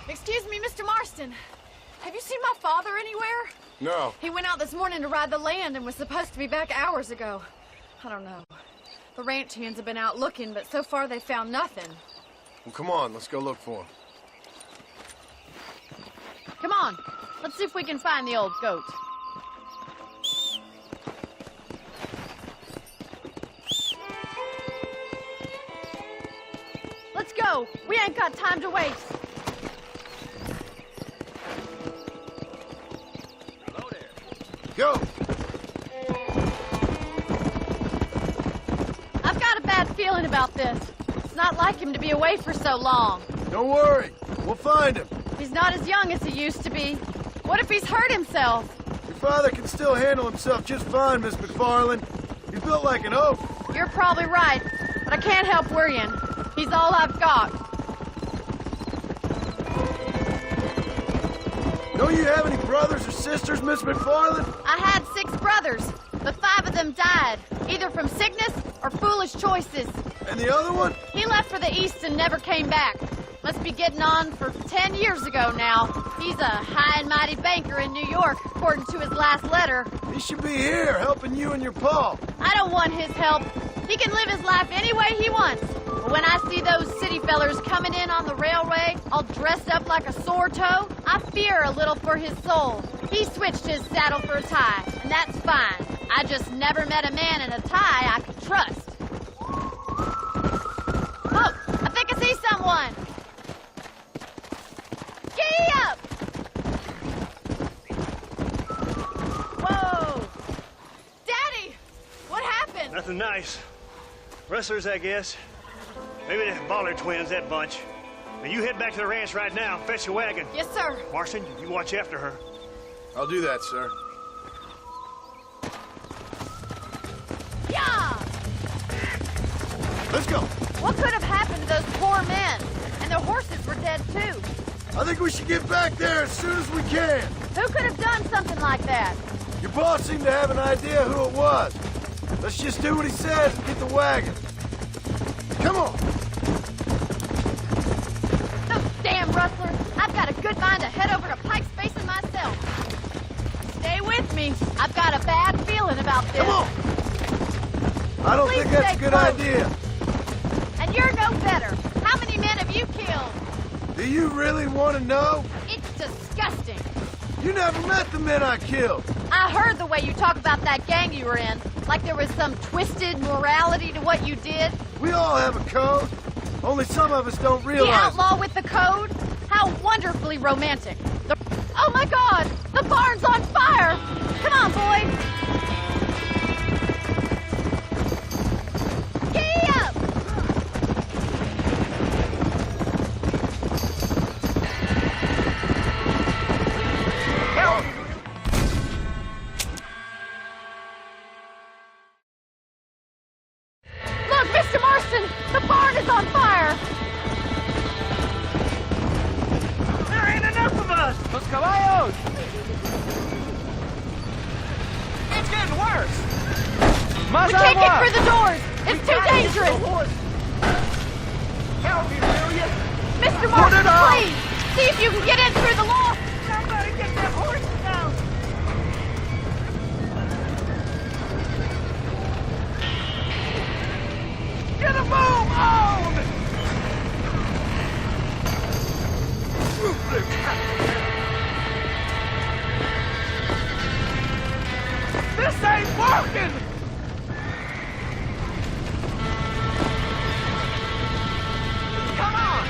Excuse me, Mr. Marston. Have you seen my father anywhere? No. He went out this morning to ride the land and was supposed to be back hours ago. I don't know. The ranch hands have been out looking, but so far they found nothing. Well, come on, let's go look for him. Come on, let's see if we can find the old goat. Let's go. We ain't got time to waste. Hello there. Go! I've got a bad feeling about this. It's not like him to be away for so long. Don't worry. We'll find him. He's not as young as he used to be. What if he's hurt himself? Your father can still handle himself just fine, Miss McFarland. He's built like an oak. You're probably right, but I can't help worrying. He's all I've got. Don't you have any brothers or sisters, Miss McFarland? I had 6 brothers, but 5 of them died, either from sickness or foolish choices. And the other one? He left for the east and never came back. Must be getting on for 10 years ago now. He's a high and mighty banker in New York, according to his last letter. He should be here, helping you and your pa. I don't want his help. He can live his life any way he wants. But when I see those city fellers coming in on the railway, all dressed up like a sore toe, I fear a little for his soul. He switched his saddle for a tie, and that's fine. I just never met a man in a tie I could trust. Oh, I think I see someone. Giddy up! Whoa! Daddy! What happened? Nothing nice. Rustlers, I guess. Maybe the Baller twins, that bunch. Now you head back to the ranch right now. Fetch a wagon. Yes, sir. Marston, you watch after her. I'll do that, sir. Yeah! Let's go. What could have happened to those poor men? And their horses were dead, too. I think we should get back there as soon as we can. Who could have done something like that? Your boss seemed to have an idea who it was. Let's just do what he says and get the wagon. Come on. Those damn rustlers. I've got a good mind to head over to Pike's Basin myself. Stay with me. I've got a bad feeling about this. Come on. I don't think that's a good idea. And you're no better. How many men have you killed? Do you really want to know? It's disgusting. You never met the men I killed. I heard the way you talk about that gang you were in, like there was some twisted morality to what you did. We all have a code. Only some of us don't The realize outlaw with the code? How wonderfully romantic. Oh my God! The barn's on fire! Come on, boys! Giddy up! Help! Look, Mr. Marston! The barn is on fire! There ain't enough of us! Los caballos! It's getting worse! Más We can't get agua! through the doors! It's too dangerous! Help me, will you? Mr. Marston, please! See if you can get in through the loft! Somebody get that horse down! Get a move on! This ain't working! Come on!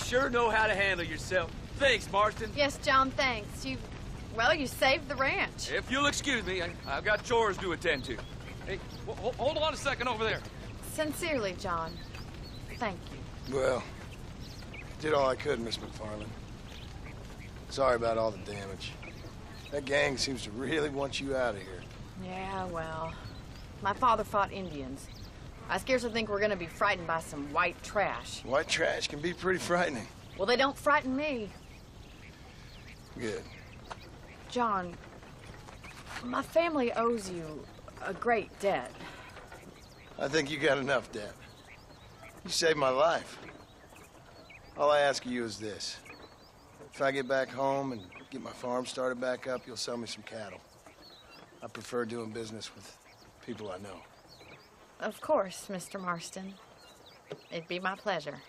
sure know how to handle yourself. Thanks, Marston. Yes, John, thanks. You saved the ranch. If you'll excuse me, I've got chores to attend to. Hey, hold on a second over there. Sincerely, John. Thank you. Well, did all I could, Miss McFarland. Sorry about all the damage. That gang seems to really want you out of here. Yeah, well, my father fought Indians. I scarcely think we're gonna be frightened by some white trash. White trash can be pretty frightening. Well, they don't frighten me. Good. John, my family owes you a great debt. I think you got enough debt. You saved my life. All I ask of you is this. If I get back home and get my farm started back up, you'll sell me some cattle. I prefer doing business with people I know. Of course, Mr. Marston. It'd be my pleasure.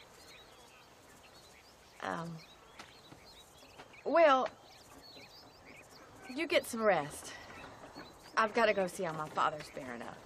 Well, you get some rest. I've got to go see how my father's bearing up.